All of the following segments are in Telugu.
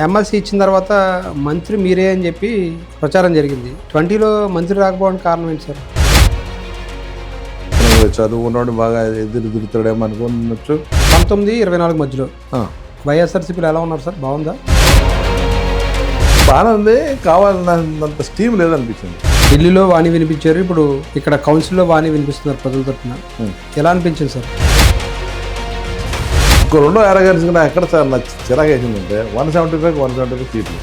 ఎమ్మెల్సీ ఇచ్చిన తర్వాత మంత్రి మీరే అని చెప్పి ప్రచారం జరిగింది. 20లో మంత్రి రాకపోవడానికి కారణం ఏంటి సార్? చదువుకున్నాడు బాగా ఎదురు తిరుగుతాడేమో అనుకోవచ్చు. 19-24 మధ్యలో వైఎస్ఆర్సీపీలో ఎలా ఉన్నారు సార్? బాగుందా? బాగానే ఉంది. కావాలన్నంత స్టీమ్ లేదనిపించింది. ఢిల్లీలో వాణి వినిపించారు, ఇప్పుడు ఇక్కడ కౌన్సిల్లో వాణి వినిపిస్తున్నారు ప్రజల తరఫున. ఎలా అనిపించింది సార్? ఇంకో 2 అరగంటకి నాకు ఎక్కడ సార్ నాకు చిరాకు వేసిందంటే 175 సీట్లు.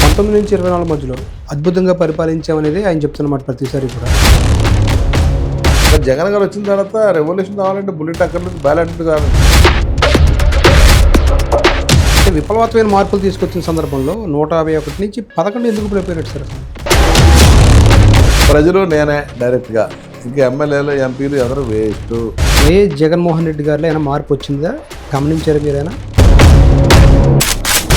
19-24 మధ్యలో అద్భుతంగా పరిపాలించామనేది ఆయన చెప్తున్నమాట ప్రతిసారి కూడా. జగన్ గారు వచ్చిన తర్వాత రెవల్యూషన్ కావాలంటే బుల్లెట్ అక్కర్లేదు, బ్యాలెట్ కావాలి. విప్లవాత్మైన మార్పులు తీసుకొచ్చిన సందర్భంలో 151 నుంచి 11 ఎందుకు పడిపోయినట్టు సార్? ప్రజలు నేనే డైరెక్ట్గా, ఇంకా ఎమ్మెల్యేలు ఎంపీలు ఎవరు వేస్ట్. జగన్మోహన్ రెడ్డి గారిలో ఏమైనా మార్పు వచ్చిందా గమనించారా మీరైనా?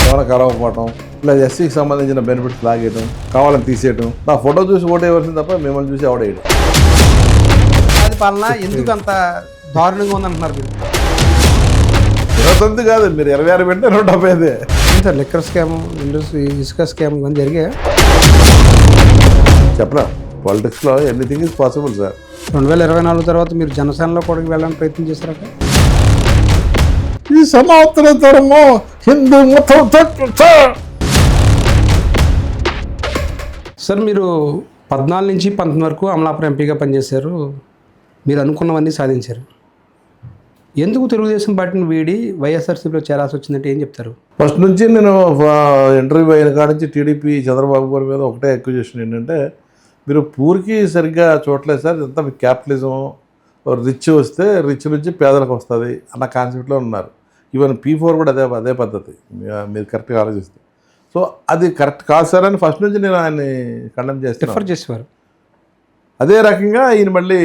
ఎవరైనా కలవకపోవటం, ఇలా ఎస్సీకి సంబంధించిన బెనిఫిట్స్ లాగేయడం, కావాలని తీసేయడం, నా ఫోటో చూసి ఓటేయవలసింది తప్ప మిమ్మల్ని చూసి ఓడేయడం. అది పాలన ఎందుకు అంత దారుణంగా ఉందంటున్నారు మీరు? 29 కాదు, మీరు 26 పెట్టే 175. ఏంటి సార్ లిక్కర్ స్కామ్, ఇసుక స్కామ్ ఇవన్నీ జరిగాయా? చెప్పరా, పాలిటిక్స్లో ఎనీథింగ్ ఈజ్ పాసిబుల్ సార్. 2024 తర్వాత మీరు జనసేనలో కూడా వెళ్ళడానికి ప్రయత్నం చేశారట. ఈ సనాతన ధర్మం హిందూ మతం సార్ మీరు 14 నుంచి 19 వరకు అమలాపురం ఎంపీగా పనిచేశారు. మీరు అనుకున్నవన్నీ సాధించారు. ఎందుకు తెలుగుదేశం పార్టీని వీడి వైఎస్ఆర్సీపీలో చేరాల్సి వచ్చిందంటే ఏం చెప్తారు? ఫస్ట్ నుంచి నేను ఇంటర్వ్యూ అయిన కాడ నుంచి టీడీపీ చంద్రబాబు గారి మీద ఒకటే అక్యూజేషన్ ఏంటంటే, మీరు పూర్కి సరిగ్గా చూడలేదు సార్, ఇదంతా మీ క్యాపిటలిజం, రిచ్ వస్తే రిచ్ నుంచి పేదలకు వస్తుంది అన్న కాన్సెప్ట్లో ఉన్నారు. ఈవెన్ P4 కూడా అదే పద్ధతి, మీరు కరెక్ట్గా ఆలోచిస్తే. సో అది కరెక్ట్ కాదు సార్ అని ఫస్ట్ నుంచి నేను ఆయన్ని ఖండం చేసేవారు. అదే రకంగా ఈయన మళ్ళీ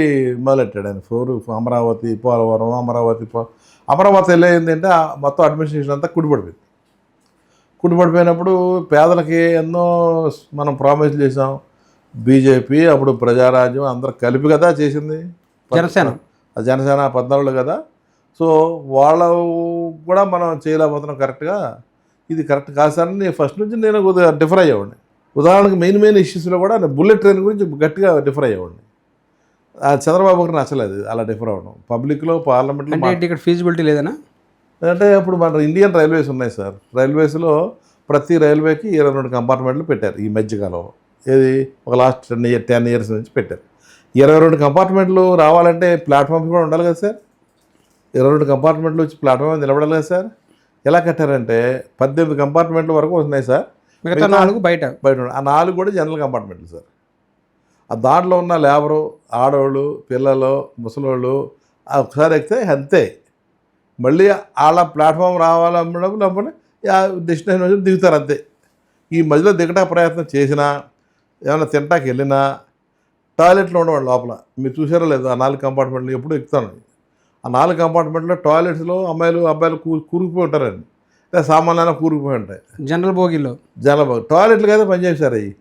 మొదలెట్టాడు. ఆయన 4 అమరావతి, పోలవరం, అమరావతి వెళ్ళేందంటే మొత్తం అడ్మినిస్ట్రేషన్ అంతా కుడిపడిపోయినప్పుడు పేదలకి ఎన్నో మనం ప్రామిస్ చేసాం. బీజేపీ అప్పుడు ప్రజారాజ్యం అందరూ కలిపి కదా చేసింది, జనసేన 14 కదా. సో వాళ్ళు కూడా మనం చేయలేకపోతున్నాం కరెక్ట్గా, ఇది కరెక్ట్ కాదు సార్ అని ఫస్ట్ నుంచి నేను కొద్దిగా డిఫర్ అయ్యేవాడిని. ఉదాహరణకు మెయిన్ ఇష్యూస్లో కూడా నేను బుల్లెట్ ట్రైన్ గురించి గట్టిగా డిఫర్ అయ్యేవాడిని. చంద్రబాబు గారికి నచ్చలేదు అలా డిఫర్ అవ్వడం. పబ్లిక్లో, పార్లమెంట్లో ఇక్కడ ఫీజిబిలిటీ లేదనా? అంటే ఇప్పుడు మన ఇండియన్ రైల్వేస్ ఉన్నాయి సార్. రైల్వేస్లో ప్రతి రైల్వేకి 22 కంపార్ట్మెంట్లు పెట్టారు ఈ మధ్యకాలంలో. ఏది ఒక లాస్ట్ 10 years నుంచి పెట్టారు. 22 కంపార్ట్మెంట్లు రావాలంటే ప్లాట్ఫామ్స్ కూడా ఉండాలి కదా సార్. 22 కంపార్ట్మెంట్లు వచ్చి ప్లాట్ఫామ్ నిలబడాలి కదా సార్. ఎలా కట్టారంటే 18 కంపార్ట్మెంట్ల వరకు ఉన్నాయి సార్, మిగతా 4 బయట. ఆ 4 కూడా జనరల్ కంపార్ట్మెంట్లు సార్. ఆ దాంట్లో ఉన్న లేబరు, ఆడవాళ్ళు, పిల్లలు, ముసలోళ్ళు ఒకసారి ఎక్కితే అంతే. మళ్ళీ వాళ్ళ ప్లాట్ఫామ్ రావాలన్నప్పుడు డెస్టినేషన్ వచ్చి దిగుతారు అంతే. ఈ మధ్యలో దిగటా ప్రయత్నం చేసినా, ఏమైనా తింటాకి వెళ్ళినా టాయిలెట్లు ఉండేవాళ్ళు లోపల. మీరు చూసారో లేదు ఆ 4 కంపార్ట్మెంట్లు? ఎప్పుడు ఎక్కుతాను ఆ 4 కంపార్ట్మెంట్లో టాయిలెట్స్లో అబ్బాయిలు కూరుకుపోయి ఉంటారండి, లేదా సామాన్లైనా కూరుకుపోయి ఉంటాయి. జనరల్ బోగిలో టాయిలెట్లు కదా పనిచేశారు అవి.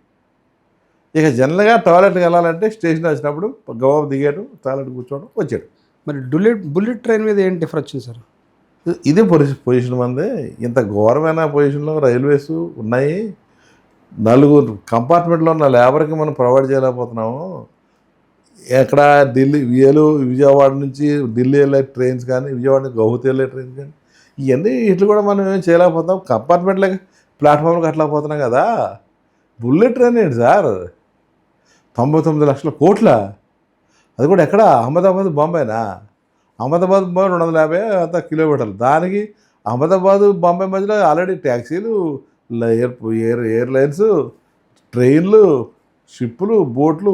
ఇక జనరల్గా టాయిలెట్కి వెళ్ళాలంటే స్టేషన్ వచ్చినప్పుడు గవాబు దిగాడు, టాయిలెట్ కూర్చోవడం, వచ్చాడు. మరి బుల్లెట్ ట్రైన్ మీద ఏం డిఫర్ వచ్చింది సార్? ఇదే పొజిషన్ మంది. ఇంత ఘోరమైన పొజిషన్లో రైల్వేస్ ఉన్నాయి. 4 కంపార్ట్మెంట్లో ఉన్న లేబర్కి మనం ప్రొవైడ్ చేయలేకపోతున్నాము. ఎక్కడ విజయవాడ నుంచి ఢిల్లీ వెళ్ళే ట్రైన్స్ కానీ, విజయవాడ నుంచి గౌహతి వెళ్ళే ట్రైన్స్ కానీ, ఇవన్నీ ఇట్లు కూడా మనం ఏం చేయలేకపోతాం. కంపార్ట్మెంట్లకి ప్లాట్ఫామ్కి కట్టలేకపోతున్నాం కదా. బుల్లెట్ ట్రైన్ ఏంటి సార్, 99 లక్షల కోట్ల, అది కూడా ఎక్కడ? అహ్మదాబాద్ బాంబేనా? అహ్మదాబాద్ బాంబే 250 అంత కిలోమీటర్లు. దానికి అహ్మదాబాద్ బాంబే మధ్యలో ఆల్రెడీ ట్యాక్సీలు, ఎయిర్లైన్స్, ట్రైన్లు, షిప్పులు, బోట్లు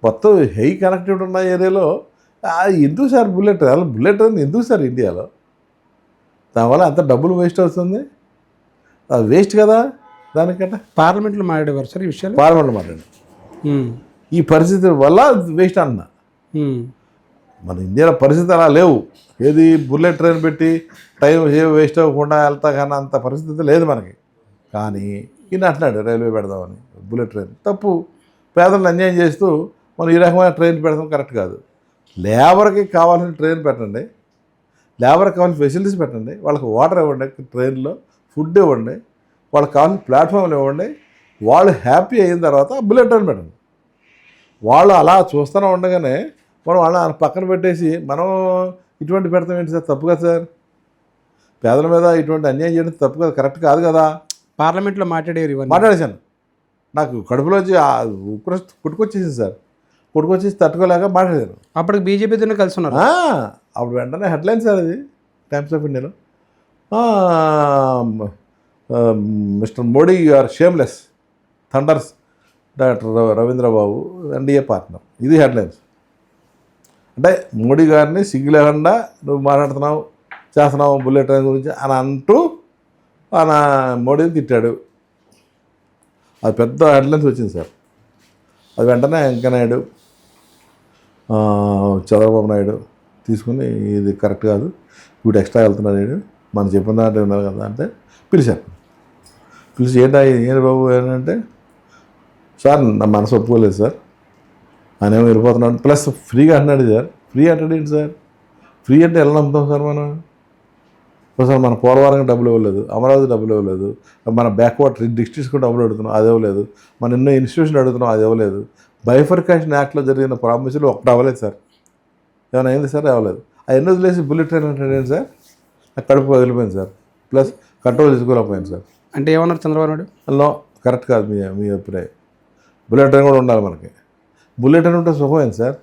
మొత్తం హై కనెక్టివిటీ ఉన్న ఏరియాలో ఎందుకు సార్ బుల్లెట్ ట్రైన్ ఎందుకు సార్ ఇండియాలో? దానివల్ల అంత డబ్బులు వేస్ట్ అవుతుంది. అది వేస్ట్ కదా. దానికంటే పార్లమెంట్లో మాట్లాడేవారు సార్ ఈ విషయాలు. పార్లమెంట్లో మాట్లాడి ఈ పరిస్థితి వల్ల వేస్ట్ అన్నా. మన ఇండియాలో పరిస్థితి అలా లేవు. ఏది బుల్లెట్ ట్రైన్ పెట్టి టైం వేస్ట్ అవ్వకుండా వెళ్తా కానీ అంత పరిస్థితి లేదు మనకి. కానీ ఈయన అంటున్నాడు రైల్వే పెడదామని. బుల్లెట్ ట్రైన్ తప్పు. పేదలను అన్యాయం చేస్తూ మనం ఈ రకమైన ట్రైన్ పెడతాం కరెక్ట్ కాదు. లేబర్కి కావాల్సిన ట్రైన్ పెట్టండి, లేబర్కి కావాల్సిన ఫెసిలిటీస్ పెట్టండి, వాళ్ళకి వాటర్ ఇవ్వండి, ట్రైన్లో ఫుడ్ ఇవ్వండి, వాళ్ళకి కావాల్సిన ప్లాట్ఫామ్లు ఇవ్వండి, వాళ్ళు హ్యాపీ అయిన తర్వాత బుల్లెట్ ట్రైన్ పెట్టండి. వాళ్ళు అలా చూస్తూనే ఉండగానే మనం వాళ్ళ పక్కన పెట్టేసి మనం ఇటువంటి పెడతాం ఏంటి సార్? తప్పు కదా సార్. పేదల మీద ఇటువంటి అన్యాయం చేయడం తప్పు కదా, కరెక్ట్ కాదు కదా. పార్లమెంట్లో మాట్లాడేవారు ఇవన్నీ. మాట్లాడేశాను. నాకు కడుపులోంచి పుట్టుకొచ్చేసింది సార్. పుట్టుకొచ్చేసి తట్టుకోలేక మాట్లాడాను. అప్పటికి బీజేపీతోనే కలిసి ఉన్నారు. అప్పుడు వెంటనే హెడ్లైన్ సార్ అది టైమ్స్ ఆఫ్ ఇండియాలో, mister Modi you are shameless, thunders doctor Ravindrababu NDA partner. ఇది హెడ్లైన్స్. అంటే మోడీ గారిని సిగ్గు లేకుండా నువ్వు మాట్లాడుతున్నావు, చేస్తున్నావు బుల్లెట్ ట్రైన్ గురించి అని అంటూ ఆయన మోడీని తిట్టాడు. అది పెద్ద హెడ్లైన్స్ వచ్చింది సార్. అది వెంటనే వెంకయ్యనాయుడు, చంద్రబాబు నాయుడు తీసుకుని ఇది కరెక్ట్ కాదు, వీడు ఎక్స్ట్రా వెళ్తున్నాడు, నేను మనం చెప్పిన దాంట్లో ఉన్నారు కదా అంటే పిలిచాను. పిలిచి ఏంటి బాబు ఏంటంటే, సార్ నా మనసు ఒప్పుకోలేదు సార్, ఆయన ఏమో వెళ్ళిపోతున్నాడు, ప్లస్ ఫ్రీగా అంటున్నాడు సార్. ఫ్రీ అంటాడు ఏంటి సార్? ఫ్రీ అంటే ఎలా నమ్ముతాం సార్ మనం? సార్ మన పోలవరం డబ్బులు ఇవ్వలేదు, అమరావతి డబ్బులు ఇవ్వలేదు, మన బ్యాక్వర్డ్ డిస్ట్రిక్ట్స్కి డబ్బులు అడుగుతున్నాం, అది ఇవ్వలేదు, మన ఎన్నో ఇన్స్టిట్యూషన్ అడుగుతున్నాం, అది ఇవ్వలేదు. బైఫర్కేషన్ యాక్ట్లో జరిగిన ప్రామిసులు ఒక్కటి అవ్వలేదు సార్. ఏమైనా అయింది సార్? అవ్వలేదు. ఆ ఎన్నో వదిలేసి బుల్లెట్ ట్రైన్ అంటాడు సార్. నాకు కడుపు వదిలిపోయింది సార్, ప్లస్ కంట్రోల్ తీసుకోలేకపోయింది సార్. అంటే ఏమన్నారు చంద్రబాబు నాయుడు? నో, కరెక్ట్ కాదు మీ అభిప్రాయం. బుల్లెట్ ట్రైన్ కూడా ఉండాలి మనకి. బుల్లెట్ ట్రైన్ ఉంటే సుఖమైంది సార్.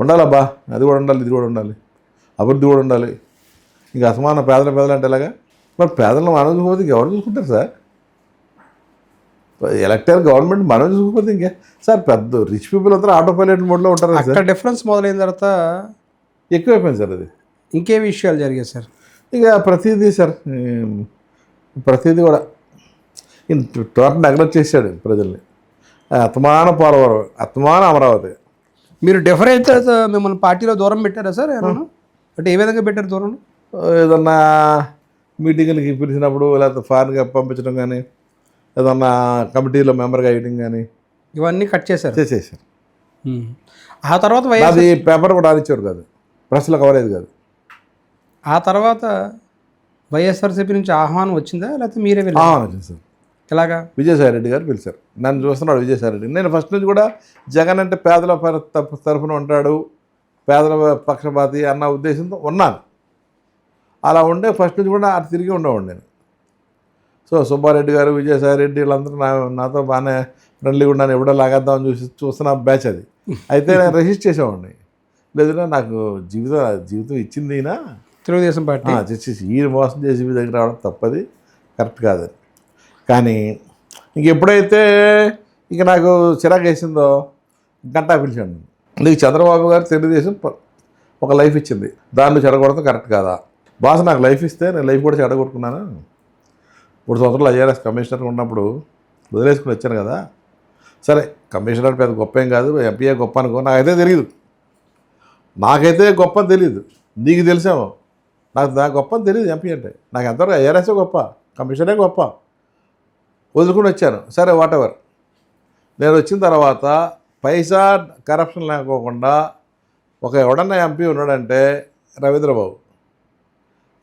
ఉండాలబ్బా, అది కూడా ఉండాలి, ఇది కూడా ఉండాలి, అభివృద్ధి కూడా ఉండాలి. ఇంకా అసమాన పేదలు అంటే ఎలాగా? మరి పేదలను మనం చూసుకోకపోతే ఎవరు చూసుకుంటారు సార్? ఎలక్టర్ గవర్నమెంట్ మనం చూసుకోకపోతే ఇంకా సార్ పెద్ద రిచ్ పీపుల్ అంతా ఆటో పైలట్ మోడ్లో ఉంటారు సార్. అక్కడ డిఫరెన్స్ మొదలైన తర్వాత ఎక్కువైపోయింది సార్. అది ఇంకే విషయాలు జరిగాయి సార్? ఇక ప్రతిదీ సార్, ప్రతిదీ కూడా టోటల్ నెగ్లెక్ట్ చేశాడు ప్రజల్ని. అత్తమాన పోలవరం, అత్తమాన అమరావతి. మీరు డిఫరెన్స్ మిమ్మల్ని పార్టీలో దూరం పెట్టారా సార్ ఏమన్నా? అంటే ఏ విధంగా పెట్టారు దూరం? ఏదన్నా మీటింగ్లకి పిలిచినప్పుడు, లేకపోతే ఫారెన్గా పంపించడం కానీ, ఏదన్నా కమిటీలో మెంబర్గా వేయడం కానీ ఇవన్నీ కట్ చేశారు. చేసేసారు. ఆ తర్వాత అది పేపర్ కూడా ఆడిచ్చారు కాదు, ప్రెస్లో కవర్ అయ్యేది కాదు. ఆ తర్వాత వైఎస్ఆర్సీపీ నుంచి ఆహ్వానం వచ్చిందా, లేకపోతే మీరే వెళ్ళి? ఆహ్వానం వచ్చింది సార్. ఎలాగా? విజయసాయి రెడ్డి గారు పిలిచారు. నన్ను చూస్తున్నాడు విజయసాయి రెడ్డి. నేను ఫస్ట్ నుంచి కూడా జగన్ అంటే పేదల తరఫున ఉంటాడు, పేదల పక్షపాతి అన్న ఉద్దేశంతో ఉన్నాను. అలా ఉండే ఫస్ట్ నుంచి కూడా అటు తిరిగి ఉండేవాడు నేను. సో సుబ్బారెడ్డి గారు, విజయసాయి రెడ్డి వీళ్ళందరూ నాతో బాగానే ఫ్రెండ్లీగా ఉన్నాను, ఎప్పుడో లాగేద్దామని చూస్తున్న బ్యాచ్ అది. అయితే నేను రెసిస్ట్ చేసేవాడిని. లేదంటే నాకు జీవితం ఇచ్చింది ఈయన తెలుగుదేశం పార్టీ, ఈయన మోసం చేసి మీ దగ్గర రావడం తప్పది, కరెక్ట్ కాదని. కానీ ఎప్పుడైతే ఇక నాకు చిరాకు వేసిందో గంటా పిలిచాను. నీకు చంద్రబాబు గారు తెలుగుదేశం ఒక లైఫ్ ఇచ్చింది, దాన్ని చెడగొడతాం కరెక్ట్ కాదా? బాస్ నాకు లైఫ్ ఇస్తే నేను లైఫ్ కూడా చెడగొట్టుకున్నాను. 3 సంవత్సరాలు ఐఆర్ఎస్ కమిషనర్ ఉన్నప్పుడు వదిలేసుకుని వచ్చాను కదా. సరే కమిషనర్ పెద్ద గొప్ప ఏం కాదు, ఎంపీఏ గొప్ప అనుకో, నాకైతే తెలియదు. నాకైతే గొప్ప అని తెలియదు, నీకు తెలిసామో. నాకు గొప్ప అని తెలియదు ఎంపీ అంటే. నాకు ఎంతవరకు ఐఆర్ఎస్ఏ గొప్ప, కమిషనరే గొప్ప. వదులుకుని వచ్చాను. సరే వాట్ ఎవర్. నేను వచ్చిన తర్వాత పైసా కరప్షన్ లేకోకుండా ఒక ఎవడన్నా ఎంపీ ఉన్నాడంటే రవీంద్రబాబు.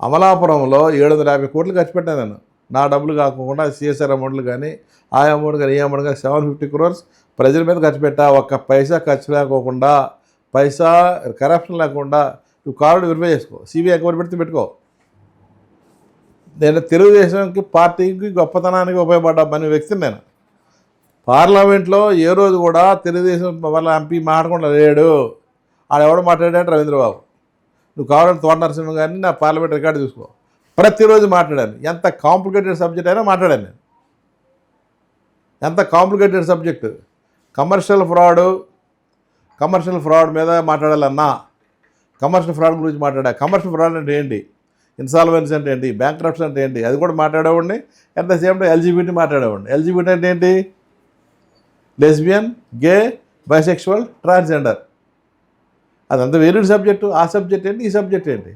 అమలాపురంలో 750 కోట్లు ఖర్చు పెట్టాను నేను, నా డబ్బులు కాకుండా సిఎస్ఆర్ అమౌంట్లు కానీ, ఆ అమౌంట్ కానీ, ఈ అమౌంట్ కానీ 750 crores ప్రజల మీద ఖర్చు పెట్టా. ఒక్క పైసా ఖర్చు లేకోకుండా, పైసా కరప్షన్ లేకుండా నువ్వు కారుడు వెరిఫై చేసుకో, సిబిఐ ఎంక్వైరీ పెడితే పెట్టుకో. నేను తెలుగుదేశంకి పార్టీకి గొప్పతనానికి ఉపయోగపడ్డా వ్యక్తిని నేను. పార్లమెంట్లో ఏ రోజు కూడా తెలుగుదేశం వాళ్ళ ఎంపీ మాట్లాడకుండా లేడు. ఆడెవడో మాట్లాడాడు రవీంద్రబాబు. నువ్వు కావాలంటే తోట నరసింహ గారిని నా పార్లమెంట్ రికార్డు చూసుకో, ప్రతిరోజు మాట్లాడాను. ఎంత కాంప్లికేటెడ్ సబ్జెక్ట్ అయినా మాట్లాడాను నేను. ఎంత కాంప్లికేటెడ్ సబ్జెక్టు. కమర్షియల్ ఫ్రాడ్ మీద మాట్లాడాలన్నా కమర్షియల్ ఫ్రాడ్ గురించి మాట్లాడా. కమర్షియల్ ఫ్రాడ్ అంటే ఏంటి, ఇన్సాల్వెన్సీ అంటే ఏంటి, బ్యాంక్ కరప్షన్ అంటే ఏంటి, అది కూడా మాట్లాడేవాడిని. At the same time LGBT మాట్లాడేవాడిని. ఎల్జీబీటీ అంటే ఏంటి, లెస్బియన్, గే, బైసెక్షువల్, ట్రాన్స్జెండర్. అదంతా వేరే సబ్జెక్టు. ఆ సబ్జెక్ట్ ఏంటి, ఈ సబ్జెక్ట్ ఏంటి,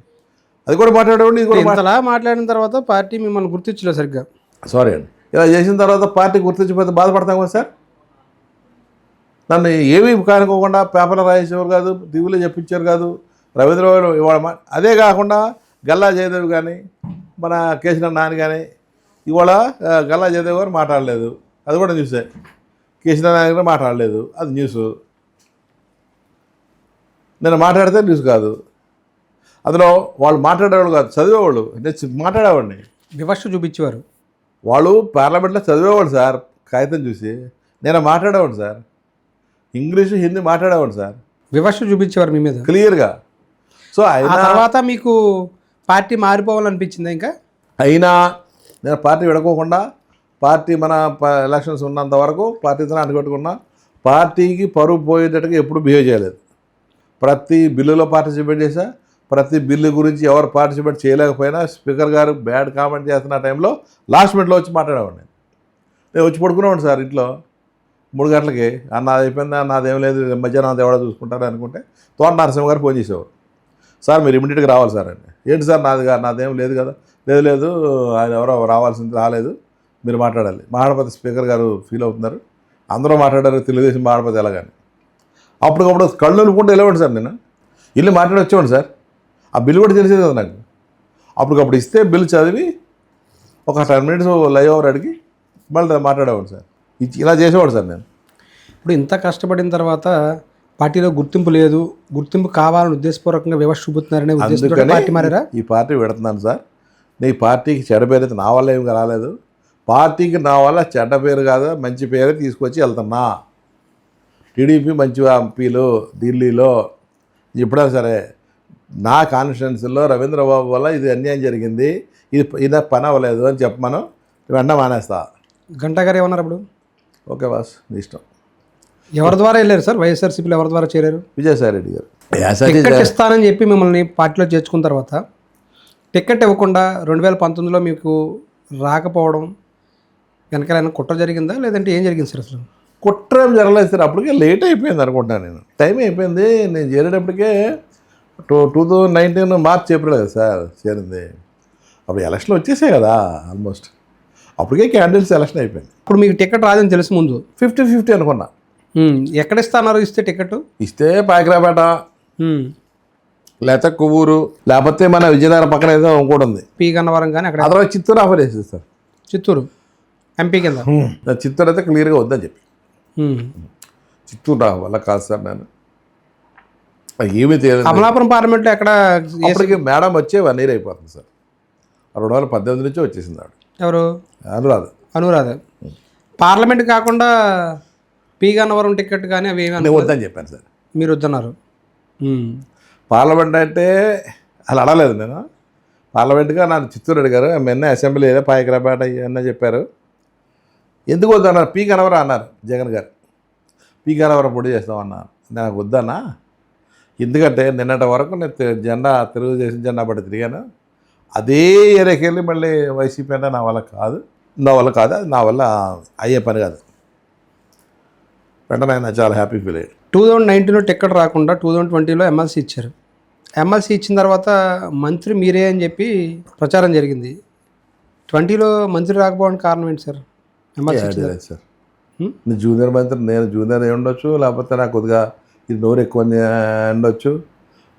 అది కూడా మాట్లాడేవాడిని. ఇది కూడా మాట్లాడిన తర్వాత పార్టీ మిమ్మల్ని గుర్తించలేదు సరిగ్గా. సారీ అండి, ఇలా చేసిన తర్వాత పార్టీ గుర్తించిపోతే బాధపడతాం కదా సార్. నన్ను ఏమీ కానుకోకుండా పేపర్లో రాసేవారు కాదు, టీవీలో చెప్పించారు కాదు. రవీంద్రబాబు ఇవాళ అదే కాకుండా గల్లా జయదేవ్ కానీ, మన కేసీఆర్ నాని కానీ ఇవాళ గల్లా జయదేవ్ గారు మాట్లాడలేదు, అది కూడా న్యూసే. కేసీఆర్ నాని గారు మాట్లాడలేదు, అది న్యూస్. నేను మాట్లాడితే న్యూస్ కాదు. అందులో వాళ్ళు మాట్లాడేవాళ్ళు కాదు, చదివేవాళ్ళు. నేను మాట్లాడేవాడిని, వివక్ష చూపించేవారు. వాళ్ళు పార్లమెంట్లో చదివేవాడు సార్, కాగితం చూసి. నేను మాట్లాడేవాడు సార్, ఇంగ్లీషు హిందీ మాట్లాడేవాడు సార్, వివక్ష చూపించేవారు మీ మీద క్లియర్గా. సో ఆ అయినా తర్వాత మీకు పార్టీ మారిపోవాలనిపించిందా ఇంకా? అయినా నేను పార్టీ విడకోకుండా, పార్టీ మన ఎలక్షన్స్ ఉన్నంత వరకు పార్టీతో అంటుకట్టుకున్నా. పార్టీకి పరువు పోయేటట్టుగా ఎప్పుడు బిహేవ్ చేయలేదు. ప్రతి బిల్లులో పార్టిసిపేట్ చేశా. ప్రతి బిల్లు గురించి ఎవరు పార్టిసిపేట్ చేయలేకపోయినా స్పీకర్ గారు బ్యాడ్ కామెంట్ చేస్తున్న టైంలో లాస్ట్ మినిట్లో వచ్చి మాట్లాడేవాడిని. నేను వచ్చి పడుకునేవాడిని సార్ ఇంట్లో 3 గంటలకి. నాది అయిపోయిందా, నాదేం లేదు, మధ్యాహ్నం అంతా ఎవడో చూసుకుంటారు అనుకుంటే తోట నరసింహ గారు ఫోన్ చేసేవారు. సార్ మీరు ఇమీడియట్గా రావాలి సార్ అండి. ఏంటి సార్ నాదేం లేదు కదా. లేదు ఆయన ఎవరో రావాల్సింది రాలేదు, మీరు మాట్లాడాలి. మాట్లాడపోతే స్పీకర్ గారు ఫీల్ అవుతున్నారు, అందరూ మాట్లాడారు, తెలుగుదేశం మాట్లాడపోతే ఎలాగని. అప్పటికప్పుడు కళ్ళు అనుకుంటూ వెళ్ళేవాడు సార్. నేను ఇల్లు మాట్లాడి వచ్చేవాడు సార్. ఆ బిల్లు కూడా తెలిసేది కదా నాకు. అప్పటికప్పుడు ఇస్తే బిల్లు చదివి ఒక 10 minutes లైవ్ ఓవర్ అడిగి మళ్ళీ మాట్లాడేవాడు సార్. ఇలా చేసేవాడు సార్ నేను. ఇప్పుడు ఇంత కష్టపడిన తర్వాత పార్టీలో గుర్తింపు లేదు, గుర్తింపు కావాలని ఉద్దేశపూర్వకంగా వివక్ష చూపుతున్నారనే ఉద్దేశంతో పార్టీ మారారా? ఈ పార్టీ పెడుతున్నాను సార్. నీ పార్టీకి చెడ్డ పేరు అయితే నా వల్ల ఏమి రాలేదు. పార్టీకి నా వల్ల చెడ్డ పేరు కాదు, మంచి పేరే తీసుకొచ్చి వెళ్తున్నా. టీడీపీ మంచి ఎంపీలు ఢిల్లీలో ఎప్పుడైనా సరే నా కాన్స్టిట్యున్సీలో రవీంద్రబాబు వల్ల ఇది అన్యాయం జరిగింది, ఇది పని అవ్వలేదు అని చెప్పమను, వెంట మానేస్తా. గంటా గారు ఏమన్నారు అప్పుడు? ఓకే బాస్, నీ ఇష్టం. ఎవరి ద్వారా వెళ్ళారు సార్? వైఎస్ఆర్సీపీలో ఎవరి ద్వారా చేరారు? విజయసాయి రెడ్డి గారు టికెట్ ఇస్తానని చెప్పి మిమ్మల్ని పార్టీలో చేర్చుకున్న తర్వాత టికెట్ ఇవ్వకుండా 2019లో మీకు రాకపోవడం వెనకాల కుట్ర జరిగిందా, లేదంటే ఏం జరిగింది సార్? అసలు కుట్ర ఏం జరగలేదు సార్. అప్పటికే లేట్ అయిపోయింది అనుకుంటాను. నేను టైం అయిపోయింది. నేను చేరేటప్పటికే 2019 మార్చ్ ఏప్రిల్ కదా సార్ చేరింది. అప్పుడు ఎలక్షన్ వచ్చేసాయి కదా ఆల్మోస్ట్. అప్పటికే క్యాండిడేట్స్ ఎలక్షన్ అయిపోయింది. ఇప్పుడు మీకు టికెట్ రాదని తెలుసు ముందు? 50-50 అనుకున్నా. ఎక్కడ ఇస్తాన్నారు ఇస్తే టికెట్? ఇస్తే పాయకరాపేట, లేకపోతే కొవ్వూరు, లేకపోతే మన విజయనగరం పక్కన ఏదో ఇంకోటి ఉంది, పి గన్నవరం కానీ అక్కడ. అదర్వైజ్ చిత్తూరు ఆఫర్ చేసేది సార్. చిత్తూరు ఎంపీ కింద. చిత్తూరు అయితే క్లియర్గా వద్దని చెప్పి చిత్తూరు రా వల్ల కాదు సార్. నేను ఏమీ తెలియదు. అమలాపురం పార్లమెంట్లో ఎక్కడ? అప్పటికి మేడం వచ్చే 1 year అయిపోతుంది సార్. 2018 నుంచి వచ్చేసింది ఆవిడ. ఎవరు? అనురాధ. పార్లమెంట్ కాకుండా పి గన్నవరం టికెట్ కానీ అవి ఏమి నేను వద్దని చెప్పాను సార్. మీరు వద్దన్నారు. పార్లమెంట్ అంటే అలా అడగలేదు నేను. పార్లమెంట్గా నన్ను చిత్తూరు అడిగారు, మొన్న అసెంబ్లీ ఏదో పాయకరాపేట ఇవన్నీ చెప్పారు. ఎందుకు వద్దన్నారు? పి గన్నవరం అన్నారు జగన్ గారు. పి గన్నవరం పొడి చేస్తామన్నారు. నాకు వద్దన్నా, ఎందుకంటే నిన్నటి వరకు నేను తెలుగుదేశం జెండా పట్టి తిరిగాను. అదే ఏరియాకి వెళ్ళి మళ్ళీ వైసీపీ అంటే నా వల్ల కాదు, అది నా వల్ల అయ్యే పని కాదు. వెంటనే ఆయన చాలా హ్యాపీ ఫీల్ అయ్యాడు. 2019లో టికెట్ రాకుండా 2020లో ఎమ్మెల్సీ ఇచ్చారు. ఎమ్మెల్సీ ఇచ్చిన తర్వాత మంత్రి మీరే అని చెప్పి ప్రచారం జరిగింది. 20లో మంత్రి రాకపోవడానికి కారణం ఏంటి సార్? ఎమ్మెల్సీ సార్ నేను జూనియర్ మంత్రి, నేను జూనియర్ అయి ఉండొచ్చు, లేకపోతే నాకు కొద్దిగా ఇది నోరు ఎక్కువ ఉండొచ్చు,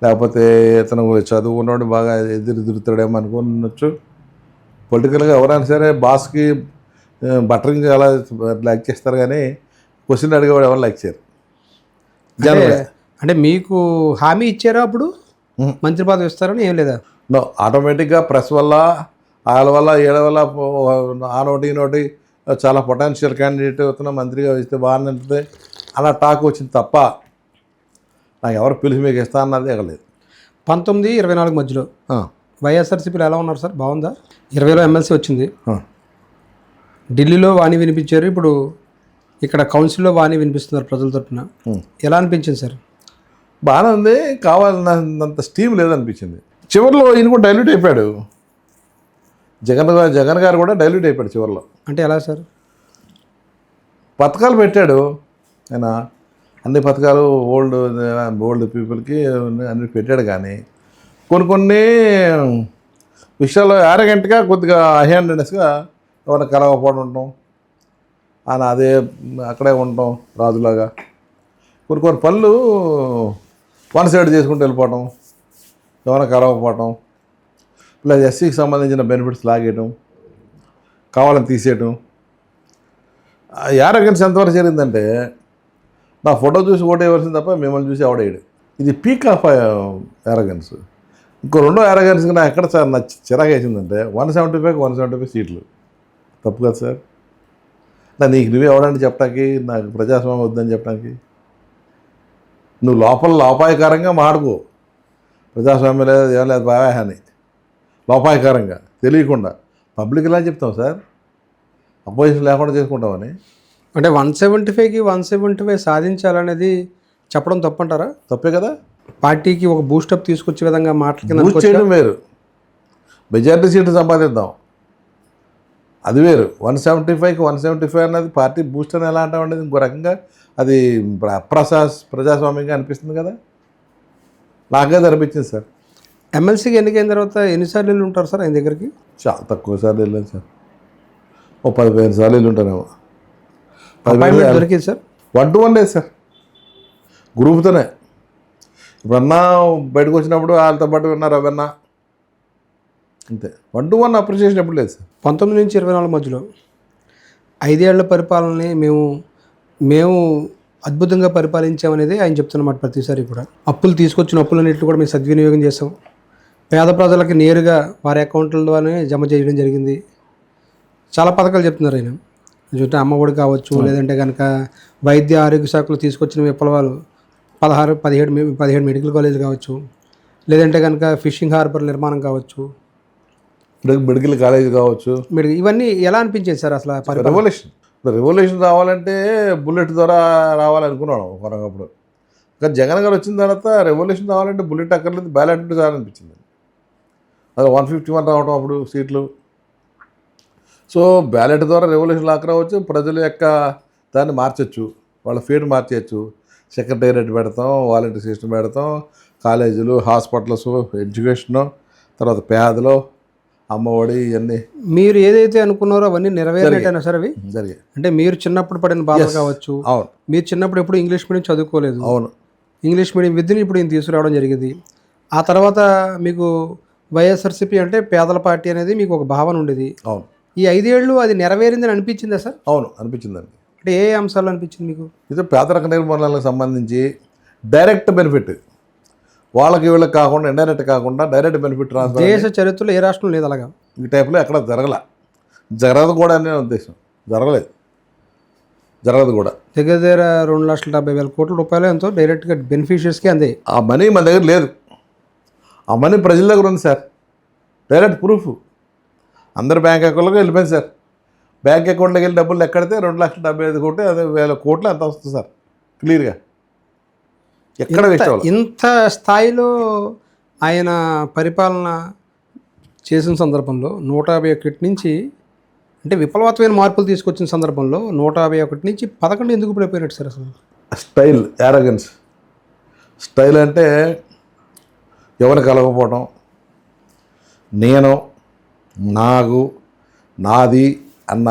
లేకపోతే ఇతను చదువుకున్నాడు బాగా ఎదురుతాడేమో అనుకోవచ్చు. పొలిటికల్గా ఎవరైనా సరే బాస్కి బటరింగ్ అలా లైక్ చేస్తారు, కానీ క్వశ్చన్ అడిగేవాడు ఎవరు లైక్ చేయరు. అంటే మీకు హామీ ఇచ్చారా అప్పుడు మంత్రి పదవి ఇస్తారని? ఏం లేదా? నో, ఆటోమేటిక్గా ప్రెస్ వల్ల వాళ్ళ వల్ల ఏళ్ళ వల్ల ఆ నోటి ఈ నోటి చాలా పొటెన్షియల్ క్యాండిడేట్ అవుతున్నా మంత్రిగా ఇస్తే బాగానే ఉంటుంది అలా టాక్ వచ్చింది తప్ప నాకు ఎవరు పిలిచి మీకు ఇస్తా అన్నది ఎగలేదు. 19-24 మధ్యలో వైఎస్ఆర్సీపీలో ఎలా ఉన్నారు సార్? బాగుందా? 20లో ఎమ్మెల్సీ వచ్చింది, ఢిల్లీలో వాణి వినిపించారు, ఇప్పుడు ఇక్కడ కౌన్సిల్లో వాణి వినిపిస్తున్నారు ప్రజల తరఫున. ఎలా అనిపించింది సార్? బాగానే ఉంది, కావాలన్నంత స్టీమ్ లేదనిపించింది. చివరిలో ఈయన కూడా డైల్యూట్ అయిపోయాడు. జగన్ గారు కూడా డైల్యూట్ అయిపోయాడు చివరిలో. అంటే ఎలా సార్? పథకాలు పెట్టాడు ఆయన, అన్ని పథకాలు ఓల్డ్ పీపుల్కి అన్ని పెట్టాడు, కానీ కొన్ని విషయాల్లో యారగెంట్గా కొద్దిగా అహ్యాండెడ్నెస్గా ఎవరైనా కలవకపోవడం ఉండటం, ఆయన అదే అక్కడే ఉండటం రాజులాగా, కొన్ని పనులు వన్ సైడ్ చేసుకుంటూ వెళ్ళిపోవటం, ఎవరైనా కలవకపోవటం. ప్లస్ ఎస్సీకి సంబంధించిన బెనిఫిట్స్ లాగేయటం, కావాలని తీసేయటం. యారగెన్స్ ఎంతవరకు జరిగిందంటే నా ఫోటో చూసి ఓటేయవలసింది తప్ప మిమ్మల్ని చూసి ఎవడేయడు. ఇది పీక్ ఆఫ్ యారగెన్స్. ఇంకో రెండో యారగెన్స్కి నాకు ఎక్కడ సార్ నా చిరాకు వేసిందంటే 175 సీట్లు. తప్పు కదా సార్? నీకు నువ్వే ఎవడంటే చెప్పడానికి, నాకు ప్రజాస్వామ్యం వద్దని చెప్పడానికి. నువ్వు లోపాయకారంగా మాడుకో, ప్రజాస్వామ్యం లేదు ఏం లేదు బాగా అని లోపాయకారంగా తెలియకుండా పబ్లిక్ ఇలా చెప్తాం సార్, అపోజిషన్ లేకుండా చేసుకుంటామని. అంటే 175కి 175 సాధించాలనేది చెప్పడం తప్పంటారా? తప్పే కదా. పార్టీకి ఒక బూస్టప్ తీసుకొచ్చే విధంగా మాటలకి బూస్ట్ చేయడం వేరు, మెజారిటీ సీట్లు సంపాదిద్దాం అది వేరు. 175కి 175 అన్నది పార్టీ బూస్ట్ అని ఎలా అంటామండి? ఇంకో రకంగా అది ప్రజాస్వామ్యంగా అనిపిస్తుంది కదా. నాకైతే అనిపించింది సార్. ఎమ్మెల్సీకి ఎన్నికైన తర్వాత ఎన్నిసార్లు వెళ్ళి ఉంటారు సార్ ఆయన దగ్గరికి? చాలా తక్కువ సార్లు వెళ్ళాను సార్, ఓ 15 సార్లు వెళ్ళి ఉంటానేమో. అపాయింట్మెంట్ దొరికింది సార్? 1-to-1 లేదు సార్, గ్రూప్తోనే. ఇప్పుడన్నా బయటకు వచ్చినప్పుడు వాళ్ళతో పాటు ఉన్నారు అవన్నా, అంతే. 1-to-1 అప్రిషియేషన్ ఎప్పుడు లేదు సార్. 19 నుంచి 24 మధ్యలో 5 ఏళ్ల పరిపాలనని మేము అద్భుతంగా పరిపాలించామనేది ఆయన చెప్తున్నమాట ప్రతిసారి కూడా. అప్పులు తీసుకొచ్చిన అప్పులన్నింటినీ కూడా మేము సద్వినియోగం చేసాం, పేద ప్రజలకి నేరుగా వారి అకౌంట్ల ద్వారానే జమ చేయడం జరిగింది. చాలా పథకాలు చెప్తున్నారు ఆయన. చూస్తే అమ్మఒడి కావచ్చు, లేదంటే కనుక వైద్య ఆరోగ్య శాఖలో తీసుకొచ్చిన విప్లవాలు 17 మెడికల్ కాలేజ్ కావచ్చు, లేదంటే కనుక ఫిషింగ్ హార్బర్ నిర్మాణం కావచ్చు, మెడికల్ కాలేజ్ కావచ్చు, ఇవన్నీ ఎలా అనిపించేది సార్ అసలు? రెవల్యూషన్ రావాలంటే బుల్లెట్ ద్వారా రావాలనుకున్నాను ఒకప్పుడు. కానీ జగన్ గారు వచ్చిన తర్వాత రెవల్యూషన్ రావాలంటే బుల్లెట్ అక్కర్లేదు, బ్యాలెట్ ఉంటే చాలనిపించింది. అది 151 రావడం అప్పుడు సీట్లు. సో బ్యాలెట్ ద్వారా రెవల్యూషన్ లాక్ రావచ్చు, ప్రజల యొక్క దాన్ని మార్చచ్చు, వాళ్ళ ఫేట్ మార్చేయచ్చు. సెక్రటేరియట్ పెడతాం, వాలంటీర్ సిస్టమ్ పెడతాం, కాలేజీలు, హాస్పిటల్స్, ఎడ్యుకేషను, తర్వాత పేదలు, అమ్మఒడి, ఇవన్నీ మీరు ఏదైతే అనుకున్నారో అవన్నీ నెరవేరేటైనా సార్ అవి జరిగాయి. అంటే మీరు చిన్నప్పుడు పడిన బాధ కావచ్చు. అవును, మీరు చిన్నప్పుడు ఎప్పుడు ఇంగ్లీష్ మీడియం చదువుకోలేదు. అవును, ఇంగ్లీష్ మీడియం విద్యని ఇప్పుడు ఈయన తీసుకురావడం జరిగింది. ఆ తర్వాత మీకు వైఎస్ఆర్సీపీ అంటే పేదల పార్టీ అనేది మీకు ఒక భావన ఉండేది. అవును. ఈ 5 ఏళ్ళు అది నెరవేరిందని అనిపించిందా సార్? అవును, అనిపించిందండి. అంటే ఏ అంశాలు అనిపించింది మీకు? ఇది పేదరిక నిర్మూలనకు సంబంధించి డైరెక్ట్ బెనిఫిట్, వాళ్ళకి వీళ్ళకి కాకుండా ఇండైరెక్ట్ కాకుండా డైరెక్ట్ బెనిఫిట్ ట్రాన్స్ఫర్. దేశ చరిత్రలో ఏ రాష్ట్రం లేదు అలాగా. ఈ టైప్లో ఎక్కడ జరగదు కూడా అనే ఉద్దేశం. జరగదు కూడా. దగ్గర 2,70,000 కోట్ల రూపాయలు ఎంతో డైరెక్ట్గా బెనిఫిషియర్స్కి అందే. ఆ మనీ మన దగ్గర లేదు, ఆ మనీ ప్రజల దగ్గర ఉంది సార్. డైరెక్ట్ ప్రూఫ్ అందరు బ్యాంక్ అకౌంట్లోకి వెళ్ళిపోయింది సార్. బ్యాంక్ అకౌంట్లోకి వెళ్ళి డబ్బులు ఎక్కడితే 2,75,000 కోట్లు, అదే 1,000 కోట్లు ఎంత వస్తుంది సార్ క్లియర్గా. ఎక్కడ వేస్ట్ అవ్వాలి. ఇంత స్థాయిలో ఆయన పరిపాలన చేసిన సందర్భంలో 151 నుంచి అంటే విప్లవాత్మైన మార్పులు తీసుకొచ్చిన సందర్భంలో 151 నుంచి 11 ఎందుకు పడిపోయినట్టు సార్ అసలు? Style, arrogance. స్టైల్ అంటే ఎవరు కలగకపోవడం, నేను, నాకు, నాది అన్న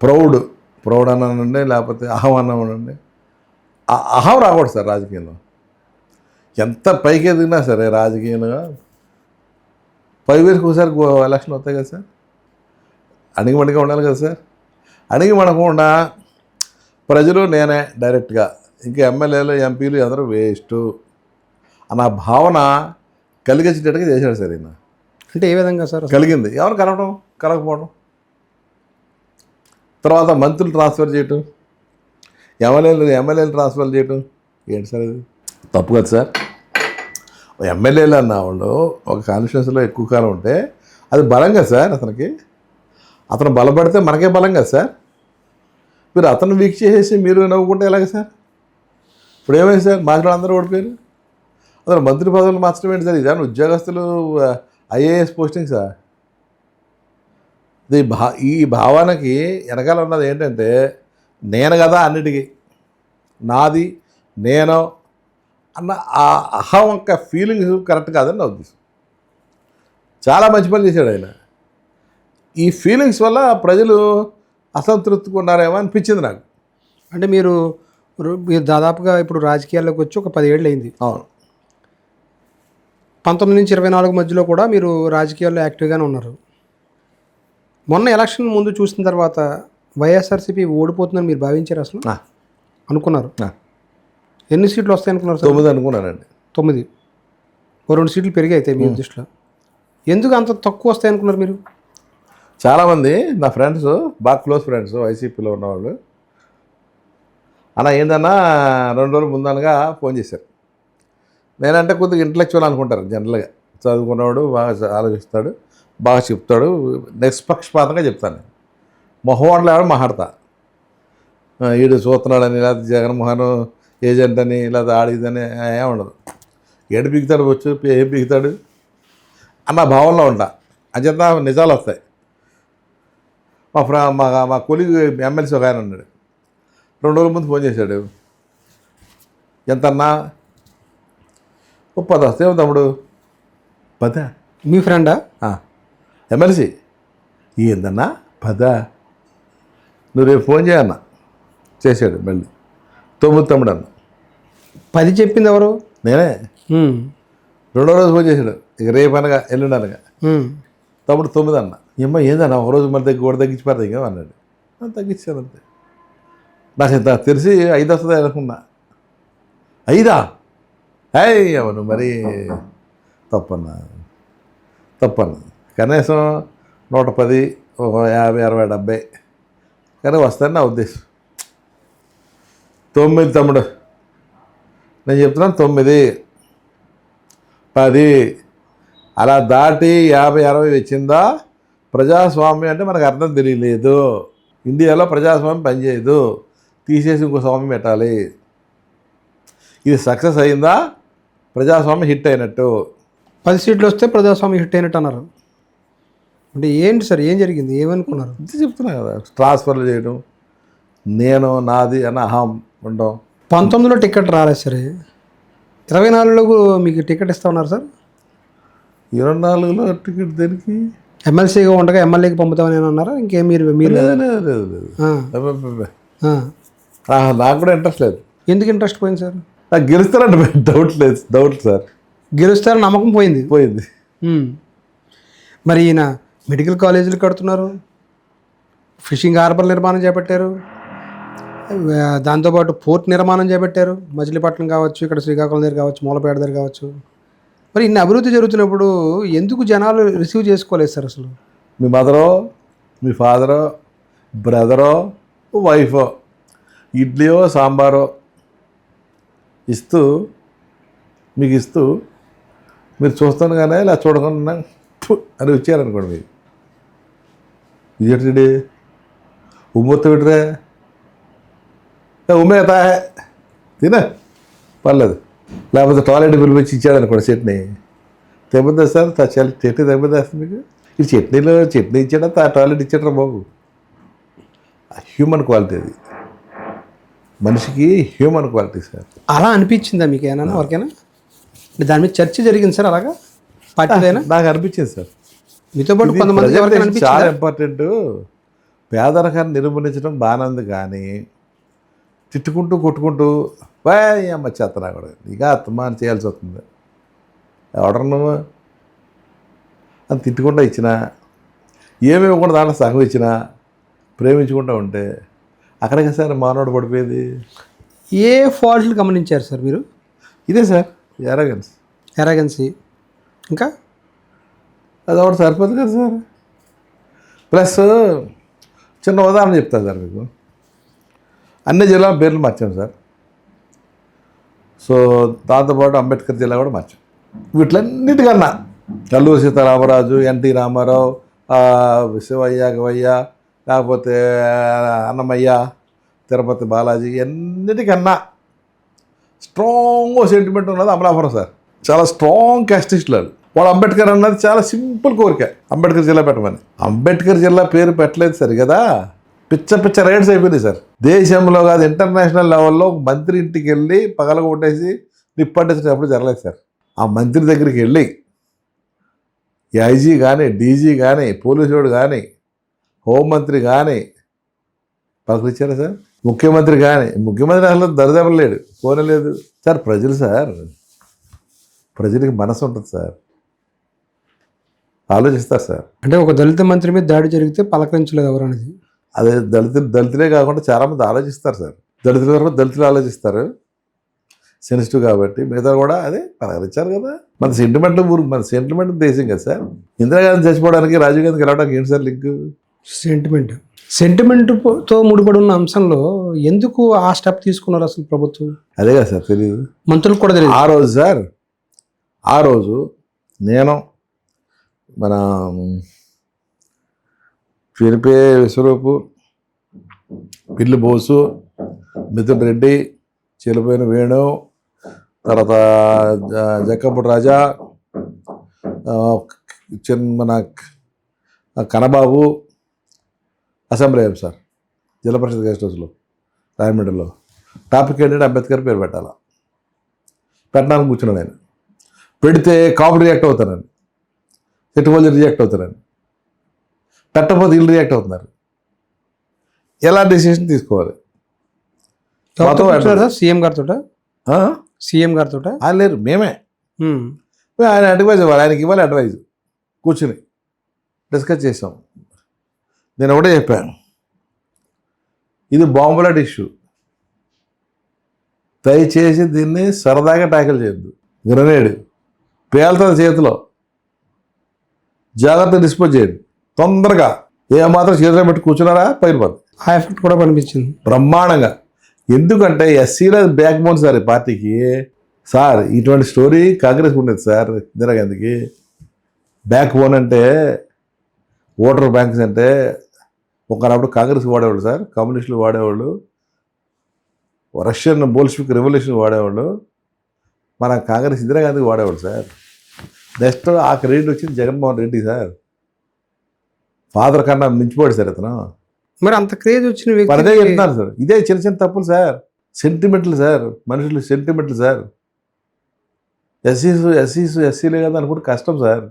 ప్రౌడ్ అన్నానండి, లేకపోతే అహం అన్నానండి. ఆ అహం రాకూడదు సార్ రాజకీయంలో. ఎంత పైకి ఎదిగినా సరే రాజకీయంగా 5 yearsకి ఒకసారి ఎలక్షన్ వస్తాయి కదా సార్. అణిగిమణిగా ఉండాలి కదా సార్. అణిగిమణకుండా ప్రజలు నేనే డైరెక్ట్గా, ఇంకా ఎమ్మెల్యేలు, ఎంపీలు అందరూ వేస్ట్ అన్న భావన కలిగించేటట్టుగా చేశాడు సార్ ఈయన. అంటే ఏ విధంగా సార్ కలిగింది? ఎవరు కలగకపోవడం, తర్వాత మంత్రులు ట్రాన్స్ఫర్ చేయటం, ఎమ్మెల్యేలు ట్రాన్స్ఫర్ చేయటం. ఏంటి సార్ అది? తప్పు కదా సార్. ఎమ్మెల్యేలు అన్న వాళ్ళు ఒక కాన్స్టిట్యూన్సీలో ఎక్కువ కాలం ఉంటే అది బలం కదా సార్. అతను బలపడితే మనకే బలం కదా సార్. మీరు అతను వీక్ చేసేసి మీరు నవ్వుకుంటే ఎలాగ సార్? ఇప్పుడు ఏమైంది సార్? మార్చిన అందరూ ఓడిపోయారు. అతను మంత్రి పదవులు మార్చడం ఏంటి సార్? ఇదాని ఉద్యోగస్తులు ఐఏఎస్ పోస్టింగ్ సార్. ఈ భావనకి వెనకాల ఉన్నది ఏంటంటే నేను కదా అన్నిటికీ, నాది, నేను అన్న ఆ అహం యొక్క ఫీలింగ్స్ కరెక్ట్ కాదని నా ఉద్దేశం. చాలా మంచి పని చేశాడు ఆయన. ఈ ఫీలింగ్స్ వల్ల ప్రజలు అసంతృప్తిగా ఉన్నారేమో అనిపించింది నాకు. అంటే మీరు దాదాపుగా ఇప్పుడు రాజకీయాల్లోకి వచ్చి ఒక 10 ఏళ్ళు అయింది. అవును. 19 నుంచి 24 మధ్యలో కూడా మీరు రాజకీయాల్లో యాక్టివ్గానే ఉన్నారు. మొన్న ఎలక్షన్ ముందు చూసిన తర్వాత వైఎస్ఆర్సీపీ ఓడిపోతుందని మీరు భావించారు అసలు? అనుకున్నారు? ఎన్ని సీట్లు వస్తాయి అనుకున్నారు సార్? 9 అనుకున్నానండి. 9. ఓ 2 సీట్లు పెరిగాయి అయితే మీ దృష్టిలో. ఎందుకు అంత తక్కువ వస్తాయి అనుకున్నారు మీరు? చాలామంది నా ఫ్రెండ్స్, బాగా క్లోజ్ ఫ్రెండ్స్ వైసీపీలో ఉన్నవాళ్ళు, అలా ఏందన్నా 2 రోజులు ముందనగా ఫోన్ చేశారు. నేనంటే కొద్దిగా ఇంటలెక్చువల్ అనుకుంటారు జనరల్గా. చదువుకున్నవాడు, బాగా ఆలోచిస్తాడు, బాగా చెప్తాడు, నిష్పక్షపాతంగా చెప్తాను. మొహవాడలు ఎవరు మాట్లాడతా, వీడు చూస్తున్నాడని, లేకపోతే జగన్మోహన్ ఏజెంట్ అని, లేకపోతే ఆడిదని ఏముండదు. ఏడు బిగుతాడు, వచ్చు ఏం బిగుతాడు అన్న భావంలో ఉంటా. అంచేత నిజాలు వస్తాయి. మా కొలిగి ఎమ్మెల్సీ ఒక ఆయన ఉన్నాడు, 2 రోజుల ముందు ఫోన్ చేశాడు. ఎంతన్నా? 10 వస్తాయి తమ్ముడు. 10? మీ ఫ్రెండా? ఎమ్మెల్సీ. ఏందన్నా 10? నువ్వు రేపు ఫోన్ చేయన్నా. చేశాడు మళ్ళీ. 9 తమ్ముడు అన్న. 10 చెప్పింది ఎవరు? నేనే. 2వ రోజు ఫోన్ చేశాడు. ఇక రేపు అనగా ఎల్లుండి అనగా తమ్ముడు 9 అన్న. ఏమ్మా ఏందన్నా ఒకరోజు మళ్ళీ కూడా తగ్గించి పడతాయి కదా అన్నాడు. తగ్గించాను అంతే. నాకు ఇంత తెలిసి 5 వస్తుంది అనుకున్నా. 5? అవును మరి తప్పన్నా. కనీసం 110, 50, 60, 70 కానీ వస్తాయని నా ఉద్దేశం. 9 తమ్ముడు. నేను చెప్తున్నాను 9, 10 అలా దాటి 50, 60 వచ్చిందా ప్రజాస్వామ్యం అంటే మనకు అర్థం తెలియలేదు. ఇండియాలో ప్రజాస్వామ్యం పనిచేయదు, తీసేసి ఇంకో స్వామ్యం పెట్టాలి. ఇది సక్సెస్ అయిందా ప్రజాస్వామ్యం హిట్ అయినట్టు. 10 సీట్లు వస్తే ప్రజాస్వామ్యం హిట్ అయినట్టు అన్నారు. అంటే ఏంటి సార్, ఏం జరిగింది, ఏమనుకున్నారు? ఇది చెప్తున్నా కదా, ట్రాన్స్ఫర్లు చేయడం, నేను నాది అని అహం ఉండడం. 19లో టికెట్ రాలేదు సరే, 24లో మీకు టికెట్ ఇస్తా ఉన్నారు సార్. 24లో టికెట్ దేనికి? ఎమ్మెల్సీగా ఉండగా ఎమ్మెల్యేకి పంపుతామని అన్నారా? ఇంకేం మీరు లేదు. నాకు కూడా ఇంట్రెస్ట్ లేదు. ఎందుకు ఇంట్రెస్ట్ పోయింది సార్? నాకు గెలుస్తారంటే డౌట్ సార్. గెలుస్తారని నమ్మకం పోయింది. మరి ఈయన మెడికల్ కాలేజీలు కడుతున్నారు, ఫిషింగ్ హార్బర్ నిర్మాణం చేపట్టారు, దాంతోపాటు పోర్ట్ నిర్మాణం చేపట్టారు. మచిలీపట్నం కావచ్చు, ఇక్కడ శ్రీకాకుళం దగ్గర కావచ్చు, మూలపేట దగ్గర కావచ్చు. మరి ఇన్ని అభివృద్ధి జరుగుతున్నప్పుడు ఎందుకు జనాలు రిసీవ్ చేసుకోలేదు సార్ అసలు? మీ మదరో, మీ ఫాదరో, బ్రదరో, వైఫో ఇడ్లీయో సాంబారో ఇస్తూ మీరు చూస్తుండగానే ఇలా చూడకుండా అని వచ్చారనుకోండి, మీకు ఇదేంటి ఉమ్మొత్త విడరే ఉమ్మే తినే పర్లేదు. లేకపోతే టాయిలెట్ పిలిపించి ఇచ్చాడనుకోండి చట్నీ, తెమ్మందా సార్ చట్నీ తెమ్మందా మీకు? ఈ చట్నీ ఇచ్చాడా టాయిలెట్ ఇచ్చాడరా బాబు. హ్యూమన్ క్వాలిటీ అది, మనిషికి హ్యూమన్ క్వాలిటీ సార్. అలా అనిపించిందా మీకు ఏమైనా ఎవరికైనా? దాని మీద చర్చ జరిగింది సార్ అలాగా పార్టీలైనా? నాకు అనిపించింది సార్. మీతో పాటు కొంతమంది చాలా ఇంపార్టెంట్. పేదరికాన్ని నిర్మూలించడం బాగానే ఉంది, కానీ తిట్టుకుంటూ కొట్టుకుంటూ అమ్మ చేతనా కూడా ఇక అత్తమాని చేయాల్సి వస్తుంది. ఎవడరు నువ్వు అని తిట్టుకుంటూ ఇచ్చినా, ఏమి ఇవ్వకుండా దాంట్లో సగం ఇచ్చినా, ప్రేమించుకుంటూ ఉంటే అక్కడికి సార్ మానవుడు పడిపోయేది. ఏ ఫాల్ట్లు గమనించారు సార్ మీరు? ఇదే సార్ ఎరాగెన్సీ. ఇంకా అది ఒకటి సరిపోదు కదా సార్. ప్లస్ చిన్న ఉదాహరణ చెప్తాను సార్ మీకు. అన్ని జిల్లాల పేర్లు మార్చాను సార్. సో దాంతోపాటు అంబేద్కర్ జిల్లా కూడా మార్చాం. వీటిలన్నిటికన్నా కల్లూరి సీతారామరాజు, ఎన్టీ రామారావు, శివయ్య, గవయ్య, లేకపోతే అన్నమయ్య, తిరుపతి బాలాజీ, అన్నిటికన్నా స్ట్రాంగ్ సెంటిమెంట్ ఉన్నది అమలాపురం సార్. చాలా స్ట్రాంగ్ క్యాస్టిస్టులు వాళ్ళు. అంబేద్కర్ అన్నది చాలా సింపుల్ కోరిక, అంబేద్కర్ జిల్లా పెట్టమని. అంబేద్కర్ జిల్లా పేరు పెట్టలేదు సరి కదా, పిచ్చ రైడ్స్ అయిపోయినాయి సార్. దేశంలో కాదు, ఇంటర్నేషనల్ లెవెల్లో మంత్రి ఇంటికి వెళ్ళి పగల కొట్టేసి నిప్పట్టేసేటప్పుడు జరగలేదు సార్. ఆ మంత్రి దగ్గరికి వెళ్ళి ఐజీ కానీ, డీజీ కానీ, పోలీసుడు కానీ, హోంమంత్రి కానీ పలకరించారా సార్? ముఖ్యమంత్రి అసలు దరిదాపలేడు, పోనలేదు సార్. ప్రజలు సార్ ప్రజలకి మనసు ఉంటుంది సార్, ఆలోచిస్తారు సార్. అంటే ఒక దళిత మంత్రి మీద దాడి జరిగితే పలకరించలేదు ఎవరు అనేది. అదే దళితులే కాకుండా చాలామంది ఆలోచిస్తారు సార్. దళితుల వరకు దళితులు ఆలోచిస్తారు, సెన్సిటివ్ కాబట్టి. మిగతా కూడా అదే పలకరించారు కదా. మన సెంటిమెంట్ దేశం కదా సార్. ఇందిరాగాంధీ చచ్చిపోవడానికి రాజీవ్ గాంధీ గెలవడానికి ఏంటి సార్ లింక్? సెంటిమెంట్తో ముడిపడి ఉన్న అంశంలో ఎందుకు ఆ స్టెప్ తీసుకున్నారు అసలు ప్రభుత్వం? అదే కదా సార్ తెలియదు, మంత్రులకు కూడా తెలియదు. ఆ రోజు సార్, ఆ రోజు నేను మన పిలిపే విశ్వరూపు, పిల్లి బోసు, మిథున్ రెడ్డి, చెలిపోయిన వేణు, తర్వాత జక్కపూడి రాజా, మన కనబాబు అసెంబ్లీ అయ్యాం సార్, జిల్లా పరిషత్ గెస్ట్ హౌస్లో రాయమండ్రిలో. టాపిక్ ఏంటంటే అంబేద్కర్ పేరు పెట్టాలా, పెట్టడానికి కూర్చున్నాను నేను. పెడితే కాపు రియాక్ట్ అవుతానని, చెట్టుబోళ్ళు రియాక్ట్ అవుతారని, పెట్టకపోతే వీళ్ళు రియాక్ట్ అవుతున్నారు. ఎలా డెసిషన్ తీసుకోవాలి? సీఎం గారితో ఆయన లేరు, మేమే. ఆయన అడ్వైజ్ ఇవ్వాలి, ఆయనకి ఇవ్వాలి అడ్వైజ్. కూర్చుని డిస్కస్ చేసాం. నేను ఒకటే చెప్పాను, ఇది బాంబులాట్ ఇష్యూ, దయచేసి దీన్ని సరదాగా ట్యాకిల్ చేయొద్దు. గ్రెనేడ్ పేలుతుంది చేతిలో, జాగ్రత్తగా డిస్పోజ్ చేయండి తొందరగా. ఏమాత్రం చేతిలో పెట్టి కూర్చున్నారా పైరుపోదు. ఆ ఎఫెక్ట్ కూడా కనిపించింది బ్రహ్మాండంగా. ఎందుకంటే ఎస్సీల బ్యాక్ బోన్ సార్ ఈ పార్టీకి. సార్ ఇటువంటి స్టోరీ కాంగ్రెస్కి ఉండేది సార్. ఇందిరాగాంధీకి బ్యాక్ బోన్ అంటే, ఓటర్ బ్యాంక్స్ అంటే ఒకనప్పుడు కాంగ్రెస్ వాడేవాళ్ళు సార్, కమ్యూనిస్టులు వాడేవాళ్ళు, రష్యన్ బోల్షివిక్ రెవల్యూషన్ వాడేవాళ్ళు, మన కాంగ్రెస్ ఇందిరాగాంధీకి వాడేవాళ్ళు సార్. నెక్స్ట్ ఆ క్రెడిట్ వచ్చింది జగన్మోహన్ రెడ్డి సార్. ఫాదర్ కన్నా మించిపోయాడు సార్ అతను. మరి అంత క్రేజ్ వచ్చిన అదే చెప్తున్నారు సార్. ఇదే చిన్న చిన్న తప్పులు సార్, సెంటిమెంట్లు సార్, మనుషులు సెంటిమెంట్లు సార్. ఎస్సీలే కదా అనుకుంటే కష్టం సార్.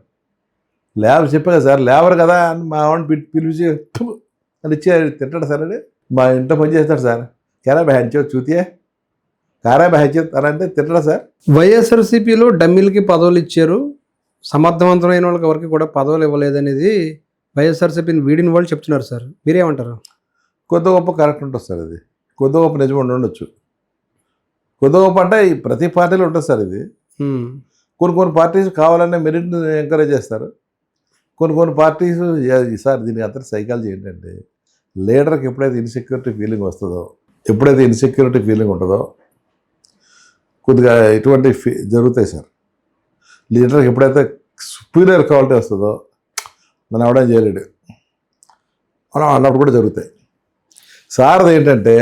లేబర్ చెప్పా సార్, లేబర్ కదా అని మా వాడిని పిలిచి అని ఇచ్చి తింటాడు సార్. అని మా ఇంట్లో పని చేస్తాడు సార్. కేరా బహంచో చూతియే, కారా బహంచో అనంటే తింటాడా సార్. వైఎస్ఆర్సీపీలో డమ్మీలకి పదవులు ఇచ్చారు, సమర్థవంతమైన వాళ్ళకి ఎవరికి కూడా పదవులు ఇవ్వలేదనేది వైఎస్ఆర్సీపీని వీడిన వాళ్ళు చెప్తున్నారు సార్. మీరేమంటారు? కొద్ది గొప్ప కరెక్ట్ ఉంటుంది సార్. ఇది కొద్ది గొప్ప నిజం ఉండొచ్చు. కొద్ది గొప్ప అంటే ప్రతి పార్టీలో ఉంటుంది సార్. ఇది కొన్ని పార్టీస్ కావాలనే మెరిట్ని ఎంకరేజ్ చేస్తారు. కొన్ని పార్టీస్ సార్ దీనికి అంతా సైకాలజీ ఏంటంటే, లీడర్కి ఎప్పుడైతే ఇన్సెక్యూరిటీ ఫీలింగ్ వస్తుందో, ఎప్పుడైతే ఇన్సెక్యూరిటీ ఫీలింగ్ ఉంటుందో కొద్దిగా ఇటువంటి జరుగుతాయి సార్. లీడర్కి ఎప్పుడైతే సుపీరియర్ క్వాలిటీ వస్తుందో మనం ఎవడేం చేయలేడు, మనం అన్నప్పుడు కూడా జరుగుతాయి. సార్ది ఏంటంటే,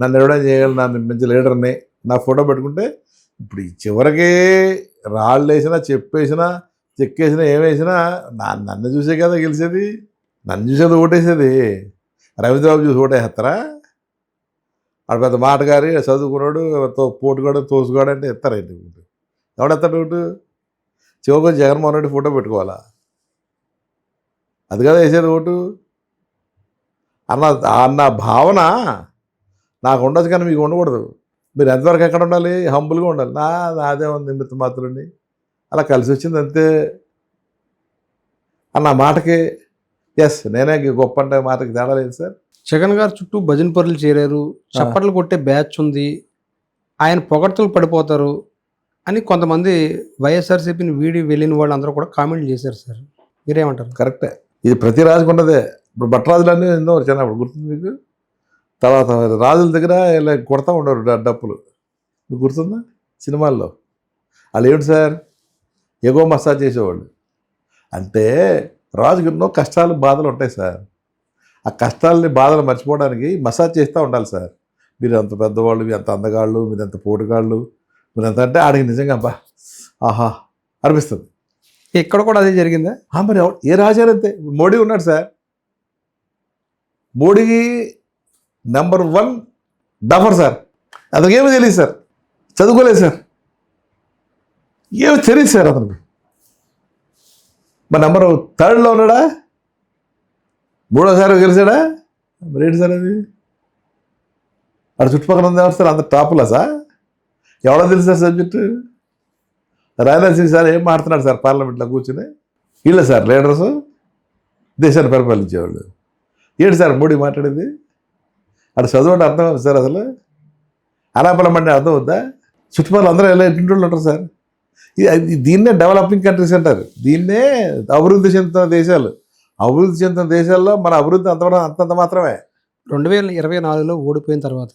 నన్ను ఎవడేం చేయగలరు, నన్ను మంచి లీడర్ని, నా ఫోటో పెట్టుకుంటే ఇప్పుడు చివరికి రాళ్ళు వేసినా, చెప్పేసినా, చెక్కేసినా, ఏమేసినా నన్ను చూసే కదా గెలిచేది, నన్ను చూసేది ఓటేసేది. రవీంద్రబాబు చూసి ఓటేస్తారా? ఆడు పెద్ద మాటగారి చదువుకున్నాడు, పోటుగాడు, తోసుగాడు అంటే ఎత్తారండి. ఎవడెత్తాడు ఓటు? చివరికి జగన్మోహన్ రెడ్డి ఫోటో పెట్టుకోవాలా? అది కదా వేసేది ఓటు అన్న భావన నాకు ఉండదు, కానీ మీకు ఉండకూడదు. మీరు ఎంతవరకు ఎక్కడ ఉండాలి? హంబుల్గా ఉండాలి. నాదే ఉంది నిమిత్త మాత్రండి, అలా కలిసి వచ్చింది అంతే అన్న మాటకి. ఎస్ నేనే గొప్ప అంటే మాటకి తేడా లేదు సార్. జగన్ గారు చుట్టూ భజన పరులు చేరారు, చప్పట్లు కొట్టే బ్యాచ్ ఉంది, ఆయన పొగడ్తలు పడిపోతారు అని కొంతమంది వైఎస్ఆర్సీపీని వీడి వెళ్ళిన వాళ్ళు అందరూ కూడా కామెంట్లు చేశారు సార్. మీరేమంటారు? కరెక్టే, ఇది ప్రతి రాజుకు ఉన్నదే. ఇప్పుడు భట్రాజులన్నీ ఎన్నో చిన్నప్పుడు గుర్తుంది మీకు. తర్వాత రాజుల దగ్గర ఇలా కొడతా ఉండరు డప్పులు, మీకు గుర్తుందా? సినిమాల్లో వాళ్ళు ఏమిటి సార్, ఎగో మసాజ్ చేసేవాళ్ళు. అంటే రాజుకి ఎన్నో కష్టాలు, బాధలు ఉంటాయి సార్. ఆ కష్టాలని, బాధలు మర్చిపోవడానికి మసాజ్ చేస్తూ ఉండాలి సార్. మీరు అంత పెద్దవాళ్ళు, మీరు అంత అందగాళ్ళు, మీరు ఎంత పోటుగాళ్ళు, మీరు ఎంత అంటే ఆడికి నిజంగా అబ్బా ఆహా అనిపిస్తుంది. ఇక్కడ కూడా అదే జరిగిందా? మరి ఏ రాజారంతే. మోడీ ఉన్నాడు సార్, మోడీకి నెంబర్ 1 డఫర్ సార్. అతనికేమీ తెలియదు సార్, చదువుకోలేదు సార్, ఏమో తెలియదు సార్ అతనికి. మరి నెంబర్ 3లో ఉన్నాడా? 3వసారి గెలిచాడా? మరి ఏంటి సార్ అది? అక్కడ చుట్టుపక్కల ఉంది ఎవరు సార్? అంత టాపులా సార్? ఎవడో తెలుసు sir subject? Rajnath Singh sir ఏం మాట్లాడుతున్నాడు సార్ పార్లమెంట్లో కూర్చుని? వీళ్ళే సార్ లీడర్స్, దేశాన్ని పరిపాలించేవాళ్ళు. ఏంటి సార్ మోడీ మాట్లాడేది? అటు చదువు అర్థం అవుతుంది సార్, అసలు అనాపలం అంటే అర్థం అవుద్దా? చుట్టుపక్కల అందరూ ఎలా ఇంటింటోళ్ళు ఉంటారు సార్. దీన్నే డెవలపింగ్ కంట్రీస్ అంటారు, దీన్నే అభివృద్ధి చెందుతున్న దేశాలు. అభివృద్ధి చెందుతున్న దేశాల్లో మన అభివృద్ధి అంతంత మాత్రమే. 2024లో ఓడిపోయిన తర్వాత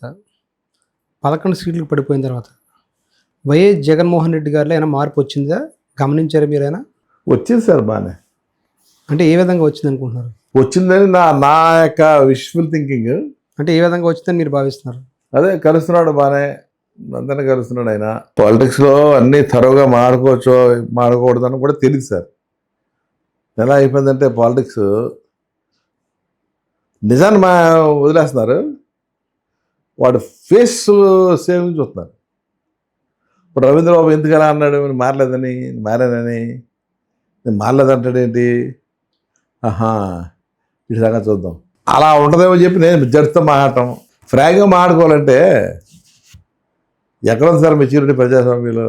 11 సీట్లు పడిపోయిన తర్వాత వైఎస్ జగన్మోహన్ రెడ్డి గారిలో ఏమైనా మార్పు వచ్చిందా? గమనించారా మీరైనా? వచ్చింది సార్ బాగానే. అంటే ఏ విధంగా వచ్చింది అనుకుంటున్నారు? వచ్చిందని నా యొక్క విష్ఫుల్ థింకింగ్. అంటే ఏ విధంగా వచ్చిందని మీరు భావిస్తున్నారు? అదే కలుస్తున్నాడు బాగానే, అందరినీ కలుస్తున్నాడు ఆయన. పాలిటిక్స్లో అన్నీ త్వరగా మారుకోవచ్చో మారకూడదని కూడా తెలియదు సార్. ఎలా అయిపోయిందంటే పాలిటిక్స్ నిజాన్ని వదిలేస్తున్నారు, వాడు ఫేస్ సేవింగ్ చూస్తున్నారు. ఇప్పుడు రవీంద్రబాబు ఎందుకు ఎలా అన్నాడు, మారలేదని, మారానని. నేను మారలేదంటాడేంటి? ఆహా, ఇటు సంగతి చూద్దాం. అలా ఉంటుందేమో చెప్పి నేను జడ్జితో మాట్లాడటం. ఫ్రాంక్గా మాట్లాడుకోవాలంటే ఎక్కడ ఉంది సార్ మెచ్యూరిటీ ప్రజాస్వామ్యంలో?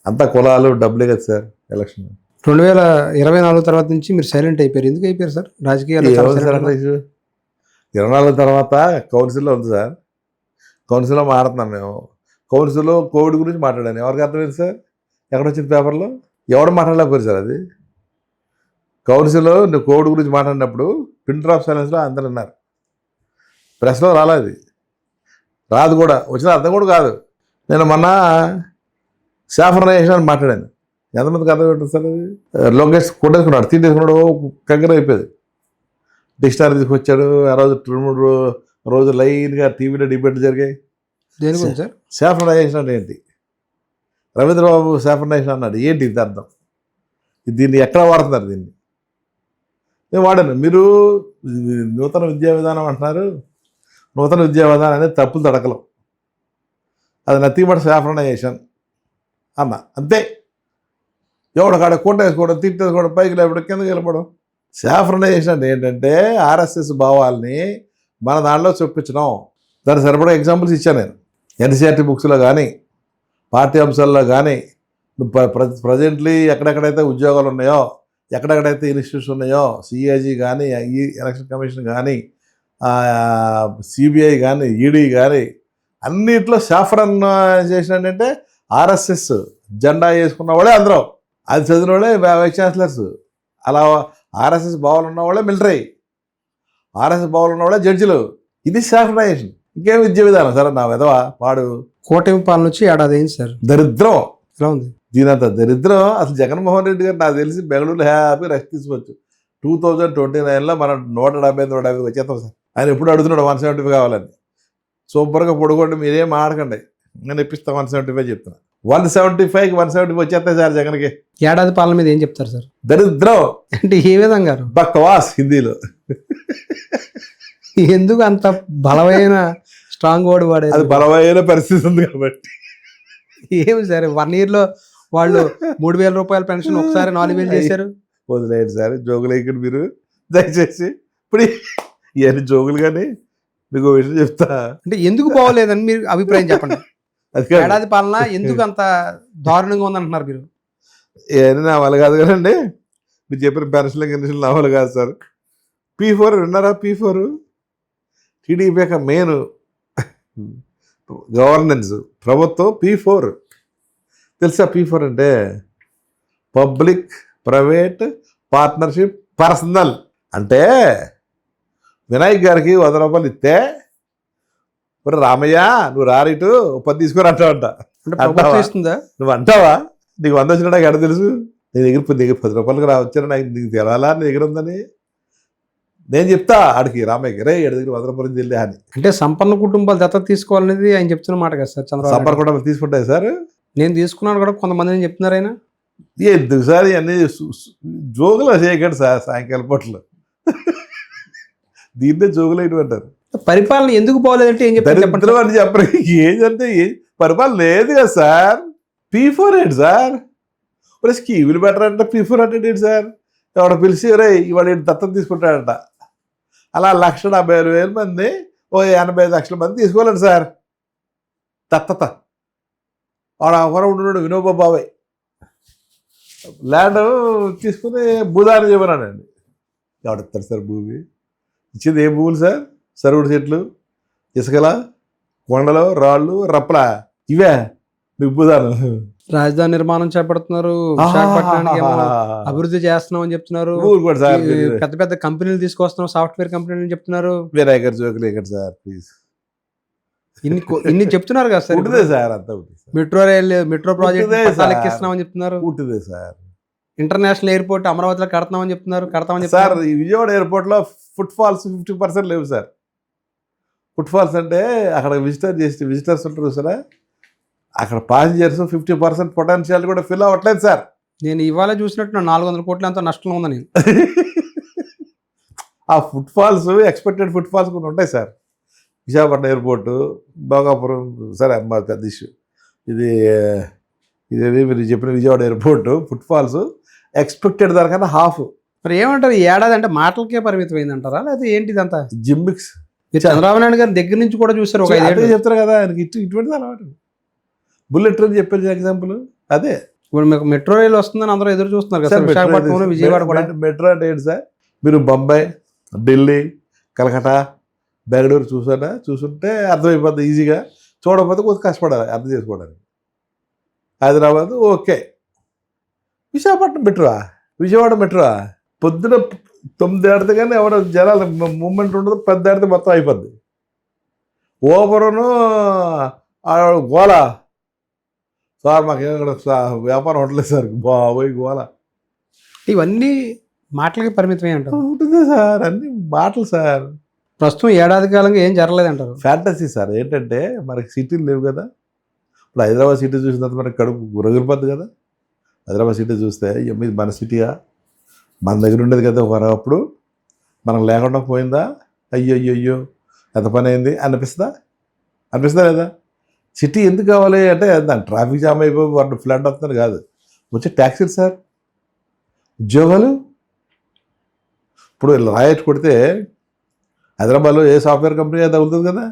అంతా కులాలు డబ్బులే కదా సార్. ఎలక్షన్ 2024 తర్వాత నుంచి మీరు సైలెంట్ అయిపోయారు. ఎందుకు అయిపోయారు సార్? రాజకీయాలు సార్ అట్లా 24 తర్వాత కౌన్సిల్లో ఉంది సార్. కౌన్సిల్లో మాట్లాడుతున్నాం మేము. కౌన్సిల్లో కోవిడ్ గురించి మాట్లాడాను. ఎవరికి అర్థమైంది సార్? ఎక్కడొచ్చింది పేపర్లో? ఎవడు మాట్లాడలేకపోయారు సార్ అది. కౌన్సిల్లో నువ్వు కోవిడ్ గురించి మాట్లాడినప్పుడు పిన్ డ్రాప్ సైలెన్స్లో అందరు ఉన్నారు. ప్రెస్లో రాలేదు, రాదు కూడా, వచ్చిన అర్థం కూడా కాదు. నేను మొన్న సాఫ్రనైజేషన్ అని మాట్లాడాను. ఎంతమందికి అర్థం పెట్టదు సార్ అది? లోకేష్ కొట్టేసుకున్నాడు, తీసేసుకున్నాడు, కంగారు అయిపోయింది. డిక్షనరీ తీసుకొచ్చాడు. ఆ రోజు 2-3 రోజులు లైన్గా టీవీలో డిబేట్లు జరిగాయి. దేని గురించి సార్? సాఫ్రనైజేషన్ అంటే ఏంటి? రవీంద్రబాబు సాఫ్రనైజేషన్ అన్నాడు. ఏంటి ఇది అర్థం? దీన్ని ఎక్కడ వాడుతున్నారు? దీన్ని నేను వాడాను. మీరు నూతన విద్యా విధానం అంటున్నారు. నూతన విద్యా విధానం అనేది తప్పులు తడకలం, అది నథింగ్ బట్ సాఫ్రనైజేషన్ అన్న, అంతే. ఎవడు కాడ కోట వేసుకోవడం, తిట్టేసుకోవడం, పైకి లేపడం, కిందకి వెళ్ళిపోవడం. సాఫ్రనైజేషన్ అంటే ఏంటంటే ఆర్ఎస్ఎస్ భావాల్ని మన దాంట్లో చొప్పించడం. దానికి సరిపడా ఎగ్జాంపుల్స్ ఇచ్చాను నేను. ఎన్సీఆర్టీ బుక్స్లో కానీ, పార్టీ అంశాల్లో కానీ, ప్రజెంట్లీ ఎక్కడెక్కడైతే ఉద్యోగాలు ఉన్నాయో, ఎక్కడెక్కడైతే ఇన్స్టిట్యూట్స్ ఉన్నాయో, సిఏజీ కానీ, ఈ ఎలక్షన్ కమిషన్ కానీ, సిబిఐ కానీ, ఈడీ కానీ, అన్నిట్లో సాఫ్రనైజేషన్ ఏంటంటే ఆర్ఎస్ఎస్ జెండా వేసుకున్న వాళ్ళే అందరూ, అది చదివిన వాళ్ళే వైస్ ఛాన్సలర్స్. అలా ఆర్ఎస్ఎస్ భావాలు ఉన్న వాళ్ళే మిలిటరీ, ఆర్ఎస్ఎస్ భావాలు ఉన్న వాళ్ళే జడ్జిలు. ఇది సాఫ్రనైజేషన్. ఇంకేం విద్య విధానం సార్? నా విధవా పాడు. కూటమి పాలన వచ్చి ఏడాది అయింది సార్. దరిద్రం ఎలా ఉంది? దీనంత దరిద్రం అసలు. జగన్మోహన్ రెడ్డి గారు నాకు తెలిసి బెంగళూరులో హ్యాపీ రెస్ట్ తీసుకోవచ్చు. 2029లో మనం 170-150 వచ్చేస్తాం సార్. ఆయన ఎప్పుడు అడుగుతున్నాడు 175 కావాలని. సూపర్గా పొడుకోండి, మీరేం ఆడకండి, నేను ఇప్పిస్తాను 175 చెప్తున్నా. 175కి 170 వచ్చేస్తాయి సార్ జగన్కి. ఏడాది పాలన మీద ఏం చెప్తారు సార్? దరిద్రం అంటే ఏ విధంగా? బక్వాస్ హిందీలో. ఎందుకు అంత బలమైన స్ట్రాంగ్ వర్డ్ వాడే? అది బలమైన పరిస్థితి ఉంది కాబట్టి. ఏమి సార్ 1 yearలో వాళ్ళు 3,000 రూపాయల పెన్షన్ ఒకసారి 4,000 చేశారు. వదిలేయండి సార్, జోగులు వేయకండి మీరు దయచేసి. ఇప్పుడు ఇవన్నీ జోగులు. కానీ మీకు విషయం చెప్తా. అంటే ఎందుకు బాగోలేదని మీరు అభిప్రాయం చెప్పండి. ఏడాది పాలన ఎందుకు అంత దారుణంగా ఉందంటున్నారు మీరు? ఏమైనా నా వల్ల కాదు కదండి. మీరు చెప్పిన పెన్షన్ల గిన్షన్లు నా వల్ల కాదు సార్. P4 విన్నారా? P4 టీడీపీ యొక్క మెయిన్ గవర్నెన్స్ ప్రభుత్వం. P4 తెలుసా? P4 అంటే పబ్లిక్ ప్రైవేట్ పార్ట్నర్షిప్ పర్సనల్. అంటే వినాయక్ గారికి 100 రూపాయలు ఇస్తే, మరి రామయ్య నువ్వు రారిటు 10 తీసుకొని అంటావంట. ఇస్తుందా? నువ్వు అంటావా? నీకు 100 వచ్చినా నాకు ఎక్కడ తెలుసు? నీ దగ్గర 10 రూపాయలకు వచ్చారా నాకు నీకు తెలవాలా నీ దగ్గర ఉందని? నేను చెప్తా ఆడికి, రామయ్యకి, రే ఎడ దగ్గర 100 రూపాయలు వెళ్ళి అని. అంటే సంపన్న కుటుంబాలు దత్తత తీసుకోవాలనేది ఆయన చెప్తున్న మాట కదా సార్? చంద్రబాబు సంపన్న కుటుంబాలు తీసుకుంటాయి సార్. నేను తీసుకున్నాను కూడా కొంతమంది చెప్తున్నారు. ఆయన ఎందుకు సార్ ఇవన్నీ జోగులు చేయకండి సార్. సాయంకాలం పూటలు దీన్నే జోగులు అంటారు. పరిపాలన ఎందుకు బాగోలేదంటే ఏం చెప్తారు అని చెప్పరు. ఏంటంటే పరిపాలన లేదు కదా సార్. P4 ఏంటి సార్? ఒక స్కీములు బెటర్ అంటే P4 అంటే ఏంటి సార్? ఎవడ పిలిచి రే ఇవాళ దత్తత తీసుకుంటాడంట. అలా 1,70,000 మంది 85 లక్షల మంది తీసుకోలేండి సార్ దత్తత. వాడు ఆ ఉంటున్నాడు వినోబా బాబాయ్ ల్యాండ్ తీసుకుని భూదానం చేయమన్నాడండి. ఎవడిస్తారు సార్ భూమి? ఇచ్చింది ఏ భూములు సార్? సరువుడు చెట్లు, ఇసుకల, కొండలు, రాళ్ళు, రప్పల, ఇవే మీకు భూదానం. రాజధాని నిర్మాణం చేపడుతున్నారు, విశాఖపట్నానికి ఏమో అభివృద్ధి చేస్తున్నాం అని చెప్తున్నారు. ఊరుకోండి సార్, పెద్ద పెద్ద కంపెనీలు తీసుకొస్తున్నాం, సాఫ్ట్వేర్ కంపెనీలు చెప్తున్నారు. వినాయకర్ జోకులు ఎక్కడ సార్ ప్లీజ్. ఇన్ని చెప్తున్నారు కదా సార్. ఉంటుందే సార్, అంతా మెట్రో రైల్, మెట్రో ప్రాజెక్ట్ ఎక్కిస్తున్నామని చెప్తున్నారు. ఉంటుందే సార్. ఇంటర్నేషనల్ ఎయిర్పోర్ట్ అమరావతిలో కడతామని చెప్తున్నారు. సార్ ఈ విజయవాడ ఎయిర్పోర్ట్ లో ఫుట్ ఫాల్స్ 50% లేవు సార్. ఫుట్ ఫాల్స్ అంటే అక్కడ విజిటర్స్ ఉంటారు సరే, అక్కడ ప్యాసింజర్స్ 50% పొటెన్షియల్ కూడా ఫిల్ అవ్వట్లేదు సార్. నేను ఇవాళ చూసినట్టు 400 కోట్ల అంత నష్టం ఉందా నేను. ఆ footfalls expected footfalls కొన్ని ఉంటాయి సార్. విశాఖపట్నం ఎయిర్పోర్టు, భోగాపురం, సరే అమ్మ పెద్ద ఇష్యూ ఇదేది మీరు చెప్పిన Vijayawada airport footfalls expected దానికన్నా హాఫ్. మరి ఏమంటారు, ఈ ఏడాది అంటే మాటలకే పరిమితమైంది అంటారా, లేకపోతే ఏంటిదంతా? జిమ్మిక్స్ చంద్రబాబు నాయుడు గారి దగ్గర నుంచి కూడా చూస్తారు. ఒక 5 ఏళ్ళు చెప్తారు కదా ఆయనకి ఇటువంటిది అలవాటు. బుల్లెట్ ట్రైన్ చెప్పారు ఎగ్జాంపుల్ అదే. ఇప్పుడు మీకు మెట్రో రైలు వస్తుందని అందరూ ఎదురు చూస్తున్నారు కదా విశాఖపట్నం, విజయవాడ కూడా. మెట్రో అంటే ఏంటి సార్? మీరు బొంబాయి, ఢిల్లీ, కలకటా, బెంగళూరు చూసుంటే అర్థమైపోద్ది ఈజీగా. చూడకపోతే కొంచెం కష్టపడాలి అర్థం చేసుకోవడానికి. Hyderabad okay. Visakhapatnam metro, Vijayawada metro పొద్దున 9 దాటితే కానీ ఎవరో జనాలు మూమెంట్ ఉండదు, 10 దాటితే మొత్తం అయిపోద్ది. ఓవరును గోల సార్, మాకేమో వ్యాపారం ఉండలేదు సార్, బాబోయ్ గోల. ఇవన్నీ మాటలకి పరిమితమే అంటారు. ఉంటుంది సార్, అన్ని మాటలు సార్. ప్రస్తుతం ఏడాది కాలంగా ఏం జరగలేదు అంటారు. Fantasy sir. ఏంటంటే మనకి సిటీలు లేవు కదా. ఇప్పుడు హైదరాబాద్ సిటీ చూసిన తర్వాత మనకి కడుపు రగిలిపోద్ది కదా. హైదరాబాద్ సిటీ చూస్తే ఇది మన సిటీగా, మన దగ్గర ఉండేది కదా ఒకప్పుడు, మనకు లేకుండా పోయిందా, అయ్యో ఎంత పని అయింది అనిపిస్తుందా లేదా? సిటీ ఎందుకు కావాలి అంటే దాని ట్రాఫిక్ జామ్ అయిపోయి వాళ్ళు ఫ్లడ్ వస్తుంది కాదు, వచ్చే ట్యాక్సీలు సార్, ఉద్యోగాలు. ఇప్పుడు రాయట్ కొడితే హైదరాబాద్లో ఏ సాఫ్ట్వేర్ కంపెనీ అది అవుతుంది కదా.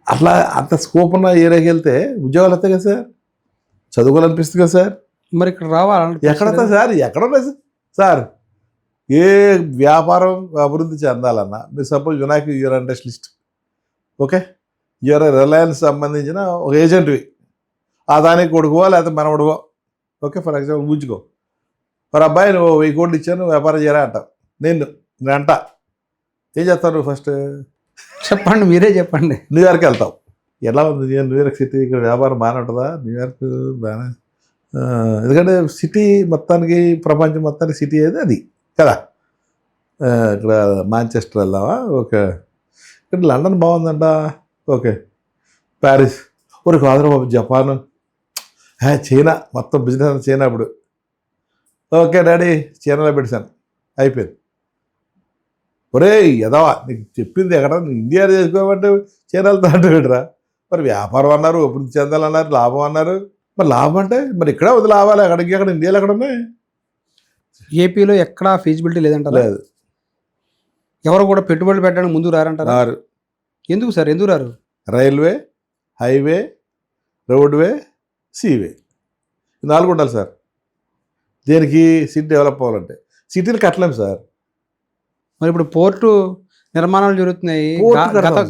అట్లా అంత స్కోప్ ఉన్న ఏరియాకి వెళ్తే ఉద్యోగాలు వస్తాయి కదా సార్, చదువుకోవాలనిపిస్తుంది కదా సార్. మరి ఇక్కడ రావాలి ఎక్కడ సార్? ఎక్కడ ఉన్నాయి సార్? ఏ వ్యాపారం అభివృద్ధి చెందాలన్నా, మీరు suppose Vinayaka you are industrialist, okay, you are Reliance సంబంధించిన ఒక ఏజెంట్వి, ఆ దానికి కొడుకువో లేకపోతే మనవడువో, ఓకే, ఫర్ ఎగ్జాంపుల్ ఊహించుకో, మరి అబ్బాయి నువ్వు 1000 కోట్లు ఇచ్చాను వ్యాపారం చేయరా అంటావు. నేను అంట ఏం చేస్తావు నువ్వు? ఫస్ట్ చెప్పండి, మీరే చెప్పండి. న్యూయార్క్ వెళ్తావు. ఎలా ఉంది న్యూయార్క్ సిటీ? ఇక్కడ వ్యాపారం బాగానే ఉంటుందా? న్యూయార్క్ బాగానే, ఎందుకంటే సిటీ మొత్తానికి, ప్రపంచం మొత్తానికి సిటీ అయితే అది కదా. ఇక్కడ మాంచెస్టర్ వెళ్దామా, ఓకే, ఇక్కడ లండన్ బాగుందంట, ఓకే, ప్యారిస్, ఒక హైదరాబాద్, జపాన్, చైనా, మొత్తం బిజినెస్ చైనా. ఇప్పుడు ఓకే డాడీ చైనాలో పెట్టాను, అయిపోయింది. ఒరే ఎదవా, నీకు చెప్పింది ఎక్కడ, ఇండియా చేసుకోమంటే చైనాలో తాటరా. మరి వ్యాపారం అన్నారు, అభివృద్ధి చెందాలన్నారు, లాభం అన్నారు. మరి లాభం అంటే మరి ఇక్కడ వద్దు లాభాలి, అక్కడికి అక్కడ ఇండియాలో ఎక్కడ ఉన్నాయి? ఏపీలో ఎక్కడా ఫీజిబిలిటీ లేదంటారు. లేదు. ఎవరు కూడా పెట్టుబడులు పెట్టడానికి ముందు రారంటారు. ఎందుకు సార్, ఎందుకు రారు? రైల్వే, హైవే, రోడ్వే, సీవే, 4 ఉండాలి సార్. దేనికి? సిటీ డెవలప్ అవ్వాలంటే. సిటీలు కట్టలేము సార్. మరి ఇప్పుడు పోర్టు నిర్మాణాలు జరుగుతున్నాయి,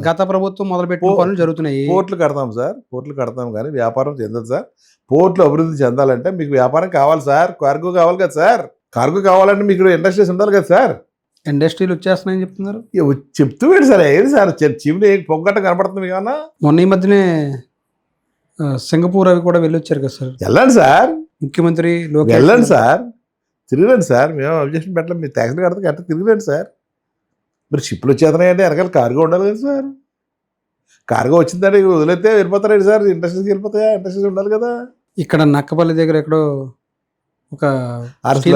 గత ప్రభుత్వం మొదలుపెట్టిన పనులు జరుగుతున్నాయి. పోర్ట్లు కడతాం సార్, పోర్ట్లు కడతాం, కానీ వ్యాపారం చెందదు సార్. పోర్ట్లు అభివృద్ధి చెందాలంటే మీకు వ్యాపారం కావాలి సార్, కార్గో కావాలి కదా సార్. కార్గో కావాలంటే మీకు ఇండస్ట్రీస్ ఉండాలి కదా సార్. ఇండస్ట్రీలు వచ్చేస్తున్నాయని చెప్తున్నారు. చెప్తూ ఏంటి సార్? ఏది సార్ చిమ్ని పొంగట్ట కనపడుతుంది ఏమన్నా? మొన్న ఈ మధ్యనే సింగపూర్ అవి కూడా వెళ్ళొచ్చారు కదా సార్. వెళ్ళండి సార్, ముఖ్యమంత్రి వెళ్ళండి సార్, తిరిగిరండి సార్. మేము అబ్జెక్షన్ పెట్టలేం, మీరు ట్యాక్స్లు కడితే కట్ట తిరిగిరండి సార్. మరి షిప్లు వచ్చేస్తున్నాయంటే వెనకాల కార్గో ఉండాలి కదా సార్. కార్గో వచ్చిందంటే వదిలేస్తే వెళ్ళిపోతారండి సార్, ఇండస్ట్రీస్కి వెళ్ళిపోతాయా? ఇండస్ట్రీస్ ఉండాలి కదా. ఇక్కడ నక్కపల్లి దగ్గర ఎక్కడో ఒక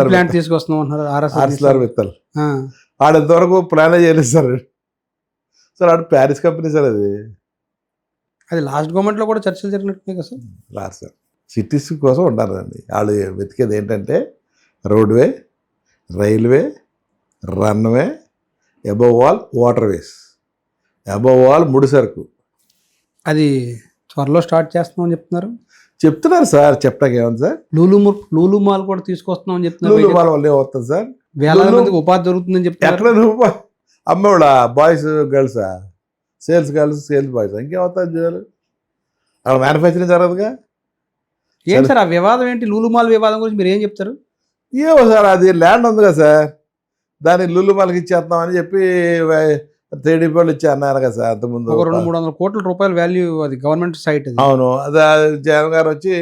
ప్లాంట్ తీసుకొస్తున్నాం అంటున్నారు. ఆర్ఎస్ఆర్ విత్తల్ ఆడు ఎంతవరకు ప్లాన్ చేయలేదు సార్. సార్ ఆడు ప్యారిస్ కంపెనీ సార్. అది లాస్ట్ గవర్నమెంట్లో కూడా చర్చలు జరిగినట్టున్నాయి కదా సార్. లాస్ట్ సార్ సిటీస్ కోసం ఉండాలండి. వాళ్ళు వెతికేది ఏంటంటే roadway, railway, runway, above all waterways, above all ముడి సరుకు. అది త్వరలో స్టార్ట్ చేస్తున్నామని చెప్తున్నారు. చెప్తున్నారు సార్, చెప్పడానికి ఏముంది సార్? లూలు మాల్ కూడా తీసుకొస్తున్నాం అని లూలు చెప్తున్నారు. మాల్ వల్ల ఏమవుతుంది సార్? వేలాది మందికి ఉపాధి దొరుకుతుందని చెప్తున్నారు. ఎట్లా నువ్వు అమ్మేవాడా? బాయ్స్ గర్ల్సా? సేల్స్ గర్ల్స్, సేల్స్ బాయ్స్, ఇంకేమవుతుంది ఉద్యోగాలు? అక్కడ మ్యానుఫ్యాక్చరింగ్ జరగదుగా. ఏం సార్ ఆ వివాదం ఏంటి? లూలు మాల్ వివాదం గురించి మీరు ఏం చెప్తారు? ఏమో సార్, అది ల్యాండ్ ఉంది కదా సార్, దాన్ని లుల్లు మాల్కి ఇచ్చేస్తామని చెప్పి టీడీపీ వాళ్ళు ఇచ్చి అన్నారు కదా సార్ అంతకుముందు. ఒక 200-300 కోట్ల రూపాయల వాల్యూ, అది గవర్నమెంట్ సైట్. అది అవును, అది జగన్ గారు వచ్చి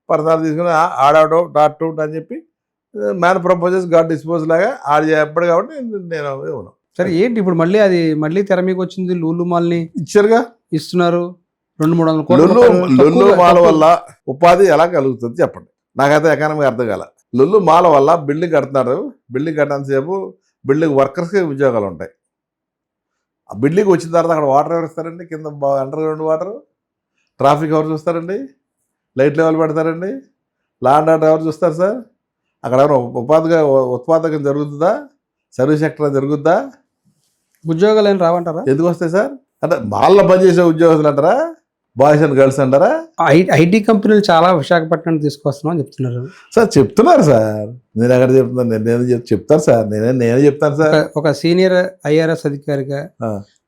పర్సనాలు తీసుకుని ఆడాడో డాట్ అని చెప్పి మ్యాన్ ప్రపోజెస్ గాడ్ డిస్పోజ్ లాగా ఆడ చెప్పాడు కాబట్టి నేను ఇవ్వను. సరే ఏంటి ఇప్పుడు మళ్ళీ తెర మీకు వచ్చింది? లూలు మాల్ని ఇచ్చారుగా, ఇస్తున్నారు 200-300 కోట్ల లుల్లు రూపాయలు. మాల వల్ల ఉపాధి ఎలా కలుగుతుంది చెప్పండి? నాకైతే ఎకానమీ అర్థం కాల. లుల్లు మాల వల్ల బిల్డింగ్ కడుతున్నారు, బిల్డింగ్ కట్టినంతసేపు బిల్డింగ్ వర్కర్స్కి ఉద్యోగాలు ఉంటాయి. ఆ బిల్డింగ్ వచ్చిన తర్వాత అక్కడ వాటర్ ఎవరు ఇస్తారండి? కింద అండర్ గ్రౌండ్ వాటర్, ట్రాఫిక్ ఎవరు చూస్తారండి? లైట్ లెవెల్ పెడతారండి? లా అండ్ ఆర్డర్ ఎవరు చూస్తారు సార్? అక్కడ ఎవరైనా ఉత్పాదకం జరుగుతుందా? సర్వీస్ సెక్టర్ జరుగుద్దా? ఉద్యోగాలు ఏం రావంటారా? ఎందుకు వస్తాయి సార్? అంటే మాల్లో పనిచేసే ఉద్యోగస్తులు అంటారా? బాయ్స్ అండ్ గర్ల్స్ అంటారా? ఐటీ కంపెనీలు చాలా విశాఖపట్నం తీసుకొస్తున్నాం అని చెప్తున్నారు సార్. చెప్తున్నారు సార్, నేను ఎక్కడ చెప్తున్నాను? నేను చెప్తాను సార్, నేనే చెప్తాను సార్. ఒక సీనియర్ ఐఆర్ఎస్ అధికారిగా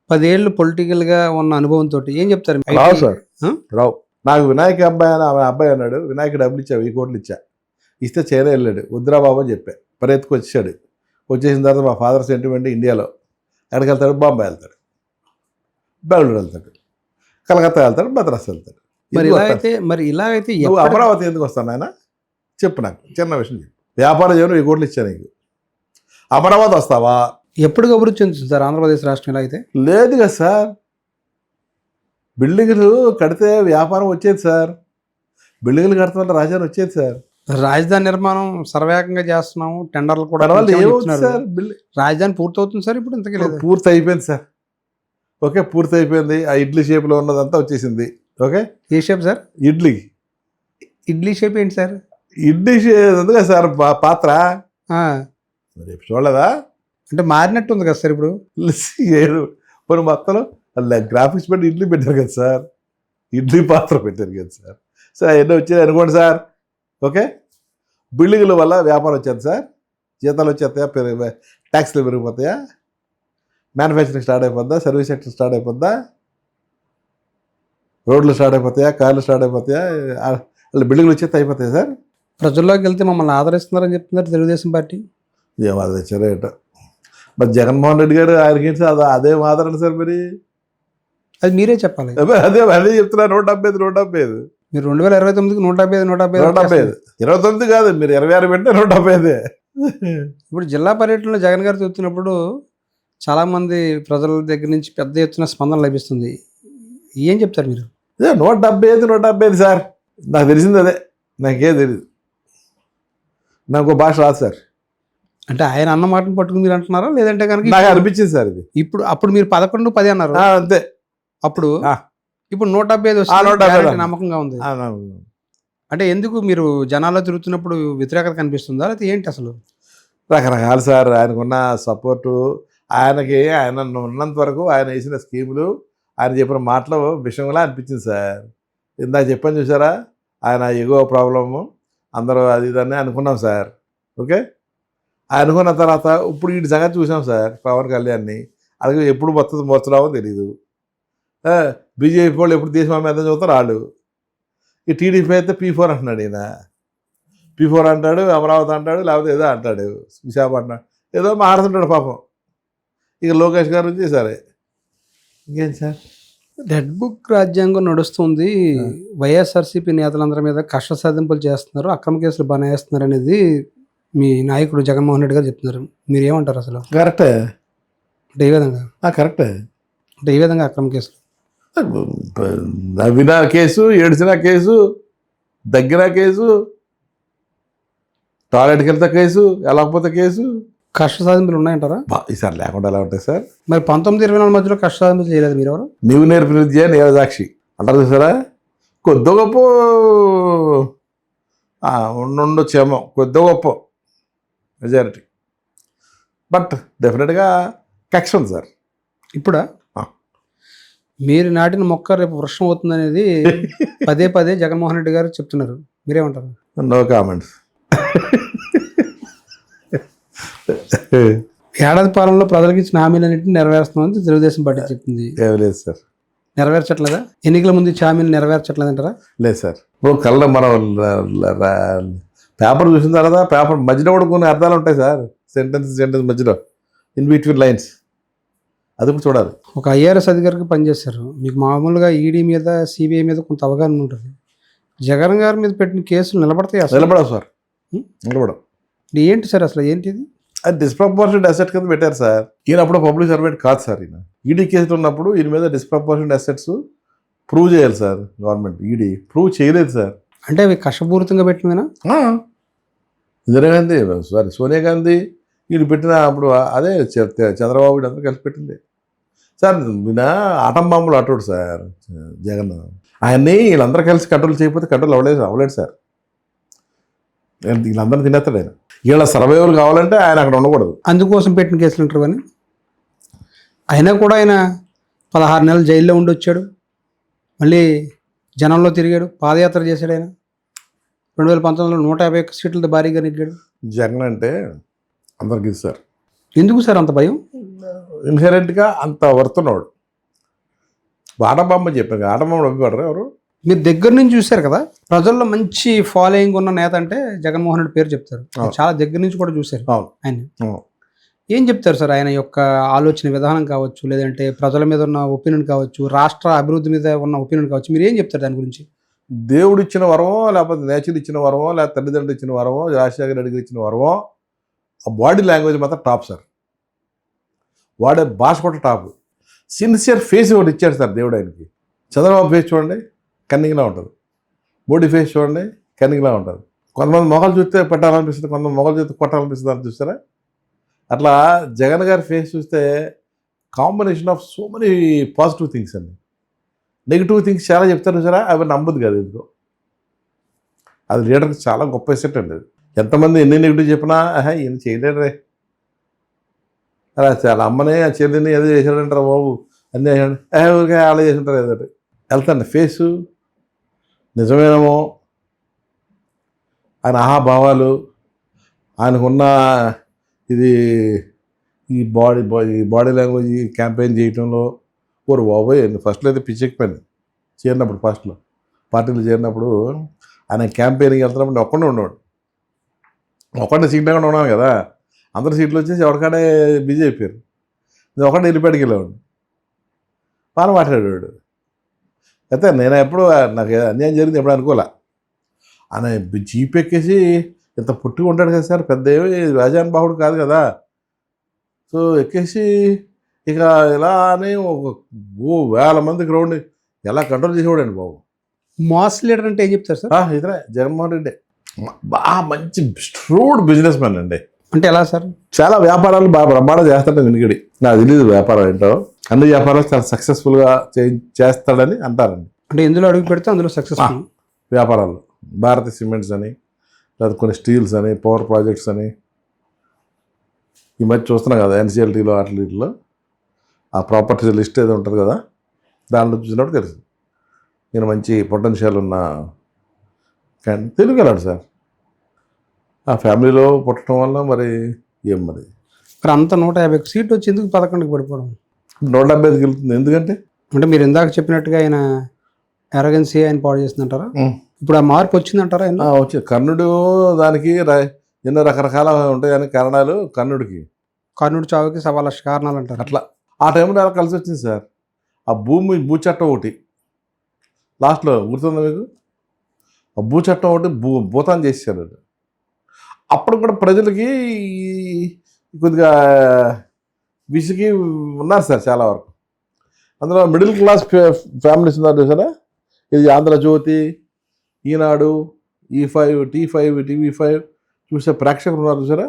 10 ఏళ్ళు పొలిటికల్ గా ఉన్న అనుభవంతో ఏం చెప్తారు? రావు సార్, రావు. నాకు వినాయక అబ్బాయి అన్నాడు, వినాయక డబ్బులు ఇచ్చా, 1000 కోట్లు ఇచ్చా, ఇస్తే చైనా వెళ్ళాడు, వద్దురా బాబు అని చెప్పా. పరిగెత్తుకు వచ్చాడు. వచ్చేసిన తర్వాత మా ఫాదర్ సెంటిమెంట్ ఇండియాలో ఎక్కడికి వెళ్తాడు? బాంబే వెళ్తాడు, బెంగళూరు వెళ్తాడు, కలకత్తా వెళ్తాడు, మద్రాసు వెళ్తాడు. మరి ఇలాగైతే నువ్వు అమరావతి ఎందుకు వస్తాను ఆయన? చెప్పు, నాకు చిన్న విషయం చెప్పు. వ్యాపారం చేయను, 1000 కోట్లు ఇచ్చా నీకు, అమరావతి వస్తావా? ఎప్పుడు అభివృద్ధి చెందుతుంది సార్ ఆంధ్రప్రదేశ్ రాష్ట్రం? ఇలా అయితే లేదు కదా సార్. బిల్డింగ్లు కడితే వ్యాపారం వచ్చేది సార్, బిల్డింగ్లు కడతామంటే రాజధాని వచ్చేది సార్. రాజధాని నిర్మాణం సర్వేగంగా చేస్తున్నాము, టెండర్లు కూడా సార్. రాజధాని పూర్తవుతుంది సార్ ఇప్పుడు? ఇంతకీ లేదు, పూర్తి అయిపోయింది సార్. ఓకే, పూర్తి అయిపోయింది. ఆ ఇడ్లీ షేప్లో ఉన్నదంతా వచ్చేసింది. ఓకే, ఏ షేప్ సార్? ఇడ్లీ షేప్ ఏంటి సార్? ఇడ్లీ షేప్ ఉంది కదా సార్ పాత్ర, చూడలేదా? అంటే మారినట్టు ఉంది కదా సార్ ఇప్పుడు. ఏడు కొన్ని మొత్తంలో గ్రాఫిక్స్ పెట్టి ఇడ్లీ పెట్టారు కదా సార్, ఇడ్లీ పాత్ర పెట్టారు కదా సార్. సార్ ఎన్నో వచ్చేది అనుకోండి సార్. ఓకే, బిల్డింగ్ల వల్ల వ్యాపారం వచ్చేది సార్, జీతాలు వచ్చేస్తాయా, ట్యాక్స్లు పెరిగిపోతాయా, మ్యానుఫ్యాక్చరింగ్ స్టార్ట్ అయిపోద్దా, సర్వీస్ సెక్టర్ స్టార్ట్ అయిపోద్దా, రోడ్లు స్టార్ట్ అయిపోతాయా, కార్లు స్టార్ట్ అయిపోతాయా, వాళ్ళ బిల్డింగ్లు వచ్చేస్తే అయిపోతాయి సార్. ప్రజల్లోకి వెళ్తే మమ్మల్ని ఆదరిస్తున్నారని చెప్తున్నారు తెలుగుదేశం పార్టీ. ఏం ఆదరించారో ఏంటో మరి జగన్మోహన్ రెడ్డి గారు ఆయనకి అదేం ఆదరణ సార్? మరి అది మీరే చెప్పాలి. అదే చెప్తున్నా, 175 మీరు 2029కి 175 29 కాదు, మీరు 26 పెట్టే 175. ఇప్పుడు జిల్లా పర్యటనలో జగన్ గారు చూస్తున్నప్పుడు చాలా మంది ప్రజల దగ్గర నుంచి పెద్ద ఎత్తున స్పందన లభిస్తుంది. ఏం చెప్తారు మీరు? 175 సార్, నాకు తెలిసింది అదే, నాకేం తెలియదు, నాకు భాష రాదు సార్. అంటే ఆయన అన్న మాటను పట్టుకుని మీరు అంటున్నారా, లేదంటే కనుక నాకు అనిపించింది సార్ ఇది. అప్పుడు మీరు 11-10 అన్నారు అంతే. అప్పుడు ఇప్పుడు 175 నమ్మకంగా ఉంది. అంటే ఎందుకు మీరు జనాల్లో తిరుగుతున్నప్పుడు వ్యతిరేకత కనిపిస్తుందా, లేకపోతే ఏంటి అసలు? రకరకాలు సార్, ఆయనకున్న సపోర్టు, ఆయన ఉన్నంత వరకు ఆయన వేసిన స్కీములు, ఆయన చెప్పిన మాటలు విషయంలా అనిపించింది సార్. ఇందాక చెప్పాను చూసారా, ఆయన ఎగో ప్రాబ్లము, అందరూ అది ఇదని అనుకున్నాం సార్. ఓకే, అనుకున్న తర్వాత ఇప్పుడు వీటి సంగతి చూసాం సార్. పవన్ కళ్యాణ్ని అలాగే ఎప్పుడు మొత్తం మోర్చరావో తెలీదు. బీజేపీ వాళ్ళు ఎప్పుడు దేశం మీద చదువుతారు వాళ్ళు. ఈ టీడీపీ అయితే P4 అంటున్నాడు, ఈయన P4 అంటాడు, అమరావతి అంటాడు, లేకపోతే ఏదో అంటాడు, విశాఖపట్నం ఏదో మాట్లాడుతుంటాడు పాపం. ఇక లోకేష్ గారు నుంచి సరే ఇంకేం సార్, రెడ్ బుక్ రాజ్యాంగం నడుస్తుంది, వైఎస్ఆర్సీపీ నేతలందరి మీద కష్ట సాధింపులు చేస్తున్నారు, అక్రమ కేసులు బనాయిస్తున్నారు అనేది మీ నాయకుడు జగన్మోహన్ రెడ్డి గారు చెప్తున్నారు. మీరు ఏమంటారు అసలు? కరెక్టే అంటే ఏ విధంగా? కరెక్టే అంటే ఏ విధంగా అక్రమ కేసులు? నవ్విన కేసు, ఏడ్చిన కేసు, దగ్గర కేసు, టాయిలెట్కి వెళ్తే కేసు, వెళ్ళకపోతే కేసు, కష్ట సాధింపులు ఉన్నాయంటారా? ఈసారి లేకుండా ఎలా ఉంటాయి సార్? మరి 19-24 మధ్యలో కష్ట సాధింపులు చేయలేదు మీరు ఎవరు? నీవు నేర్పిన విద్య నీరజాక్షి అంటారు చూసారా. కొద్ది గొప్ప ఉండొచ్చేమో, కొద్ది గొప్ప మెజారిటీ, బట్ డెఫినెట్గా కక్ష ఉంది సార్. ఇప్పుడా మీరు నాటిన మొక్క రేపు వృక్షం అవుతుందనేది పదే పదే జగన్మోహన్ రెడ్డి గారు చెప్తున్నారు. మీరేమంటారు? No comments. ఏడాది పాలనలో ప్రజలకు ఇచ్చిన హామీలన్నింటినీ నెరవేరుస్తామని తెలుగుదేశం పార్టీ చెప్తుంది. ఏం లేదు సార్. నెరవేర్చట్లేదా? ఎన్నికల ముందు ఇచ్చే హామీలు నెరవేర్చట్లేదంటారా? లేదు సార్. ఇప్పుడు కళ్ళ మనం పేపర్ చూసిన తర్వాత పేపర్ మధ్యలో కూడా కొన్ని అర్థాలు ఉంటాయి సార్. సెంటెన్స్ మధ్యలో ఇన్ బిట్వీన్ లైన్స్ అది కూడా చూడాలి. ఒక ఐఆర్ఎస్ అధికారికి పనిచేశారు. మీకు మామూలుగా ఈడీ మీద సిబిఐ మీద కొంత అవగాహన ఉంటుంది. జగన్ గారి మీద పెట్టిన కేసులు నిలబడతాయి అసలు? నిలబడవు సార్. నిలబడవు. ఏంటి సార్ అసలు ఏంటిది? అది డిస్ప్రపోర్షనెట్ అసెట్ కింద పెట్టారు సార్. ఈయన అప్పుడు పబ్లిక్ సర్వెంట్ కాదు సార్. ఈయన ఈడీ కేసులు ఉన్నప్పుడు ఈయన మీద డిస్ప్రపోర్షనెట్ అసెట్స్ ప్రూవ్ చేయాలి సార్. గవర్నమెంట్ ఈడీ ప్రూవ్ చేయలేదు సార్. అంటే అవి కష్టపూరితంగా పెట్టినవేనా? ఇందిరాగాంధీ సోనియా గాంధీ వీళ్ళు పెట్టిన అప్పుడు అదే చంద్రబాబు వీళ్ళందరూ కలిసి పెట్టింది సార్. ఈయన ఆటం బాంబులు అటోడు సార్ జగన్. ఆయన్ని వీళ్ళందరూ కలిసి కంట్రోల్ చేయకపోతే కంట్రోల్ అవ్వలేదు సార్. వీళ్ళందరూ తినేస్తాడు ఆయన. వీళ్ళ సర్వైవల్ కావాలంటే ఆయన అక్కడ ఉండకూడదు. అందుకోసం పెట్టిన కేసులు ఉంటారు. కానీ అయినా కూడా ఆయన 16 నెలలు జైల్లో ఉండి వచ్చాడు. మళ్ళీ జనంలో తిరిగాడు, పాదయాత్ర చేశాడు. ఆయన 2019లో 151 సీట్లతో భారీగా నెగ్గాడు. జగన్ అంటే అందరికి సార్. ఎందుకు సార్ అంత భయం? ఇన్హెరెంట్గా అంత వర్తున్నాడు. ఆటబాంబ చెప్పాను. ఆటబాంబ ఒప్పుకోడరా ఎవరు? మీరు దగ్గర నుంచి చూశారు కదా. ప్రజల్లో మంచి ఫాలోయింగ్ ఉన్న నేత అంటే జగన్మోహన్ రెడ్డి పేరు చెప్తారు. చాలా దగ్గర నుంచి కూడా చూశారు ఆయన. ఏం చెప్తారు సార్ ఆయన యొక్క ఆలోచన విధానం కావచ్చు, లేదంటే ప్రజల మీద ఉన్న ఒపీనియన్ కావచ్చు, రాష్ట్ర అభివృద్ధి మీద ఉన్న ఒపీనియన్ కావచ్చు, మీరు ఏం చెప్తారు దాని గురించి? దేవుడు ఇచ్చిన వరమో, లేకపోతే నేచర్ ఇచ్చిన వరమో, లేకపోతే తల్లిదండ్రులు ఇచ్చిన వరమో, రాజశేఖర రెడ్డి గారు ఇచ్చిన వరమో, ఆ బాడీ లాంగ్వేజ్ మాత్రం టాప్ సార్. వాడే భాష కూడా టాప్. సిన్సియర్ ఫేస్ ఒకటి ఇచ్చాడు సార్ దేవుడు ఆయనకి. చంద్రబాబు ఫేస్ చూడండి, కన్నింగ్లా ఉంటుంది. మోడీ ఫేస్ చూడండి, కన్నింగ్లా ఉంటుంది. కొంతమంది మొగలు చూస్తే పెట్టాలనిపిస్తుంది, కొంతమంది మొగలు చూస్తే కొట్టాలనిపిస్తుంది అని చూస్తారా. అట్లా జగన్ గారి ఫేస్ చూస్తే combination of so many positive things అండి. నెగిటివ్ థింగ్స్ చాలా చెప్తారు చూసారా, అవి నమ్మదు కదా ఎందుకో. అది లీడర్కి చాలా గొప్ప ఎసెట్ అండి. అది ఎంతమంది ఎన్ని నెగిటివ్ చెప్పినా ఈయన చేయలేడు రే, అలా చాలా అమ్మనే ఆ చెల్లిని ఏదో చేశాడంటారా బాబు, అన్నీ చేశాడు, ఊరికే అలా చేసి ఉంటారు ఏదో. వెళ్తాండి ఫేసు నిజమేనేమో, ఆయన ఆహాభావాలు, ఆయనకున్న ఇది ఈ బాడీ లాంగ్వేజ్ క్యాంపెయిన్ చేయటంలో ఓరు బాబోయ్. ఫస్ట్లో అయితే పిచ్చెక్కిపోయింది చేరినప్పుడు. ఫస్ట్లో పార్టీలు చేరినప్పుడు ఆయన క్యాంపెయిన్కి వెళ్తున్నప్పుడు నేను ఒక్కడే ఉండేవాడు. ఒక్కడే సీట్ లేకుండా ఉన్నాను కదా. అందరు సీట్లు వచ్చేసి ఎవరికాడే బిజీ అయిపోయారు. నేను ఒకటే వెళ్ళిపోయాడికి వెళ్ళేవాడు, బాగా మాట్లాడేవాడు. అయితే నేను ఎప్పుడు నాకు అన్యాయం జరిగింది ఎప్పుడు అనుకోలే. ఆయన జీప్ ఎక్కేసి ఇంత పుట్టుగా ఉంటాడు కదా సార్, పెద్ద ఏమి రాజాన్ బాహుడు కాదు కదా. సో ఎక్కేసి ఇక ఇలా అని వేల మంది గ్రౌండ్ ఎలా కంట్రోల్ చేసేవాడండి బాబు. మాస్ లీడర్ అంటే ఏం చెప్తారు సార్? ఇతనే జగన్మోహన్ రెడ్డి. బాగా మంచి స్ట్రూడ్ బిజినెస్ మ్యాన్ అండి. అంటే ఎలా సార్? చాలా వ్యాపారాలు బాగా బ్రహ్మాండం చేస్తాడు. వెనుకడి నాకు తెలియదు వ్యాపారం ఏంటో. అన్ని వ్యాపారాలు చాలా సక్సెస్ఫుల్గా చేస్తాడని అంటారండి. అంటే ఎందులో అడుగు పెడితే అందులో సక్సెస్ఫుల్ వ్యాపారాలు. భారతీయ సిమెంట్స్ అని, లేదా కొన్ని స్టీల్స్ అని, పవర్ ప్రాజెక్ట్స్ అని ఈ మధ్య చూస్తున్నాం కదా ఎన్సిఎల్టీలో వాటిలో ఆ ప్రాపర్టీస్ లిస్ట్ ఏదో ఉంటుంది కదా, దాంట్లో చూసినప్పుడు తెలుసు నేను మంచి పొటెన్షియల్ ఉన్న కానీ తెలుగులాడు సార్. ఆ ఫ్యామిలీలో పుట్టడం వల్ల మరి ఏం మరి అంత 150 సీట్లు వచ్చి ఎందుకు 11కి పడిపోవడం? 170కి వెళ్తుంది. ఎందుకంటే అంటే మీరు ఇందాక చెప్పినట్టుగా ఆయన ఎరగెన్సీ ఆయన పాడు చేస్తుందంటారా? ఇప్పుడు ఆ మార్పు వచ్చిందంటారా? వచ్చింది. కర్ణుడు దానికి ఎన్నో రకరకాల ఉంటాయి అని కారణాలు. కర్ణుడు చావుకి 1,00,000 కారణాలు అంటారు. అట్లా ఆ టైంలో అలా కలిసి వచ్చింది సార్. ఆ భూచట్టం ఒకటి లాస్ట్లో గుర్తుందా మీకు? ఆ భూచట్టం ఒకటి భూతాన్ని చేశారు. అప్పుడు కూడా ప్రజలకి కొద్దిగా విసిగి ఉన్నారు సార్ చాలా వరకు. అందులో మిడిల్ క్లాస్ ఫ్యామిలీస్ ఉన్నారు చూసారా. ఇది ఆంధ్రజ్యోతి, ఈనాడు, E5, T5, TV5 చూసే ప్రేక్షకులు ఉన్నారు చూసారా.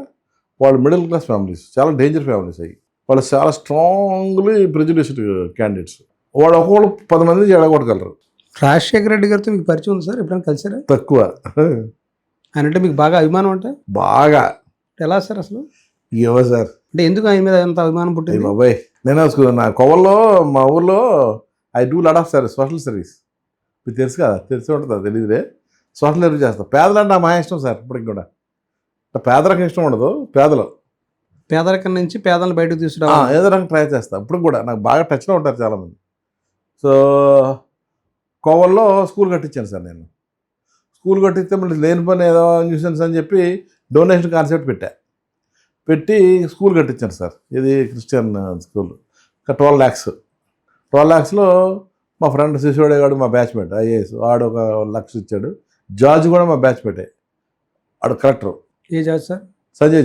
వాళ్ళు మిడిల్ క్లాస్ ఫ్యామిలీస్, చాలా డేంజర్ ఫ్యామిలీస్ అయ్యి. వాళ్ళు చాలా స్ట్రాంగ్లీ ప్రెజుడిస్డ్ క్యాండిడేట్స్. వాళ్ళు ఒక్కొక్కరు 10 మంది ఎడగొట్టగలరు. రాజశేఖర రెడ్డి గారితో మీకు పరిచయం ఉంది సార్? ఎప్పుడైనా కలిసారా? తక్కువ. ఆయన అంటే మీకు బాగా అభిమానం? అంటే బాగా. ఎలా సార్ అసలు? ఏవో సార్, అంటే ఎందుకు ఆయన మీద అంత అభిమానం పుట్టింది? బాబాయ్ నేను నా కోవల్లో మా ఊర్లో I do lot of service, social service. మీకు తెలుసు కదా, తెలిసి ఉంటుందా తెలియదులే. సోషల్ సర్వీస్ చేస్తాను. పేదలంటే నా మా ఇష్టం సార్. ఇప్పటికి కూడా పేదలకు ఇష్టం ఉండదు. పేదరికం నుంచి పేదలను బయటకు తీసుకురావాలి. ఏదో రకంగా ట్రై చేస్తాను. ఇప్పుడు కూడా నాకు బాగా టచ్లో ఉంటారు చాలామంది. సో కోవల్లో స్కూల్ కట్టించాను సార్ నేను. స్కూల్ కట్టిస్తే మళ్ళీ లేని పని ఏదో న్యూసెన్స్ అని చెప్పి డొనేషన్ కాన్సెప్ట్ పెట్టి స్కూల్ కట్టించాను సార్. ఇది క్రిస్టియన్ స్కూల్. 12 lakhs. 12 lakhsలో మా ఫ్రెండ్ శిశువాడే గాడు మా బ్యాచ్మేట్ ఐఏఎస్, వాడు ఒక 1 lakh ఇచ్చాడు. జార్జ్ కూడా మా బ్యాచ్మేటే, వాడు కలెక్టర్. ఏ జార్జ్ సార్? సంజయ్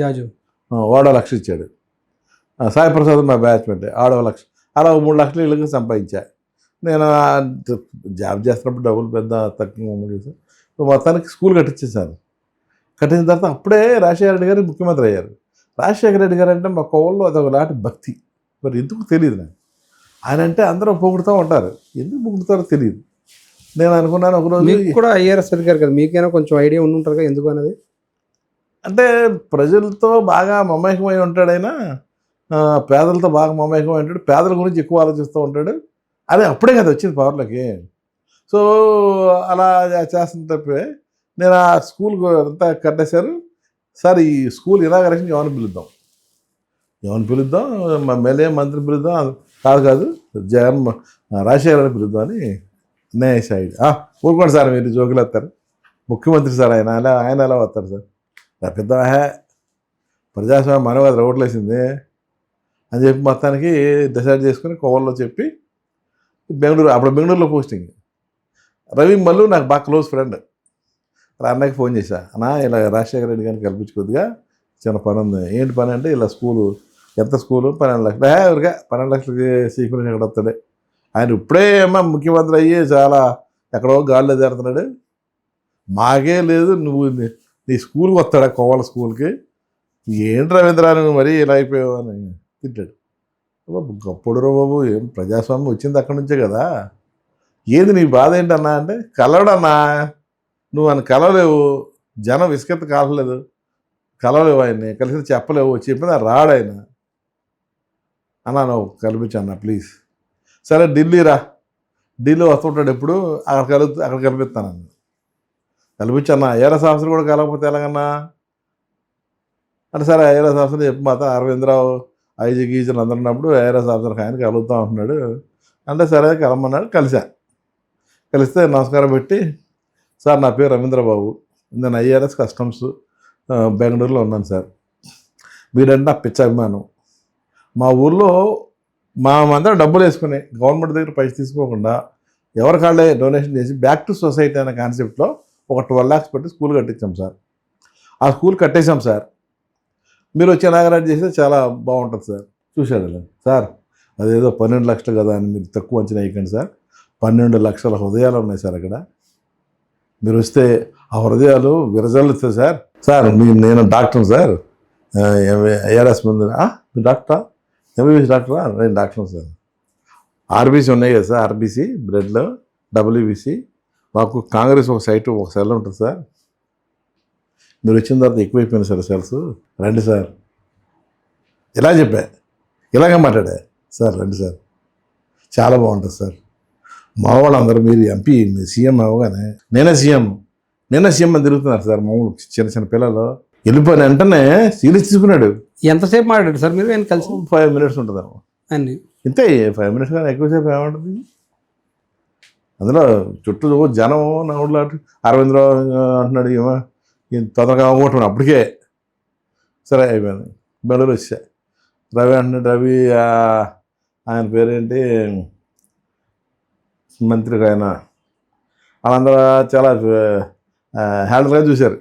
జార్జ్. వాడు 1 lakh ఇచ్చాడు. సాయి ప్రసాద్ మా బ్యాచ్మేటే, ఆడో 1 lakh. అలా 3 lakhs ఇళ్ళకి సంపాదించా. నేను జాబ్ చేస్తున్నప్పుడు డబ్బులు పెద్ద తక్కువ. మొత్తానికి స్కూల్ కట్టించేసాను. కట్టిన తర్వాత అప్పుడే రాజశేఖర రెడ్డి గారు ముఖ్యమంత్రి అయ్యారు. రాజశేఖర రెడ్డి గారు అంటే మా కోవల్లో అదొక నాటి భక్తి. మరి ఎందుకు తెలియదు నాకు. ఆయన అంటే అందరూ పొగుడుతూ ఉంటారు, ఎందుకు పొగుడుతారో తెలియదు. నేను అనుకున్నాను ఒకరోజు మీకు కూడా ఐఆర్ఎస్ అధికారి కదా, మీకైనా కొంచెం ఐడియా ఉండి ఉంటారు కదా ఎందుకు అనేది. అంటే ప్రజలతో బాగా మమేకమై ఉంటాడైనా, పేదలతో బాగా మమేకమై ఉంటాడు, పేదల గురించి ఎక్కువ ఆలోచిస్తూ ఉంటాడు. అదే అప్పుడే కదా వచ్చింది పవర్లోకి. సో అలా చేస్తుంటే నేను ఆ స్కూల్ అంతా కట్టేశారు. సార్ ఈ స్కూల్ ఇనాగరేషన్ ఎవరిని పిలుద్దాం, మా ఎమ్మెల్యే మంత్రి పిలుద్దాం, కాదు రాజశేఖర పిలుద్దాం అని న్యాయశాయి. ఊరుకోండి సార్, మీరు జోకులు వస్తారు, ముఖ్యమంత్రి సార్ ఆయన ఎలా వస్తారు సార్, పెద్ద ప్రజాస్వామ్యం మనవాది రోడ్లేసింది అని చెప్పి మొత్తానికి డిసైడ్ చేసుకుని కోవల్లో చెప్పి బెంగళూరులో పోస్టింగ్. రవి మల్లు నాకు బాగా క్లోజ్ ఫ్రెండ్. అన్నకి ఫోన్ చేశా, అన్నా ఇలా రాజశేఖర రెడ్డి గారిని కల్పించుకోద్దిగా, చిన్న పని ఉంది. ఏంటి పని అంటే ఇలా స్కూలు, ఎంత స్కూలు 12 లక్షలు. ఎవరిగా 12 లక్షలకి సీక్రెట్ ఎక్కడ వస్తాడు, ఆయన ఇప్పుడే ముఖ్యమంత్రి అయ్యి చాలా ఎక్కడో గాల్లో చేరుతున్నాడు, మాకే లేదు, నువ్వు నీ స్కూల్కి వస్తాడా కోవల స్కూల్కి, ఏంటి రవీంద్ర నువ్వు మరీ ఇలా అయిపోయావు అని తిట్టాడు. గొప్పడు బాబు, ఏం ప్రజాస్వామ్యం వచ్చింది అక్కడి నుంచే కదా, ఏది నీ బాధ ఏంటన్నా అంటే, కలవడన్నా నువ్వు అని కలవలేవు, జనం విసుకెత్త కావట్లేదు, కలవలేవు, ఆయన్ని కలిసి చెప్పలేవు, చెప్పినా రాడాయన అన్నా, నువ్వు కల్పించన్నా ప్లీజ్. సరే ఢిల్లీ వస్తుంటాడు ఎప్పుడు, అక్కడ కల్పిస్తానన్న. కల్పించన్నా, ఐఆర్ఎస్ ఆఫీసర్ కూడా కలవకపోతే ఎలాగన్నా అంటే, సరే ఐఆర్ఎస్ ఆఫీసర్ చెప్పి మాత్రం అరవిందరావు ఐజీ గీజీలు అందరు ఉన్నప్పుడు ఐఆర్ఎస్ ఆఫీసర్కి ఆయన కలుగుతూ ఉంటున్నాడు అంటే, సరే కలమన్నాడు. కలిస్తే నమస్కారం పెట్టి, సార్ నా పేరు రవీంద్రబాబు, నేను ఐఆర్ఎస్ కస్టమ్స్ బెంగళూరులో ఉన్నాను సార్, మీరంటే నా పిచ్చ అభిమానం, మా ఊళ్ళో అందరం డబ్బులు వేసుకుని గవర్నమెంట్ దగ్గర పైసలు తీసుకోకుండా ఎవరి కాళ్ళే డొనేషన్ చేసి బ్యాక్ టు సొసైటీ అనే కాన్సెప్ట్లో ఒక 12 lakhs పెట్టి స్కూల్ కట్టించాం సార్. ఆ స్కూల్ కట్టేశాం సార్. మీరు వచ్చి ఇనాగరేట్ చేస్తే చాలా బాగుంటుంది సార్. చూశాడు సార్, అదేదో 12 లక్షలు కదా అని మీరు తక్కువ అంచనా వేయకండి సార్, 12 లక్షల హృదయాలు ఉన్నాయి సార్ అక్కడ, మీరు వస్తే ఆ హృదయాలు విరజల్లుతాయి సార్. నేను డాక్టర్ సార్, ఐఆర్ఎస్ ముందు మీరు డాక్టరా, ఎంబీబీఎస్ డాక్టరా? నేను డాక్టర్ సార్. ఆర్బీసీ ఉన్నాయి కదా సార్, ఆర్బీసీ బ్లడ్లో, డబ్ల్యూబీసీ, మాకు కాంగ్రెస్ ఒక సెల్ ఉంటుంది సార్, మీరు వచ్చిన తర్వాత ఎక్కువైపోయింది సార్ సెల్స్, రండి సార్. ఇలా చెప్పా, ఇలాగే మాట్లాడా సార్, రండి సార్, చాలా బాగుంటుంది సార్. మా వాళ్ళందరూ మీరు ఎంపీ సీఎం అవ్వగానే నేనే సీఎం అని తిరుగుతున్నారు సార్. మామూలు చిన్న పిల్లలు వెళ్ళిపోయిన వెంటనే సీరియస్ తీసుకున్నాడు. ఎంతసేపు మాట్లాడాడు సార్ మీరు ఆయన కలిసి? 5 minutes ఉంటుంది అన్ని ఇంతే, 5 minutes కానీ ఎక్కువసేపు ఏమంటుంది. అందులో చుట్టూ జనం నా ఊళ్ళో అరవిందరావు అంటున్నాడు, ఏమో తొందరగా అవ్వగొట్టున్నాడు. అప్పటికే సరే అయిపోయింది. బెంగళూరు వచ్చా, రవి అంటున్నాడు. రవి ఆయన పేరేంటి, మంత్రికి ఆయన, వాళ్ళందరూ చాలా హ్యాండల్గా చూశారు.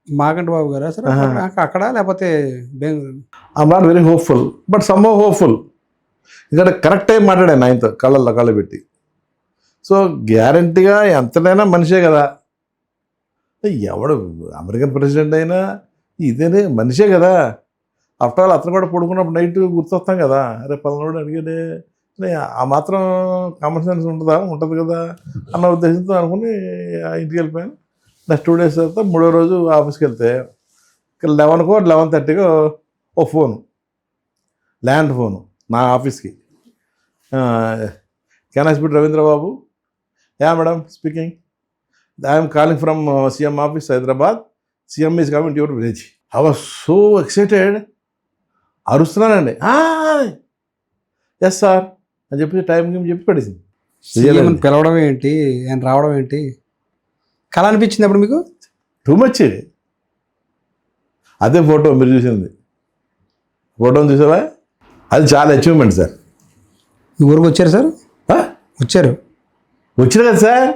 మాగంటి బాబు గారా సార్ అక్కడ, లేకపోతే I'm not very hopeful, but some hopeful. ఇక్కడ కరెక్ట్ టైం మాట్లాడాను ఆయనతో, కళ్ళు పెట్టి. సో గ్యారంటీగా ఎంతనైనా మనిషే కదా, ఎవడు అమెరికన్ ప్రెసిడెంట్ అయినా ఇదేనే మనిషే కదా. ఆఫ్టర్ ఆల్ అతను కూడా పడుకున్నప్పుడు నైట్ గుర్తొస్తాం కదా, అరే పలానాడు అడిగాడే, ఆ మాత్రం కామన్ సెన్స్ ఉంటుంది కదా అన్న ఉద్దేశంతో అనుకుని ఇంటికి వెళ్ళిపోయాను. నెక్స్ట్ 2 days తర్వాత 3వ రోజు ఆఫీస్కి వెళ్తే 11కో 11:30కో ఓ ఫోను, ల్యాండ్ ఫోను నా ఆఫీస్కి. Can I speak Ravindra Babu? Yeah madam, speaking. I'm calling from CM office Hyderabad. CM is coming to your village. I was so excited. అరుస్తున్నానండి. ఎస్ సార్ అని చెప్పి టైంకి చెప్పి పడేసింది. సీఎం పిలవడం ఏంటి, ఆయన రావడం ఏంటి, కళ అనిపించింది అప్పుడు మీకు? Too much. అదే ఫోటో మీరు చూసింది, ఫోటోని చూసావా? అది చాలా అచీవ్మెంట్ సార్. మీ ఊరికి వచ్చారు సార్? వచ్చారు కదా సార్,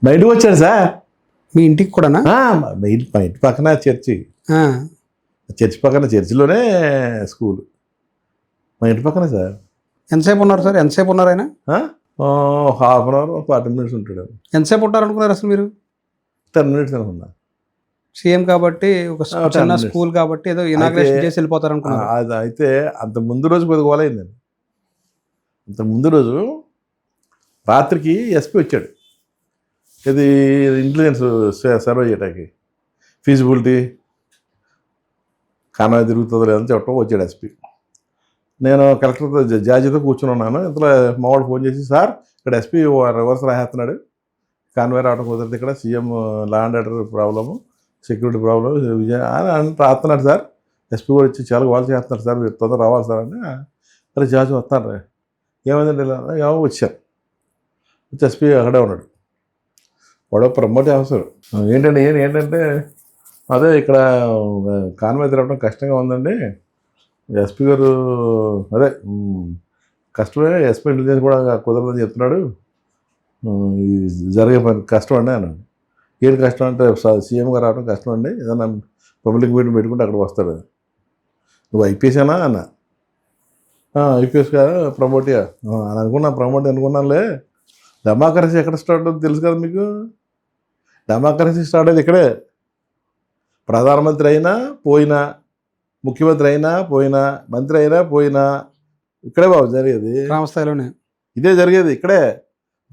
మా ఇంటికి వచ్చాడు సార్. మీ ఇంటికి కూడానా? మా ఇంటి పక్కన చర్చి, చర్చి పక్కన, చర్చిలోనే స్కూల్, మా ఇంటి పక్కన సార్. ఎంతసేపు ఉన్నారు సార్? ఎంతసేపు ఉన్నారు ఆయన? హాఫ్ అన్ అవర్ 40 minutes ఉంటాడు. ఎంతసేపు ఉంటారు అనుకున్నారు అసలు మీరు? 10 minutes అనుకున్నా. సీఎం కాబట్టి, ఒక చిన్న స్కూల్ కాబట్టి ఏదో ఇనాగ్రేషన్ చేసి వెళ్ళిపోతారు అనుకున్నారు. అది అయితే అంత ముందు రోజు కొద్దిగా గోలైందండి. అంత ముందు రోజు రాత్రికి ఎస్పీ వచ్చాడు, ఇది ఇంటెలిజెన్స్ సర్వే చేయడానికి, ఫీజిబిలిటీ కానా తిరుగుతుందో లేదని చెప్పడం వచ్చాడు ఎస్పీ. నేను కలెక్టర్తో జాజీతో కూర్చుని ఉన్నాను. ఇంతలో మావాడు ఫోన్ చేసి, సార్ ఇక్కడ ఎస్పీ రివర్స్ రాసేస్తున్నాడు, కాన్వే రావడం కుదరదు, ఇక్కడ CM law and order problem, security problem అని రాస్తున్నాడు సార్. ఎస్పీ కూడా వచ్చి చాలా వాళ్ళు చేస్తున్నారు సార్, మీరు తొందర రావాలి సార్ అని. అరే జాజు వస్తాను, ఏమైందండి ఇలా? ఏమో వచ్చాను. వచ్చి ఎస్పీ అక్కడే ఉన్నాడు. వాడు ప్రమోట్ అవసరం ఏంటంటే అదే ఇక్కడ కాన్వే తిరగడం కష్టంగా ఉందండి, ఎస్పీ గారు అదే కష్టమే, ఎస్పీ ఇంటెలిజెన్స్ కూడా కుదరదని చెప్తున్నాడు, జరిగే పని కష్టం అండి అన్నాడు. ఏంటి కష్టం అంటే, సీఎం గారు రావడం కష్టం అండి, ఏదన్నా పబ్లిక్ మీటింగ్ పెట్టుకుంటే అక్కడ వస్తాడు. నువ్వు ఐపీఎస్నా అన్న? ఐపీఎస్ కాదు, ప్రమోట్ అని అనుకున్నా, ప్రమోట్ అనుకున్నానులే. డెమోక్రసీ ఎక్కడ స్టార్ట్ అవుతుంది తెలుసు కదా మీకు? డెమోక్రసీ స్టార్ట్ అయ్యేది ఇక్కడే. ప్రధానమంత్రి అయినా పోయినా, ముఖ్యమంత్రి అయినా పోయినా, మంత్రి అయినా పోయినా, ఇక్కడే బాబు జరిగేది, గ్రామస్థాయిలోనే ఇదే జరిగేది ఇక్కడే.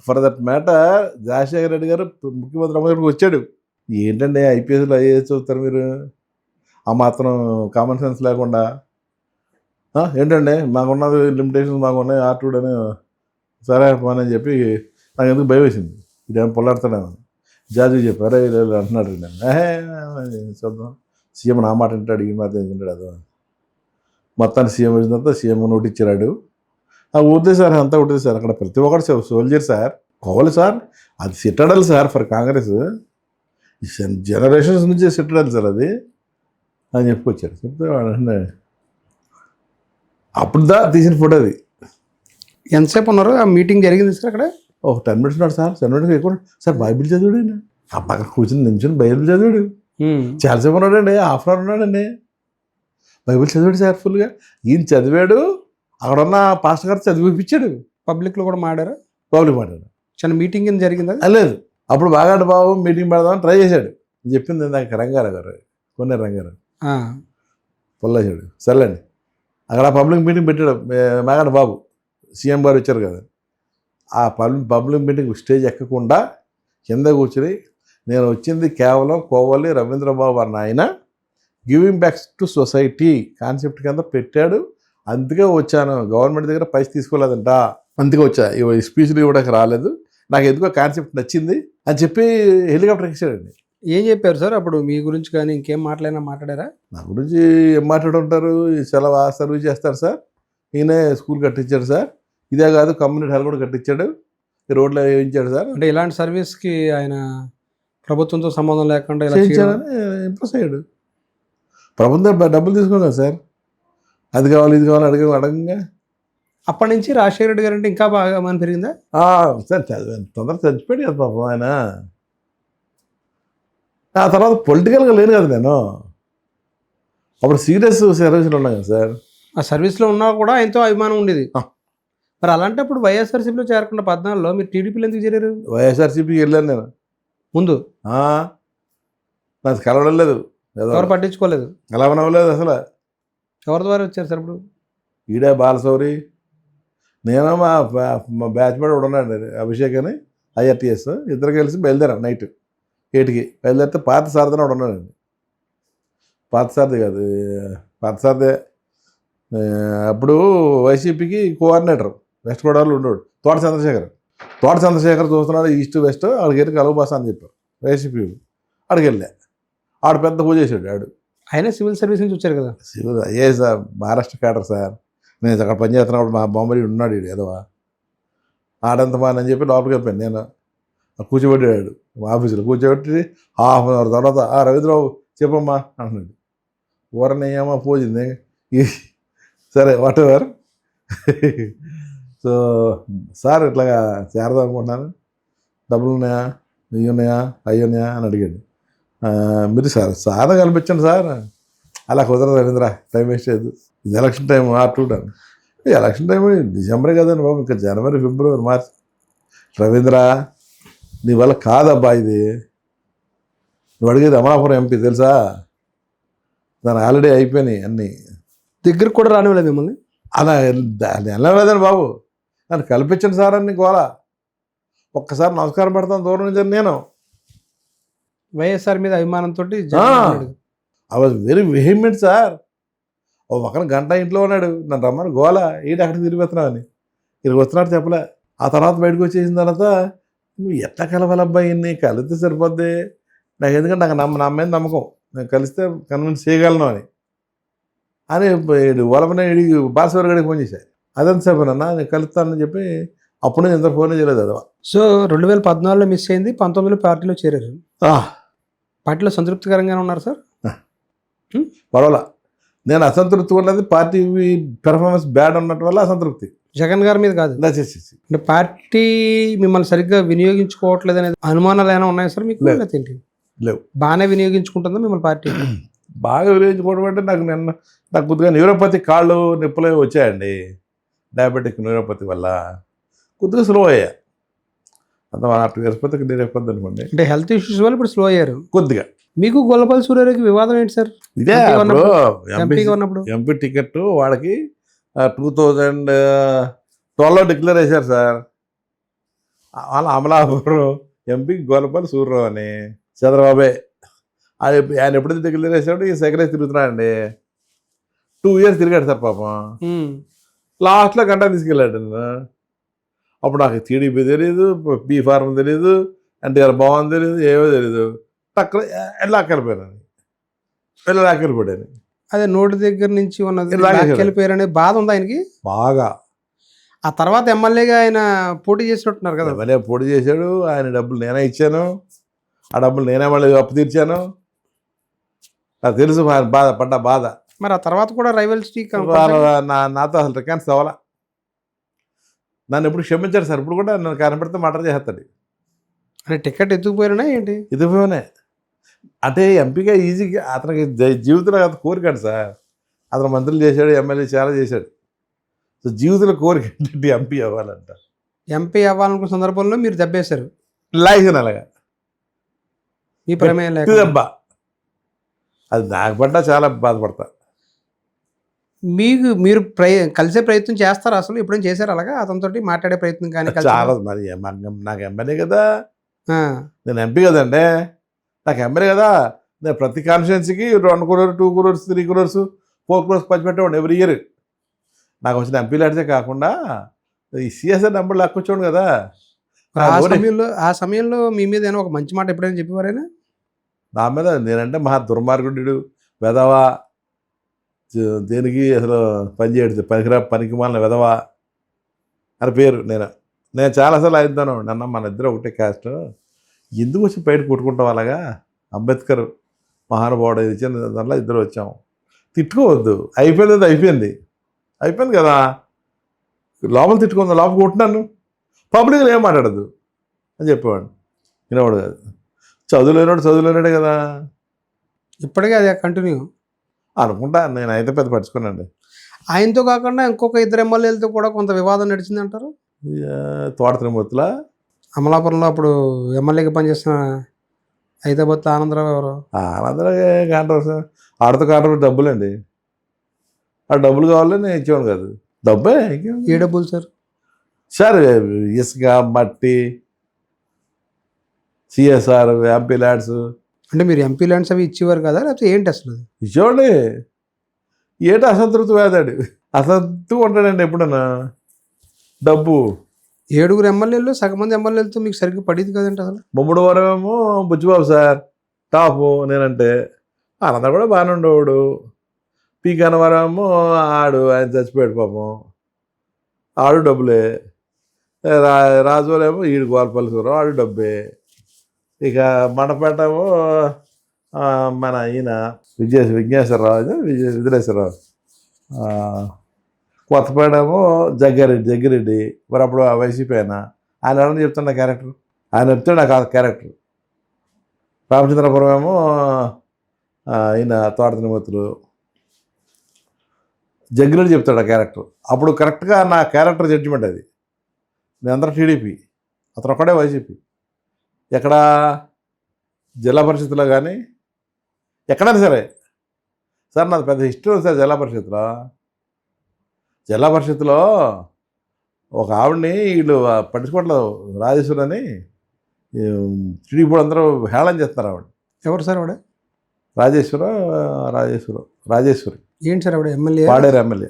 For that matter Rajasekhara Reddy గారు ముఖ్యమంత్రి అమ్మగారికి వచ్చాడు. ఏంటండి ఐపీఎస్లో ఐఏఎస్ చదువుతారు మీరు, ఆ మాత్రం కామన్ సెన్స్ లేకుండా? ఏంటండి మాకున్నది లిమిటేషన్స్, మాకున్నాయి ఆర్టూడ్ అని, సరే పోనీ అని చెప్పి నాకు ఎందుకు భయం వేసింది, ఇదేమో పొల్లాడుతున్నాను. జాజీ చెప్పారు ఇలా అంటున్నాడు. నేను చూద్దాం, సీఎం నా మాట వింటాడు, ఈ మాట వింటాడు, అదో మొత్తాన్ని సీఎం వచ్చిన తర్వాత సీఎం నోట్ ఇచ్చాడు. ఊరిదే సార్, అంతా ఉంటుంది సార్, అక్కడ ప్రతి ఒక్కరు సోల్జర్ సార్, కోవాలి సార్, అది సిట్టడల్ సార్ ఫర్ కాంగ్రెస్, జనరేషన్స్ నుంచి సిట్టడల్ సార్ అది అని చెప్పుకొచ్చారు. చెప్తే అప్పుడు తీసిన ఫోటో అది. ఎంతసేపు ఉన్నారు? ఆ మీటింగ్ జరిగింది సార్ అక్కడ? ఒక 10 minutes ఉన్నాడు సార్, 10 minutes ఎక్కువ సార్. బైబిల్ చదివాడు ఆయన, ఆ పక్కన కూర్చొని నించుని బైబిల్ చదివాడు. చాలాసేపు ఉన్నాడండి, హాఫ్ అన్ అవర్ ఉన్నాడండి, బైబిల్ చదివాడు సార్ ఫుల్గా. ఈయన చదివాడు, అక్కడ ఉన్న పాస్టర్ గారు చదివిపించాడు. పబ్లిక్లో కూడా మాడారా? పబ్లిక్ మాట్లాడు. చిన్న మీటింగ్ ఏం జరిగిందా? లేదు, అప్పుడు బాగా బాబు మీటింగ్ పెడదామని ట్రై చేశాడు. చెప్పింది నాకు రంగారావు గారు, కొన్ని రంగారావు పొల్లేశాడు. సర్లేండి, అక్కడ పబ్లిక్ మీటింగ్ పెట్టాడు మేఘాడు బాబు, సీఎం గారు వచ్చారు కదా. ఆ పబ్లిక్ మీటింగ్ స్టేజ్ ఎక్కకుండా కింద కూర్చుని, నేను వచ్చింది కేవలం కోవలి రవీంద్రబాబు అన్న ఆయన giving backs to society concept కింద పెట్టాడు, అందుకే వచ్చాను, గవర్నమెంట్ దగ్గర పైసలు తీసుకోలేదంట, అందుకే వచ్చా, ఈ స్పీచ్లు ఇవ్వడానికి రాలేదు, నాకు ఎందుకో కాన్సెప్ట్ నచ్చింది అని చెప్పి హెలికాప్టర్ ఎక్కించాడండి. ఏం చెప్పారు సార్ అప్పుడు మీ గురించి? కానీ ఇంకేం మాట్లాడారా? నా గురించి ఏం మాట్లాడుంటారు, చాలా బాగా సర్వీస్ చేస్తారు సార్, ఈయనే స్కూల్ కట్టించాడు సార్, ఇదే కాదు కమ్యూనిటీ హాల్ కూడా కట్టించాడు, ఈ రోడ్లో వేయించాడు సార్. అంటే ఇలాంటి సర్వీస్కి ఆయన ప్రభుత్వంతో సంబంధం లేకుండా ఇలా చేయించాడని ఇంప్రెస్ అయ్యాడు. ప్రభుత్వం డబ్బులు తీసుకోగా సార్, అది కావాలి ఇది కావాలి అడగంగా. అప్పటి నుంచి రాజశేఖర రెడ్డి గారు అంటే ఇంకా బాగా మన పెరిగిందా సార్? తొందరగా చచ్చిపోయాడు కదా పాపం ఆయన. ఆ తర్వాత పొలిటికల్గా లేను కదా నేను, అప్పుడు సీరియస్ సర్వీస్లో ఉన్నాను కదా సార్. ఆ సర్వీస్లో ఉన్నా కూడా ఎంతో అభిమానం ఉండేది. మరి అలాంటప్పుడు వైఎస్ఆర్సీపీలో చేరకుండా 14లో మీరు టీడీపీలో ఎందుకు చేరారు? వైఎస్ఆర్సీపీకి వెళ్ళాను నేను ముందు, నాకు కలవడం లేదు, ఎవరు పట్టించుకోలేదు, కలవనవ్వలేదు అసలు. ఎవరి ద్వారా వచ్చారు సార్ ఇప్పుడు? ఈడే బాలసౌరి, నేను మా బ్యాచ్ మేట్ కూడా ఉన్నాడు అభిషేక్ అని, ఐఆర్టీఎస్, ఇద్దరు కలిసి బయలుదేరాను నైట్ 8కి బయలుదేరితే పాత సారథి కూడా ఉన్నాడండి. పాత సారథి కాదు, పాత సారథి అప్పుడు వైసీపీకి కోఆర్డినేటర్ వెస్ట్ గోదావరిలో ఉండేవాడు తోట చంద్రశేఖర్ చూస్తున్నాడు ఈస్ట్ వెస్ట్ ఆడికి వెళ్ళి కలుగు బాస అని చెప్పారు వైసీపీ ఆడికి వెళ్ళా ఆడు పెద్ద పూజ చేశాడు ఆడు. ఆయన సివిల్ సర్వీస్ నుంచి వచ్చారు కదా. శివుడు అయ్యే సార్ మహారాష్ట్ర క్యాడర్ సార్. నేను అక్కడ పనిచేస్తున్నప్పుడు మా బొమ్మడి ఉన్నాడు వీడు ఏదో ఆడంత అని చెప్పి లోపలికి వెళ్ళిపోయాను. నేను కూర్చోబెట్టాడు మా ఆఫీసులో కూర్చోబెట్టి హాఫ్ అన్ అవర్ తర్వాత రవీంద్రబాబు చెప్పమ్మా అంటున్నాడు. ఊరనేయమ్మా పోజింది సరే వాట్ ఎవర్. సో సార్ ఇట్లాగా చేరదాం అనుకుంటున్నాను, డబ్బులు ఉన్నాయా ఇవి ఉన్నాయా అవి ఉన్నాయా అని అడిగాడు. మీరు సార్ కనిపించండి సార్. అలా కుదరదు రవీంద్ర, టైం వేస్ట్ చేయదు, ఇది ఎలక్షన్ టైం ఆడుతుంటాను. ఎలక్షన్ టైం డిసెంబరే కదండి బాబు, ఇంకా జనవరి ఫిబ్రవరి మార్చ్. రవీంద్ర నీ వల్ల కాదబ్బా ఇది, నువ్వు అడిగేది అమలాపురం ఎంపీ తెలుసా, దాని ఆల్రెడీ అయిపోయినాయి అన్నీ. దగ్గరకు కూడా రానివ్వలేదు మిమ్మల్ని. అలా వెళ్ళలేదండి బాబు, నన్ను కల్పించండి సార్ అని గోల. ఒక్కసారి నమస్కారం పెడతాను దూరం నుంచి నేను. వైఎస్ఆర్ మీద అభిమానంతో ఐ వాజ్ వెరీ వెహిమెంట్ సార్. ఓ పక్కన గంట ఇంట్లో ఉన్నాడు, నన్ను రమ్మని గోల, ఏంటి అక్కడికి తిరిగి వస్తున్నావు అని. ఇక్కడికి వస్తున్నాడు చెప్పలే. ఆ తర్వాత బయటకు వచ్చేసిన తర్వాత నువ్వు ఎట్లా కలవాలబ్బాయి ఇన్ని కలిస్తే సరిపోద్ది నాకు, ఎందుకంటే నాకు నా మీద నమ్మకం, నేను కలిస్తే కన్విన్స్ చేయగలను అని వలపనే బాలశివర్ గడికి ఫోన్ చేశాను. అదంతసేపు అన్న నేను కలుస్తానని చెప్పి అప్పుడు నేను ఎంత ఫోన్ చేయలేదు అదవా. సో 2014లో మిస్ అయింది, 19లో పార్టీలో చేరారు. పార్టీలో సంతృప్తికరంగానే ఉన్నారు సార్? పర్వాలా. నేను అసంతృప్తి ఉన్నది పార్టీ పెర్ఫార్మెన్స్ బ్యాడ్ ఉన్నట్టు వల్ల అసంతృప్తి, జగన్ గారి మీద కాదు. అంటే పార్టీ మిమ్మల్ని సరిగ్గా వినియోగించుకోవట్లేదు అనేది అనుమానాలు ఏమైనా ఉన్నాయా సార్ మీకు? లేవు, బాగానే వినియోగించుకుంటుందా మిమ్మల్ని పార్టీ? బాగా వినియోగించుకోవడం అంటే నాకు కొద్దిగా న్యూరోపతి కాళ్ళు నొప్పులు వచ్చాయండి, డయాబెటిక్ న్యూరోపతి వల్ల కొద్దిగా స్లో అయ్యా. అంత 2 years న్యూరోపతి అనుకోండి. అంటే హెల్త్ ఇష్యూస్ వల్ల ఇప్పుడు స్లో అయ్యారు కొద్దిగా. మీకు గొల్లపల్లి సూర్యారెడ్డికి వివాదం ఏంటి సార్? ఇదే ఎంపీ టికెట్ వాడికి 2012లో డిక్లేర్ చేశారు సార్. వాళ్ళ అమలాపురం ఎంపీ గొల్లపల్లి సూర్యరావు అని చంద్రబాబే. ఆయన ఎప్పుడైతే డిక్లేర్ చేశాడు ఈ సెక్రటరీ తిరుగుతున్నాడండి. 2 years తిరిగాడు సార్ పాపం. లాస్ట్లో గంట తీసుకెళ్ళాడు. అప్పుడు నాకు టీడీపీ తెలియదు, బీ ఫార్మ్ తెలియదు, ఎన్టీఆర్ భవన్ తెలియదు, ఏమో తెలియదు. టక్కున లాక్కెళ్ళిపోయాను. అదే నోటి దగ్గర నుంచి ఉన్నది లాక్కెళ్ళిపోయారనే బాధ ఉంది ఆయనకి బాగా. ఆ తర్వాత ఎమ్మెల్యేగా ఆయన పోటీ చేసినట్టున్నారు కదా. ఎమ్మెల్యే పోటీ చేశాడు, ఆయన డబ్బులు నేనే ఇచ్చాను, ఆ డబ్బులు నేనే మళ్ళీ అప్పు తీర్చాను. నాకు తెలుసు ఆయన పడ్డ బాధ. మరి ఆ తర్వాత కూడా రైవల్స్టీ నాతో అసలు రికాన్స్ అవ్వాలా. నన్ను ఎప్పుడు క్షమించారు సార్, ఇప్పుడు కూడా నన్ను కనపడితే మటర్ చేస్తాడు. అంటే టికెట్ ఎత్తుకుపోయినా ఏంటి? ఎత్తుకుపోయినా అంటే ఎంపీగా ఈజీగా అతనికి జీవితంలో అంత కోరికాడు సార్. అతను మంత్రులు చేశాడు, ఎమ్మెల్యే చాలా చేశాడు. సో జీవితంలో కోరిక ఏంటంటే ఎంపీ అవ్వాలంట. ఎంపీ అవ్వాలనుకున్న సందర్భంలో మీరు దెబ్బేశారు. లాగేసాను అలాగా, మీ ప్రమేయం లేక దెబ్బ. అది నాకు పడ్డా చాలా బాధపడతా. మీరు కలిసే ప్రయత్నం చేస్తారు అసలు? ఎప్పుడైనా చేశారు అలాగా అతనితో మాట్లాడే ప్రయత్నం కానీ? చాలా మరి నాకు ఎమ్మెల్యే కదా, నేను ఎంపీ కదండి, నాకు ఎమ్మెల్యే కదా. నేను ప్రతి కాన్స్టిట్యున్సీకి 1 crore 2 crores 3 crores 4 crores పంచిపెట్టేవాడు every year. నాకు వచ్చిన ఎంపీ లాంటిదే కాకుండా ఈ సిఎస్ఆర్ నెంబర్ లాక్కొచ్చాడు కదా. ఆ సమయంలో మీ మీద ఏమైనా ఒక మంచి మాట ఎప్పుడైనా చెప్పేవారైనా? నా మీద నేనంటే మహా దుర్మార్గుడు, వెధవా, దేనికి అసలు పనిచేయడు, పనికి మాలిన వెధవా అని పేరు. నేను చాలాసార్లు అయిద్దాను, నన్న మన ఇద్దరు ఒకటే క్యాస్ట్, ఎందుకు వచ్చి బయట కొట్టుకుంటాం అలాగా, అంబేద్కర్ మహానుభావుడు ఇచ్చిన దాంట్లో ఇద్దరు వచ్చాము, తిట్టుకోవద్దు, అయిపోయింది కదా, లోపల తిట్టుకుందా, లోపల కొట్టినాను, పబ్లిక్లో ఏం మాట్లాడద్దు అని చెప్పేవాడు. వినేవాడు కాదు. చదువులేనాడే కదా. ఇప్పటికే అదే కంటిన్యూ అనుకుంటా. నేను అయితే పెద్ద పట్టుకున్నాండి. ఆయనతో కాకుండా ఇంకొక 2 ఎమ్మెల్యేలతో కూడా కొంత వివాదం నడిచింది అంటారు. తోట తిరుమూర్తుల అమలాపురంలో అప్పుడు ఎమ్మెల్యేగా పనిచేసిన హైదరాబాద్ ఆనందరావు ఎవరు? ఆనందరావు కాంట్రవర్సీ, ఆడతో కాంట్రవర్సీ డబ్బులండి. ఆ డబ్బులు కావాలని నేను ఇచ్చేవాడు కాదు. డబ్బే. ఏ డబ్బులు సార్? సార్ ఇసుక, మట్టి, సిఎస్ఆర్, ఎంపీ ల్యాండ్స్. అంటే మీరు ఎంపీ ల్యాండ్స్ అవి ఇచ్చేవారు కదా, లేకపోతే ఏంటి అసలు? ఇచ్చేవాడి. ఏంటి అసంతృప్తి వేదాడు, అసంతృప్తి ఉంటాడండి ఎప్పుడన్నా. డబ్బు 7 ఎమ్మెల్యేలు సగం మంది ఎమ్మెల్యేలతో మీకు సరిగ్గా పడింది కదండి అసలు. ముమ్మడి వరం ఏమో బుచ్చిబాబు సార్ టాపు నేనంటే, అనంత కూడా బాగానే ఉండేవాడు. పీ కనవరం ఏమో ఆయన చచ్చిపోయాడు పాపం, ఆడు డబ్బులే. రాజువారేమో ఈడు గోల్పల్లి సూరం, ఆడు డబ్బే. ఇక మండపేట ఏమో మన ఈయన విఘ్నేశ్వరరావు విఘ్నేశ్వరరావు. కొత్తపేట ఏమో జగ్గిరెడ్డి. మరి అప్పుడు వైసీపీ ఆయన ఎవరైనా చెప్తాడు నా క్యారెక్టర్, ఆయన చెప్తాడు నాకు ఆ క్యారెక్టర్. రామచంద్రపురం ఏమో ఈయన తోట తిరుమతులు. జగ్గిరెడ్డి చెప్తాడు ఆ క్యారెక్టర్. అప్పుడు కరెక్ట్గా నా క్యారెక్టర్ జడ్జిమెంట్ అది. నేను అందరూ టీడీపీ, అతను ఒక్కడే వైసీపీ. ఎక్కడ జిల్లా పరిషత్లో కానీ ఎక్కడైనా సరే సార్ నాది పెద్ద హిస్టరీ ఉంది సార్. జిల్లా పరిషత్లో ఒక ఆవిడని వీళ్ళు పట్టించుకోవట్లేదు, రాజేశ్వరి అని. టీడీపీ అందరూ హేళన చేస్తున్నారు ఆవిడ. ఎవరు సార్ ఆవిడ? రాజేశ్వరి. ఏంటి సార్ ఆవిడ? MLA, Paderu MLA.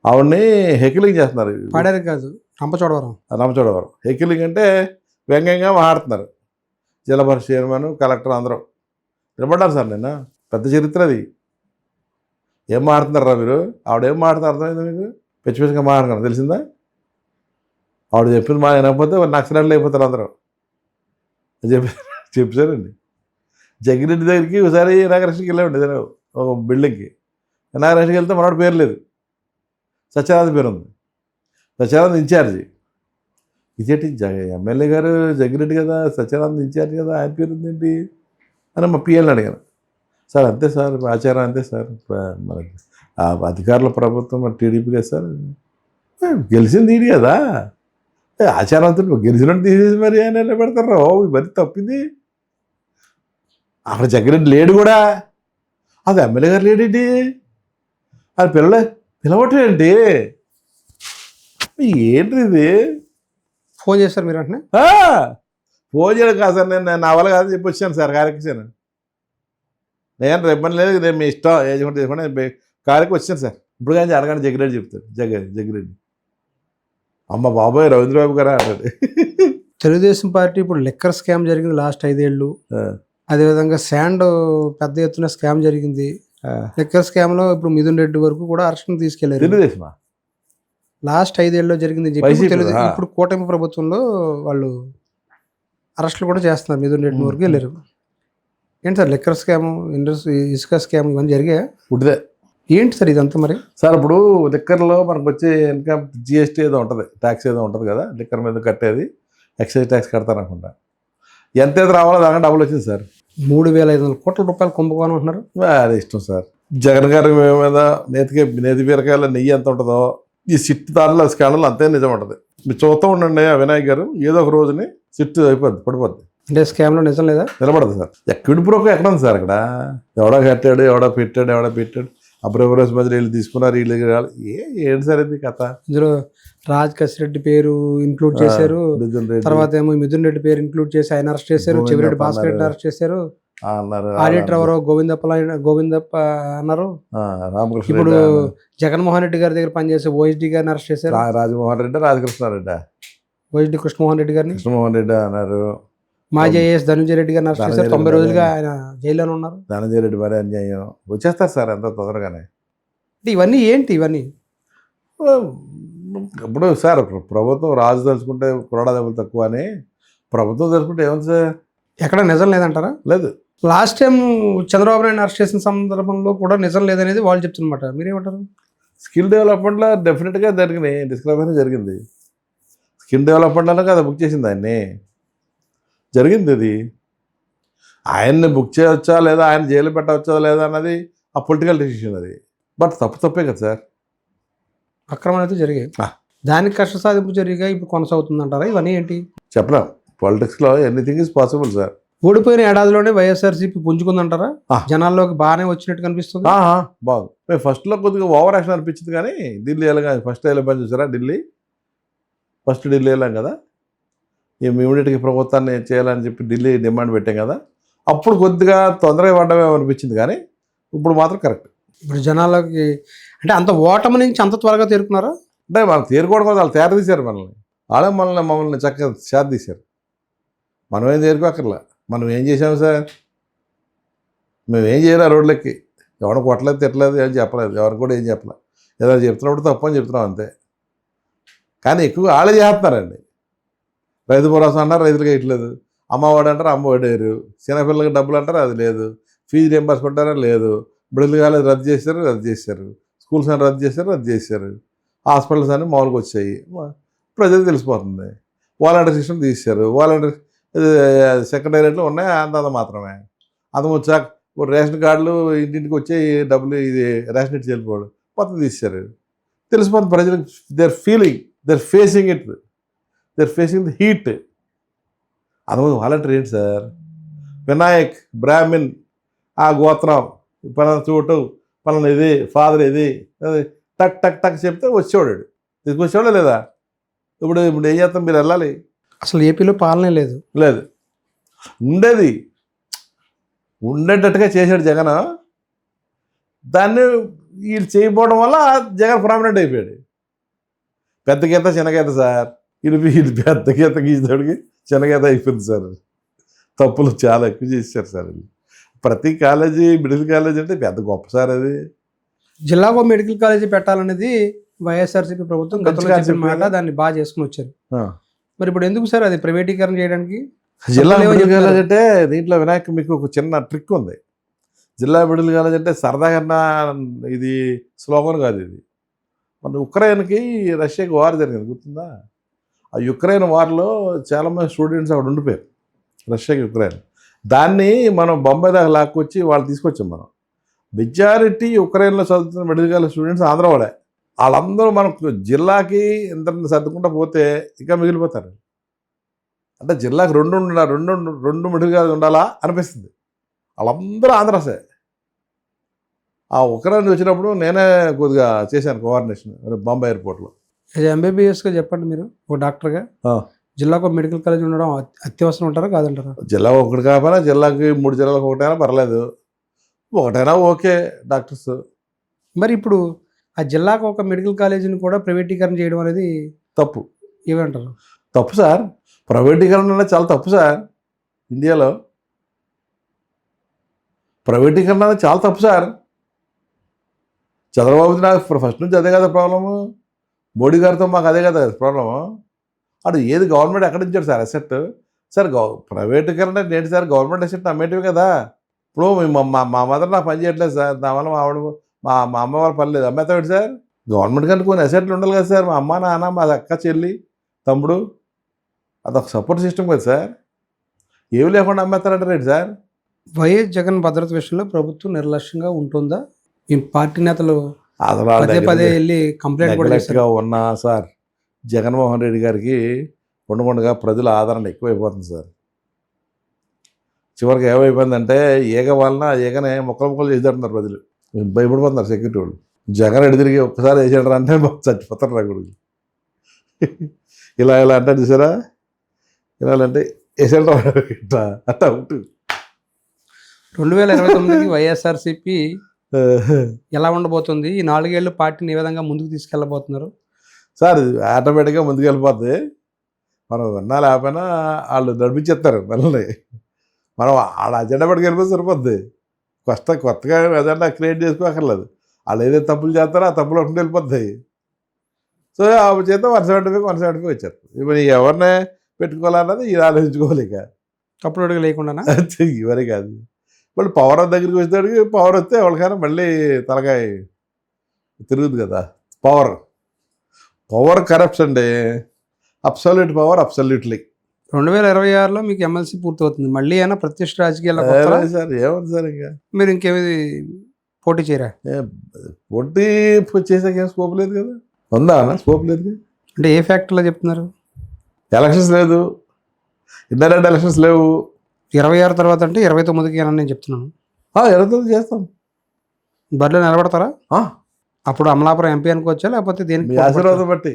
ఆవిడని హెకిలింగ్ చేస్తున్నారు. పాడేరు కాదు, రంపచోడవరం. హెకిలింగ్ అంటే వ్యంగ్యంగా మాట్లాడుతున్నారు. జిల్లా పరిషత్ చైర్మన్, కలెక్టర్ అందరూ నిలబడ్డారు సార్. నిన్న పెద్ద చరిత్ర అది. ఏం మాట్లాడుతున్నారా మీరు? ఆవిడ ఏం మాట్లాడుతున్నారు అర్థమైందా మీకు? పిచ్చిగా మాట్లాడుతున్నారు తెలిసిందా? ఆవిడ చెప్పింది మా వినకపోతే నక్సలైట్లు అయిపోతారు అందరూ చెప్పారండి. జగ్గిరెడ్డి దగ్గరికి ఒకసారి ఇనాగరేషన్కి వెళ్ళామండి ఏదైనా ఒక బిల్డింగ్కి. ఇనాగరేషన్కి వెళ్తే మనోడి పేరు లేదు, సత్యానంద్ పేరు ఉంది. సత్యానంద్ ఇన్ఛార్జి. ఇదేంటి ఎమ్మెల్యే గారు జగ్గిరెడ్డి కదా, సత్యానంద్ ఇన్ఛార్జి కదా, ఆయన పేరు ఉందేంటి అని మా పిఎల్ని అడిగాను. సార్ అంతే సార్, ఆచారం అంతే సార్, మన అధికారుల ప్రభుత్వం మరి టీడీపీ కదా సార్. గెలిచింది తీడి కదా, ఆచారవంతులు గెలిచినట్టు తీసేసి మరి ఆయన పెడతారు. మరి తప్పింది. అక్కడ జగ్గిరెడ్డి లేడు కూడా, అది ఎమ్మెల్యే గారు లేడేంటి, అది పిలవటం ఏంటి, ఏంటి ఇది? ఫోన్ చేస్తారు మీరు అంటే? ఫోన్ చేయడం కాదు సార్, నేను నా వల్ల కాదని చెప్పి వచ్చాను సార్ కార్యక్రమం. నేను రేపని లేదు, నేను మీ ఇష్టం ఏజెంట్ చేసుకోండి కార్యక్రమం వచ్చాను సార్. ఇప్పుడు కానీ అడగండి జగ్గిరెడ్డి చెప్తాడు. జగ్గిరెడ్డి అమ్మ బాబోయ్ రవీంద్రబాబు గారు అంటాడు. తెలుగుదేశం పార్టీ ఇప్పుడు లిక్కర్ స్కామ్ జరిగింది లాస్ట్ 5 ఏళ్ళు. అదేవిధంగా శాండ్ పెద్ద ఎత్తున స్కామ్ జరిగింది. లిక్కర్ స్కామ్లో ఇప్పుడు మిథున్ రెడ్డి వరకు కూడా అరెస్ట్ని తీసుకెళ్లారు. తెలుగుదేశమా? లాస్ట్ 5 ఏళ్ళలో జరిగింది ఇప్పుడు కూటమి ప్రభుత్వంలో వాళ్ళు అరెస్టులు కూడా చేస్తున్నారు. మిథున్ రెడ్డి వరకు వెళ్ళారు. ఏంటి సార్ లిక్కర్ స్కామ్, ఇసుక స్కామ్ ఇవన్నీ జరిగాయా? ఉడిదే ఏంటి సార్ ఇదంతా మరి? సార్ ఇప్పుడు లిక్కర్లో మనకు వచ్చే ఇన్కమ్ జిఎస్టీ ఏదో ఉంటుంది, ట్యాక్స్ ఏదో ఉంటుంది కదా, లిక్కర్ మీద కట్టేది ఎక్సైజ్ ట్యాక్స్ కడతారనుకుంటా. ఎంత ఏదో రావాలో దాకా డబ్బులు వచ్చింది సార్. 3,500 కోట్ల రూపాయలు కుంభకోణం అంటున్నారు. అది ఇష్టం సార్. జగన్ గారి మీద నేతి బీరకాయల నెయ్యి ఎంత ఉంటుందో ఈ సిట్ దారిలో స్కాండల్ అంతే నిజం ఉంటుంది. మీరు చూస్తూ ఉండండి వినాయక్ గారు, ఏదో ఒక రోజుని సిట్ అయిపోద్ది, పడిపోద్ది. అంటే స్కామ్లో నిజం లేదా? నిలబడదు సార్. ఎక్కడి బ్రోకో ఎక్కడ ఉంది సార్? అక్కడ ఎవడో కట్టాడు, ఎవడో పెట్టాడు, అబ్రవరేజ్ మధ్యలో వీళ్ళు తీసుకున్నారు, వీళ్ళు ఏంటి సార్ ఇది కథ? ఇందులో రాజ్ కసిరెడ్డి పేరు ఇంక్లూడ్ చేశారు, తర్వాత ఏమో మిథున్ రెడ్డి పేరు ఇంక్లూడ్ చేసి ఆయన అరెస్ట్ చేశారు, చివరెడ్డి భాస్కర్ రెడ్డి అరెస్ట్ చేశారు అన్నారు, ఆడిటర్ ఎవరో గోవిందప్ప అన్నారు. ఇప్పుడు జగన్మోహన్ రెడ్డి గారి దగ్గర పనిచేసే ఓఎస్డి గారిని అరెస్ట్ చేశారు. రాజమోహన్ రెడ్డి, రాజకృష్ణారెడ్డి, ఓఎస్డి కృష్ణమోహన్ రెడ్డి గారిని అన్నారు. మాజీ ఐఏఎస్ ధనంజయ రెడ్డి గారిని అరెస్ట్ చేశారు. 90 రోజులుగా ఆయన జైల్లోనే ఉన్నారు. ధనంజయ రెడ్డి మరి అన్యాయం వచ్చేస్తారు సార్ ఎంత తొందరగానే. ఇవన్నీ ఏంటి? ఇవన్నీ ఇప్పుడు సార్ ప్రభుత్వం రాజు తలుచుకుంటే కురడా దెబ్బలు తక్కువ అని, ప్రభుత్వం తలుచుకుంటే ఏముంది సార్? ఎక్కడ నిజం లేదంటారా? లేదు. Last time Chandrababu Naidu arrest చేసిన సందర్భంలో కూడా నిజం లేదనేది వాళ్ళు చెప్తున్నమాట. మీరేమంటారు? స్కిల్ డెవలప్మెంట్లో డెఫినెట్గా జరిగినాయి, డిస్క్రిమినేషన్ జరిగింది. స్కిల్ డెవలప్మెంట్లో కదా బుక్ చేసింది ఆయన్ని, జరిగింది అది. ఆయన్ని బుక్ చేయవచ్చా లేదా, ఆయన జైలు పెట్టవచ్చా లేదా అన్నది ఆ పొలిటికల్ డెసిషన్ అది. బట్ తప్పే కదా సార్. అక్రమాలు అయితే జరిగాయి, దానికి కష్ట సాధింపు జరిగా ఇప్పుడు కొనసాగుతుందంటారా? ఇవన్నీ ఏంటి చెప్పలేం. పాలిటిక్స్లో ఎనీథింగ్ ఈజ్ పాసిబుల్ సార్. ఓడిపోయిన ఏడాదిలోనే వైఎస్ఆర్సీపీ పుంజుకుందంటారా? జనాల్లోకి బాగానే వచ్చినట్టు కనిపిస్తుంది. బాగుంది. మేము ఫస్ట్లో కొద్దిగా ఓవర్ యాక్షన్ అనిపించింది, కానీ ఢిల్లీ వెళ్ళగా ఫస్ట్ వెళ్ళే పని చూసారా? ఢిల్లీ వెళ్ళాం కదా, ఇమీడియట్గా ప్రభుత్వాన్ని చేయాలని చెప్పి ఢిల్లీ డిమాండ్ పెట్టాం కదా, అప్పుడు కొద్దిగా తొందరగా పడ్డమేమో అనిపించింది, కానీ ఇప్పుడు మాత్రం కరెక్ట్. ఇప్పుడు జనాలకి అంటే అంత ఓటమి నుంచి అంత త్వరగా తేరుకున్నారా? అంటే మనం తేరుకోవడం కోసం వాళ్ళు తయారు తీశారు మనల్ని. వాళ్ళే మమ్మల్ని చక్కగా చేత తీశారు. మనం ఏం తేరుకోకర్లా. మనం ఏం చేసాము సార్? మేము ఏం చేయాలి? రోడ్లెక్కి ఎవరు కొట్టలేదు, తిట్టలేదు, ఏం చెప్పలేదు, ఎవరు కూడా ఏం చెప్పలేదు. ఏదైనా చెప్తున్నప్పుడు తప్పు అని చెప్తున్నాం అంతే. కానీ ఎక్కువ వాళ్ళే చేస్తున్నారండి. రైతు భరోసా అంటారు, రైతులకు వేయట్లేదు. అమ్మఒడి అంటారు, అమ్మఒడి వేయరు. చిన్నపిల్లలకి డబ్బులు అంటారు, అది లేదు. ఫీజు రియంబర్స్మెంట్ అంటారా, లేదు. బిడ్డలు కాలేదు, రద్దు చేశారు. స్కూల్స్ అని రద్దు చేశారు. హాస్పిటల్స్ అన్నీ మామూలుగా వచ్చాయి. ప్రజలకు తెలిసిపోతుంది. వాలంటీర్ సిస్టమ్ తీశారు. వాలంటీర్ సెక్రటేరియట్లు ఉన్నాయి, అంత మాత్రమే. అది వచ్చాక రేషన్ కార్డులు ఇంటింటికి వచ్చే డబ్బులు ఇది రేషన్ ఇచ్చి వెళ్ళిపోవడం మొత్తం తీశారు. తెలిసిపోతుంది ప్రజలకు. They are facing the heat. అందువల్ల వాలంటీర్ ఏంటి సార్? వినాయక్, బ్రాహ్మిన్, ఆ గోత్రం, పలానా చోటు, పలానా ఇది, ఫాదర్ ఇది, టక్ టక్ టక్ చెప్తే వచ్చేవాడు. తీసుకొచ్చేవాడే లేదా? ఇప్పుడు ఏం చేస్తాం? మీరు వెళ్ళాలి. అసలు ఏపీలో పాలనే లేదు. ఉండేటట్టుగా చేశాడు జగన్. దాన్ని వీళ్ళు చేయకపోవడం వల్ల జగన్ పర్మనెంట్ అయిపోయాడు. పెద్ద గీత చిన్న గీత సార్. వీళ్ళు పెద్ద గీత గీసేవాడికి చిన్న గీత అయిపోయింది సార్. తప్పులు చాలా ఎక్కువ చేశారు సార్. ప్రతి కాలేజీ, మెడికల్ కాలేజీ అంటే పెద్ద గొప్ప సార్. అది జిల్లాకు మెడికల్ కాలేజీ పెట్టాలనేది వైఎస్ఆర్సీపీ ప్రభుత్వం గతంలో చెప్పిన మాట. దాన్ని బాగా చేసుకుని వచ్చారు. మరి ఇప్పుడు ఎందుకు సార్ అది ప్రైవేటీకరణ చేయడానికి? జిల్లా మెడికల్ కాలేజ్ అంటే దీంట్లో వినాయక్ మీకు ఒక చిన్న ట్రిక్ ఉంది. జిల్లా మెడికల్ కాలేజ్ అంటే సరదాగా ఇది స్లోగన్ కాదు. ఇది మన ఉక్రెయిన్కి రష్యాకి వార్ జరిగింది, గుర్తుందా? ఆ యుక్రెయిన్ వార్లో చాలామంది స్టూడెంట్స్ అక్కడ ఉండిపోయారు, రష్యాకి యుక్రెయిన్. దాన్ని మనం బొంబాయి దాకా లాక్కొచ్చి వాళ్ళు తీసుకొచ్చాం. మనం మెజారిటీ ఉక్రెయిన్లో చదువుతున్న మెడికల్ కాలేజ్ స్టూడెంట్స్ ఆంధ్ర వాళ్ళే. వాళ్ళందరూ మనకు జిల్లాకి ఎంత సర్దుకుంటా పోతే ఇంకా మిగిలిపోతారు. అంటే జిల్లాకి రెండు మెడికల్ కాలేజ్ ఉండాలా అనిపిస్తుంది. వాళ్ళందరూ ఆంధ్రాసే. ఆ ఉక్రెయిన్ వచ్చినప్పుడు నేనే కొద్దిగా చేశాను కోఆర్డినేషన్ బాంబే ఎయిర్పోర్ట్లో. ఎంబీబీఎస్గా చెప్పండి, మీరు ఒక డాక్టర్గా జిల్లాకు మెడికల్ కాలేజ్ ఉండడం అత్యవసరం ఉంటారా కాదంటారా? జిల్లా ఒకటి కాకపోయినా జిల్లాకి 3 జిల్లాలకు ఒకటైనా పర్లేదు, ఒకటైనా ఓకే డాక్టర్స్. మరి ఇప్పుడు ఆ జిల్లాకు ఒక మెడికల్ కాలేజీని కూడా ప్రైవేటీకరణ చేయడం అనేది తప్పు. ఏమంటారు? తప్పు సార్. ప్రైవేటీకరణ అనేది చాలా తప్పు సార్. ఇండియాలో ప్రైవేటీకరణ అనేది చాలా తప్పు సార్. చంద్రబాబు నాకు ఫస్ట్ నుంచి అదే కదా ప్రాబ్లము. మోడీ గారితో మాకు అదే కదా ప్రాబ్లము. అటు ఏది గవర్నమెంట్ ఎక్కడ ఇచ్చాడు సార్ అసెట్? సార్ ప్రైవేటీకరణ ఏంటి సార్? గవర్నమెంట్ అసెట్ అమ్మేటివి కదా. ఇప్పుడు మా మదర్ నాకు పని చేయట్లేదు సార్, నా వల్ల మా అమ్మ వాళ్ళ పని లేదు, అమ్మేస్తాడు సార్. గవర్నమెంట్ కంటే కొన్ని అసెట్లు ఉండాలి కదా సార్. మా అమ్మ, నాన్న, మా అక్క, చెల్లి, తమ్ముడు, అదొక సపోర్ట్ సిస్టమ్ కదా సార్. ఏమి లేకుండా అమ్మేస్తారంటారు ఏంటి సార్? వైఎస్ జగన్ భద్రత విషయంలో ప్రభుత్వం నిర్లక్ష్యంగా ఉంటుందా? ఈ పార్టీ నేతలు పదే వెళ్ళి కంప్లైంట్ కూడా నెగ్లెక్ట్గా ఉన్నా సార్, జగన్మోహన్ రెడ్డి గారికి ఉండకుండా ప్రజల ఆదరణ ఎక్కువైపోతుంది సార్. చివరికి ఏమైపోయిందంటే ఈగ వలన ఈగనే ముక్కలు చేసేస్తున్నారు ప్రజలు. భయపడిపోతున్నారు సెక్యూరిటీ వాళ్ళు. జగన్ ఎడి తిరిగి ఒక్కసారి వేసాడు అంటే చచ్చిపోతారు రా కొడుకు. ఇలా అంటే చూసారా, ఇలా అంటే వేసాడు ఇట్లా అట్లా ఉంటుంది. 2029కి వైఎస్ఆర్సీపీ ఎలా ఉండబోతుంది? ఈ 4 ఏళ్ళు పార్టీని ఏ విధంగా ముందుకు తీసుకెళ్ళబోతున్నారు సార్? ఆటోమేటిక్గా ముందుకు వెళ్ళిపోద్ది. మనం విన్నా లేకపోయినా వాళ్ళు నడిపించేస్తారు మనల్ని. మనం వాళ్ళ అజెండా పట్టుకు వెళ్ళిపోతే సరిపోద్ది. కొత్తగా అజెండా క్రియేట్ చేసుకోక్కర్లేదు. వాళ్ళు ఏదైతే తప్పులు చేస్తారో ఆ తప్పులు ఒకటి వెళ్ళిపోతాయి. సో ఆ చేత 175 వచ్చారు. ఇప్పుడు ఎవరినే పెట్టుకోవాలన్నది ఇది ఆలోచించుకోవాలి. ఇక తప్పుడు అడుగు లేకుండా ఇవరే కాదు. మళ్ళీ పవర్ దగ్గరికి వచ్చేటికి పవర్ వస్తే ఎవరికైనా మళ్ళీ తలకాయ తిరుగుతుంది కదా. పవర్ కరప్ట్స్ అండి. Absolute power, absolutely. 2026లో మీకు ఎమ్మెల్సీ పూర్తవుతుంది. మళ్ళీ అయినా ప్రత్యక్ష రాజకీయాల్లో సార్ ఏముంది సార్? ఇంకా మీరు ఇంకేమి పోటీ చేయరా? పోటీ చేసాక ఏం స్కోప్ లేదు కదా. ఉందా స్కోప్ లేదు అంటే ఏ ఫ్యాక్టర్లో చెప్తున్నారు? ఎలక్షన్స్ లేదు, ఇండైరెక్ట్ ఎలక్షన్స్ లేవు. 26 తర్వాత అంటే 29కి అని నేను చెప్తున్నాను. 29 చేస్తాం. బరిలో నిలబడతారా? అప్పుడు అమలాపురం ఎంపీ అనుకోవచ్చా, లేకపోతే దేనికి? ఆశీర్వాదం బట్టి,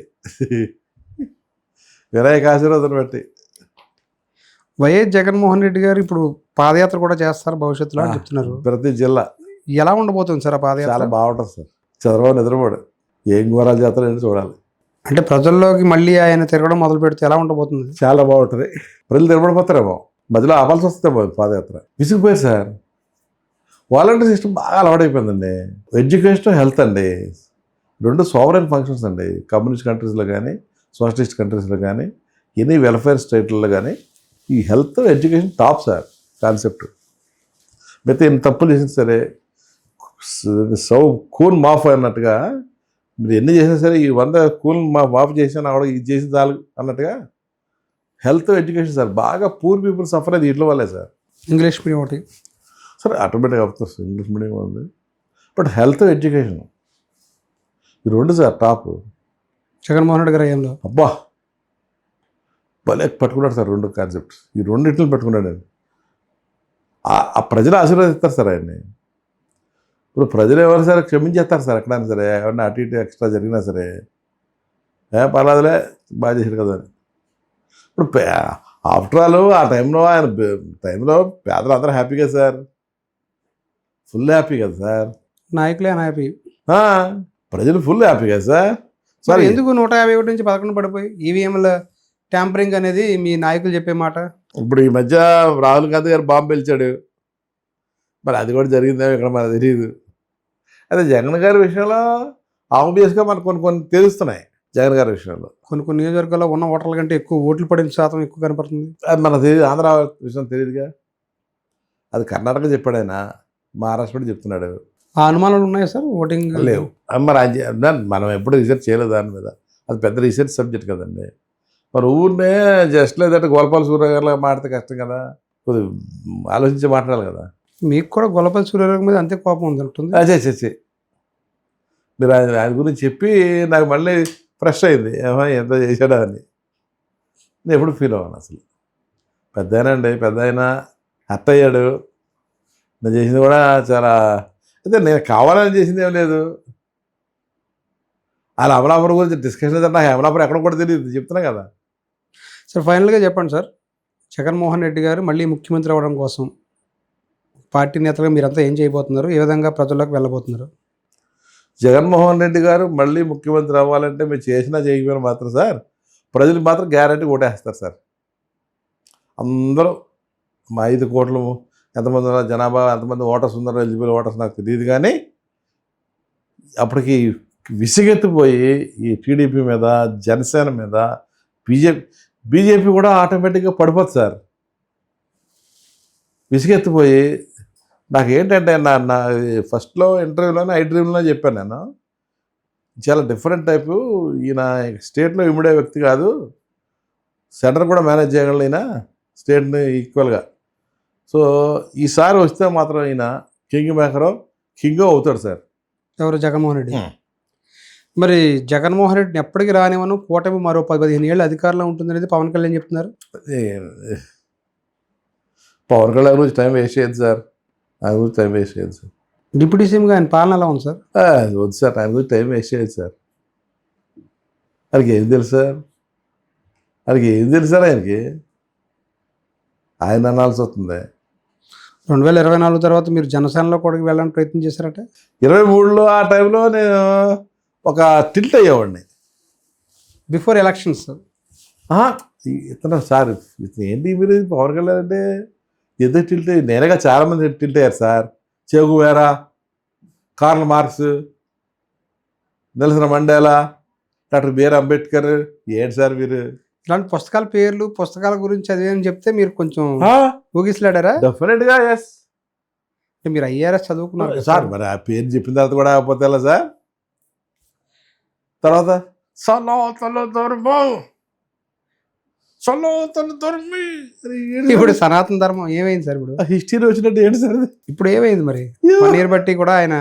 వినాయక ఆశీర్వాదం బట్టి. వైఎస్ జగన్మోహన్ రెడ్డి గారు ఇప్పుడు పాదయాత్ర కూడా చేస్తారు భవిష్యత్తులో అని చెప్తున్నారు. ప్రతి జిల్లా ఎలా ఉండబోతుంది సార్ ఆ పాదయాత్ర? చాలా బాగుంటుంది సార్. చంద్రబాబు నిద్రపోడు, ఏం ఘోరాలు చేస్తారో చూడాలి. అంటే ప్రజల్లోకి మళ్ళీ ఆయన తిరగడం మొదలు పెడితే ఎలా ఉండబోతుంది? చాలా బాగుంటుంది. ప్రజలు తిరగబడిపోతారేమో, మధ్యలో ఆపాల్సి వస్తుందేమో పాదయాత్ర. విసిగిపోయారు సార్. వాలంటీర్ సిస్టమ్ బాగా అలవాటైపోయిందండి. ఎడ్యుకేషన్, హెల్త్ అండి, రెండు సోవరెన్ ఫంక్షన్స్ అండి. కమ్యూనిస్ట్ కంట్రీస్లో కానీ, సోషలిస్ట్ కంట్రీస్లో కానీ, ఎనీ వెల్ఫేర్ స్టేట్లలో కానీ ఈ health, education top sir concept. మిగతా ఎన్ని తప్పులు చేసినా సరే, కూన్ మాఫ్ అన్నట్టుగా మీరు ఎన్ని చేసినా సరే, ఈ 100 కూన్ మాఫ్ చేసినా ఆవిడ ఇది చేసిన చాలు అన్నట్టుగా హెల్త్, ఎడ్యుకేషన్ సార్. బాగా పూర్ పీపుల్ సఫర్ అది ఇట్ల వల్లే సార్. ఇంగ్లీష్ మీడియం ఒకటి సరే ఆటోమేటిక్గా అవుతుంది, ఇంగ్లీష్ మీడియం ఉంది. బట్ హెల్త్, ఎడ్యుకేషన్ ఈ రెండు సార్ టాప్. జగన్మోహన్ రెడ్డి గారు అయ్యంలో అబ్బా భలే పట్టుకున్నాడు సార్ రెండు కాన్సెప్ట్స్. ఈ రెండింటిని పట్టుకున్నాడు ఆయన. ఆ ప్రజలు ఆశీర్వదిస్తారు సార్ ఆయన్ని. ఇప్పుడు ప్రజలు ఎవరు సరే క్షమించేస్తారు సార్ ఎక్కడైనా సరే, ఏమన్నా అటు ఇటు ఎక్స్ట్రా జరిగినా సరే, పర్వాదులే బాగా చేశారు కదా అని. ఇప్పుడు ఆఫ్టర్ ఆల్ ఆ టైంలో ఆయన టైంలో పేదలు అందరూ హ్యాపీ కదా సార్, ఫుల్ హ్యాపీ కదా సార్. నాయకులే హ్యాపీ, ప్రజలు ఫుల్ హ్యాపీ కదా సార్. సార్ ఎందుకు 151 నుంచి 11 పడిపోయి ఈవీఎంల ట్యాంపరింగ్ అనేది మీ నాయకులు చెప్పే మాట? ఇప్పుడు ఈ మధ్య రాహుల్ గాంధీ గారు బాంబు పిలిచాడు, మరి అది కూడా జరిగిందేమో ఇక్కడ మనకు తెలియదు. అదే జగన్ గారి విషయంలో ఆబ్వియస్గా మనకు కొన్ని తెలుస్తున్నాయి. జగన్ గారి విషయంలో కొన్ని నియోజకవర్గాల్లో ఉన్న ఓటర్ల కంటే ఎక్కువ ఓట్లు పడిన శాతం ఎక్కువ కనపడుతుంది. అది మనకు తెలియదు, ఆంధ్ర విషయం తెలియదుగా. అది కర్ణాటక చెప్పాడు ఆయన, మహారాష్ట్ర కూడా చెప్తున్నాడు. ఆ అనుమానాలు ఉన్నాయా సార్? ఓటింగ్ లేవు. మరి మనం ఎప్పుడు రీసెర్చ్ చేయలేదు దాని మీద, అది పెద్ద రీసెర్చ్ సబ్జెక్ట్ కదండి. మరి ఊరినే జస్ట్ లేదంటే గోల్పాల్ సూర్యగారిలో మాట్లాడితే కష్టం కదా, కొద్దిగా ఆలోచించి మాట్లాడాలి కదా. మీకు కూడా గొల్లపల్లి సూర్యగారి మీద అంతే కోపం ఉంది ఉంటుంది. అదే మీరు ఆయన గురించి చెప్పి నాకు మళ్ళీ ఫ్రెష్ అయింది, ఏమో ఎంత చేశాడా అని. నేను ఎప్పుడు ఫీల్ అవ్వను అసలు. పెద్ద ఆయన హర్ట్ అయ్యాడు. నేను చేసింది కూడా చాలా, అయితే నేను కావాలని చేసింది ఏం లేదు. అలా అమలాపురం గురించి డిస్కషన్ అయితే నాకు అమలాపురం ఎక్కడ కూడా తెలియదు, చెప్తున్నా కదా. సార్ ఫైనల్గా చెప్పండి సార్, జగన్మోహన్ రెడ్డి గారు మళ్ళీ ముఖ్యమంత్రి అవ్వడం కోసం పార్టీ నేతలుగా మీరంతా ఏం చేయబోతున్నారు? ఏ విధంగా ప్రజల్లోకి వెళ్ళబోతున్నారు? జగన్మోహన్ రెడ్డి గారు మళ్ళీ ముఖ్యమంత్రి అవ్వాలంటే మీరు చేసినా చేయకపోయినా మాత్రం సార్, ప్రజలు మాత్రం గ్యారంటీ ఓటేస్తారు సార్. అందరూ మా 5 కోట్లు ఎంతమంది ఉన్నారు జనాభా, ఎంతమంది ఓటర్స్ ఉన్నారో, ఎలిజిబుల్ ఓటర్స్ నాకు తెలియదు, కానీ అప్పటికి విసిగెత్తిపోయి ఈ టీడీపీ మీద, జనసేన మీద, బీజేపీ కూడా ఆటోమేటిక్గా పడిపోతుంది సార్. విసిగెత్తిపోయి నాకు ఏంటంటే నా ఫస్ట్లో ఇంటర్వ్యూలోనే డ్రీమ్లో చెప్పాను నేను, చాలా డిఫరెంట్ టైపు ఈయన, స్టేట్లో ఇమిడే వ్యక్తి కాదు, సెంటర్ కూడా మేనేజ్ చేయగలను ఈయన, స్టేట్ని ఈక్వల్గా. సో ఈసారి వస్తే మాత్రం ఈయన కింగ్ మేకరో కింగో అవుతాడు సార్. ఎవరు? జగన్మోహన్ రెడ్డి. మరి జగన్మోహన్ రెడ్డిని ఎప్పటికీ రానివ్వను, కూటమి మరో 10-15 ఏళ్ళు అధికారంలో ఉంటుందనేది పవన్ కళ్యాణ్ చెప్తున్నారు. పవన్ కళ్యాణ్ గురించి టైం వేస్ట్ చేయదు సార్, ఆయన గురించి టైం వేస్ట్ చేయదు సార్. డిప్యూటీ సీఎంగా ఆయన పాలన ఎలా ఉంది సార్? వద్దు సార్, ఆయన గురించి టైం వేస్ట్ చేయదు సార్. ఆయనకి ఏం తెలుసు సార్, ఆయనకి ఆయన అనాల్సి వస్తుంది. 2024 తర్వాత మీరు జనసేనలో కూడా వెళ్ళడానికి ప్రయత్నం చేశారట. 23లో ఆ టైంలో నేను ఒక టిల్ట్ అయ్యేవాడిని బిఫోర్ ఎలక్షన్స్. ఇతను సార్, ఇతను ఏంటి మీరు పవన్ కళ్యాణ్ అంటే ఎందుకు టిల్ట్? నేనేగా చాలామంది టిల్ట్ అయ్యారు sir. Che Guevara, Karl Marx, Nelson Mandela, doctor BR Ambedkar. ఏంటి సార్ మీరు ఇలాంటి పుస్తకాల పేర్లు, పుస్తకాల గురించి చదివేని చెప్తే మీరు కొంచెం ఊగిసలాడారా? డెఫినెట్గా ఎస్. మీరు ఐఆర్ఎస్ చదువుకున్నారు సార్, మరి ఆ పేరు చెప్పిన తర్వాత కూడా పోతే ఎలా సార్? తర్వాత ఇప్పుడు సనాతన ధర్మం ఏమైంది సార్? ఇప్పుడు హిస్టరీ వచ్చినట్టు ఏంటి సార్? ఇప్పుడు ఏమైంది మరి? 1 year బట్టి కూడా ఆయన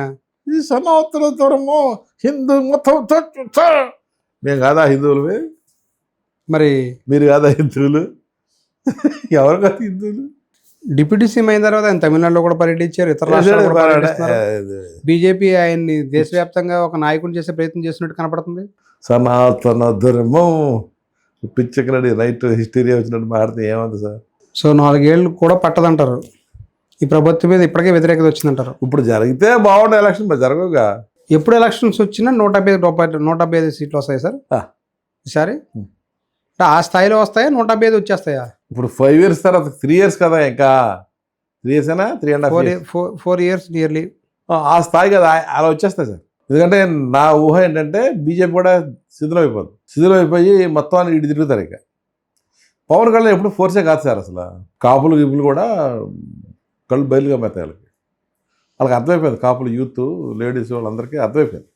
ఈ సనాతన ధర్మం హిందూ మొత్తం మేము కాదా హిందువులు? మరి మీరు కాదా హిందువులు? ఎవరు కాదు హిందువులు? డిప్యూటీ సీఎం అయిన తర్వాత ఆయన తమిళనాడులో కూడా పర్యటించారు, ఇతర రాష్ట్రాల్లో. బీజేపీ ఆయన్ని దేశవ్యాప్తంగా ఒక నాయకుడిని చేసే ప్రయత్నం చేసినట్టు కనపడుతుంది. సనాతన ధర్మం పిచ్చకలడి రైట్ హిస్టరీ వచ్చినట్టు మాట్లాడితే ఏమంది సార్? సో 4 ఏళ్ళు కూడా పట్టదంటారు. ఈ ప్రభుత్వం మీద ఇప్పటికే వ్యతిరేకత వచ్చిందంటారు. ఇప్పుడు జరిగితే బాగుండే ఎలక్షన్, మరి జరగవుగా. ఎప్పుడు ఎలక్షన్స్ వచ్చినా 175 సీట్లు వస్తాయి సార్. ఈసారి అంటే ఆ స్థాయిలో వస్తాయా 175 వచ్చేస్తాయా? ఇప్పుడు 5 years తర్వాత 3 years కదా, ఇంకా 3 years అయినా 3.5 years 4 years నియర్లీ. ఆ స్థాయి కదా, అలా వచ్చేస్తాయి సార్. ఎందుకంటే నా ఊహ ఏంటంటే బీజేపీ కూడా శిథిలమైపోయి మొత్తం ఇటు తిరుగుతారు. ఇక పవన్ కళ్యాణ్ ఎప్పుడు ఫోర్సే కాదు సార్. అసలు కాపులు గీపులు కూడా కళ్ళు బయలుగా మెత్తాయి వాళ్ళకి అర్థమైపోయింది. కాపులు యూత్ లేడీస్ వాళ్ళందరికీ అర్థమైపోయింది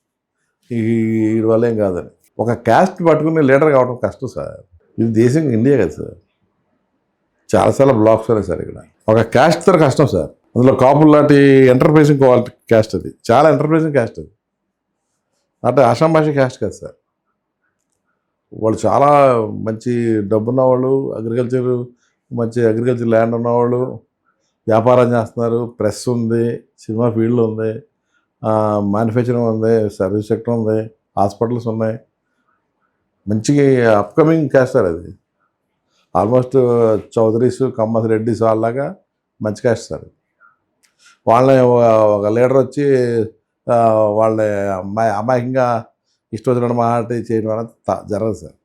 వీడి వల్ల ఏం కాదని. ఒక క్యాస్ట్ పట్టుకుని లీడర్ కావడం కష్టం సార్. ఇది దేశం ఇండియా కదా సార్, చాలాసార్లు బ్లాక్స్ ఉన్నాయి సార్. ఇక్కడ ఒక క్యాస్ట్ తో కష్టం సార్. అందులో కాపులు లాంటి ఎంటర్ప్రైజింగ్ క్వాలిటీ క్యాస్ట్ అది, చాలా ఎంటర్ప్రైజింగ్ క్యాస్ట్ అది. అంటే ఆషామాషి క్యాస్ట్ కాదు సార్. వాళ్ళు చాలా మంచి డబ్బున్న వాళ్ళు, మంచి అగ్రికల్చర్ ల్యాండ్ ఉన్నవాళ్ళు, వ్యాపారం చేస్తున్నారు, ప్రెస్ ఉంది, సినిమా ఫీల్డ్ ఉంది, మ్యానుఫ్యాక్చరింగ్ ఉంది, సర్వీస్ సెక్టర్ ఉంది, హాస్పిటల్స్ ఉన్నాయి. మంచిగా అప్కమింగ్ క్యాస్ట్ సార్ అది. ఆల్మోస్ట్ చౌదరీస్, కమ్మస్, రెడ్డిస్ వాళ్ళలాగా మంచి క్యాస్ట్ సార్. వాళ్ళని ఒక లీడర్ వచ్చి వాళ్ళని అమాయకంగా ఇష్టం వచ్చినట్టు మాట చేయడం అనేది జరగదు సార్.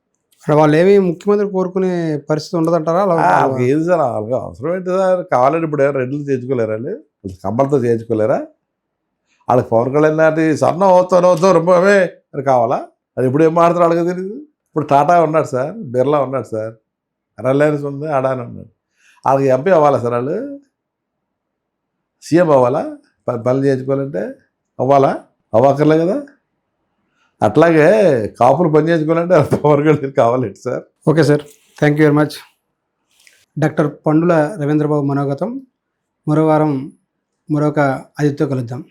వాళ్ళు ఏమి ముఖ్యమంత్రి కోరుకునే పరిస్థితి ఉండదంటారా? ఏది సార్ వాళ్ళకి అవసరం ఏంటి సార్? కావాలంటే ఇప్పుడు ఎవరు రెడ్లు చేయించుకోలేరా? వాళ్ళు కమ్మలతో చేయించుకోలేరా? వాళ్ళకి పవన్ కళ్యాణ్ నాటి స్వర్ణం అవుతాం రూపమే అని కావాలా? అది ఇప్పుడు ఏం మాట్లాడతారు వాళ్ళకి తెలియదు. ఇప్పుడు టాటా ఉన్నాడు సార్, బిర్లా ఉన్నాడు సార్, రిలయన్స్ ఉంది, అడాని ఉన్నాడు. వాళ్ళకి ఎంపీ అవ్వాలా సార్? వాళ్ళు సీఎం అవ్వాలా? పనులు చేయించుకోవాలంటే అవ్వక్కర్లే కదా. అట్లాగే కాపులు పని చేసుకోవాలంటే పవర్ కళ్యాణ్ కావాలండి sir. Okay sir, thank you very much. Doctor Pandula Ravindrababu మనోగతం. మరో వారం మరొక అతిథితో కలుద్దాం.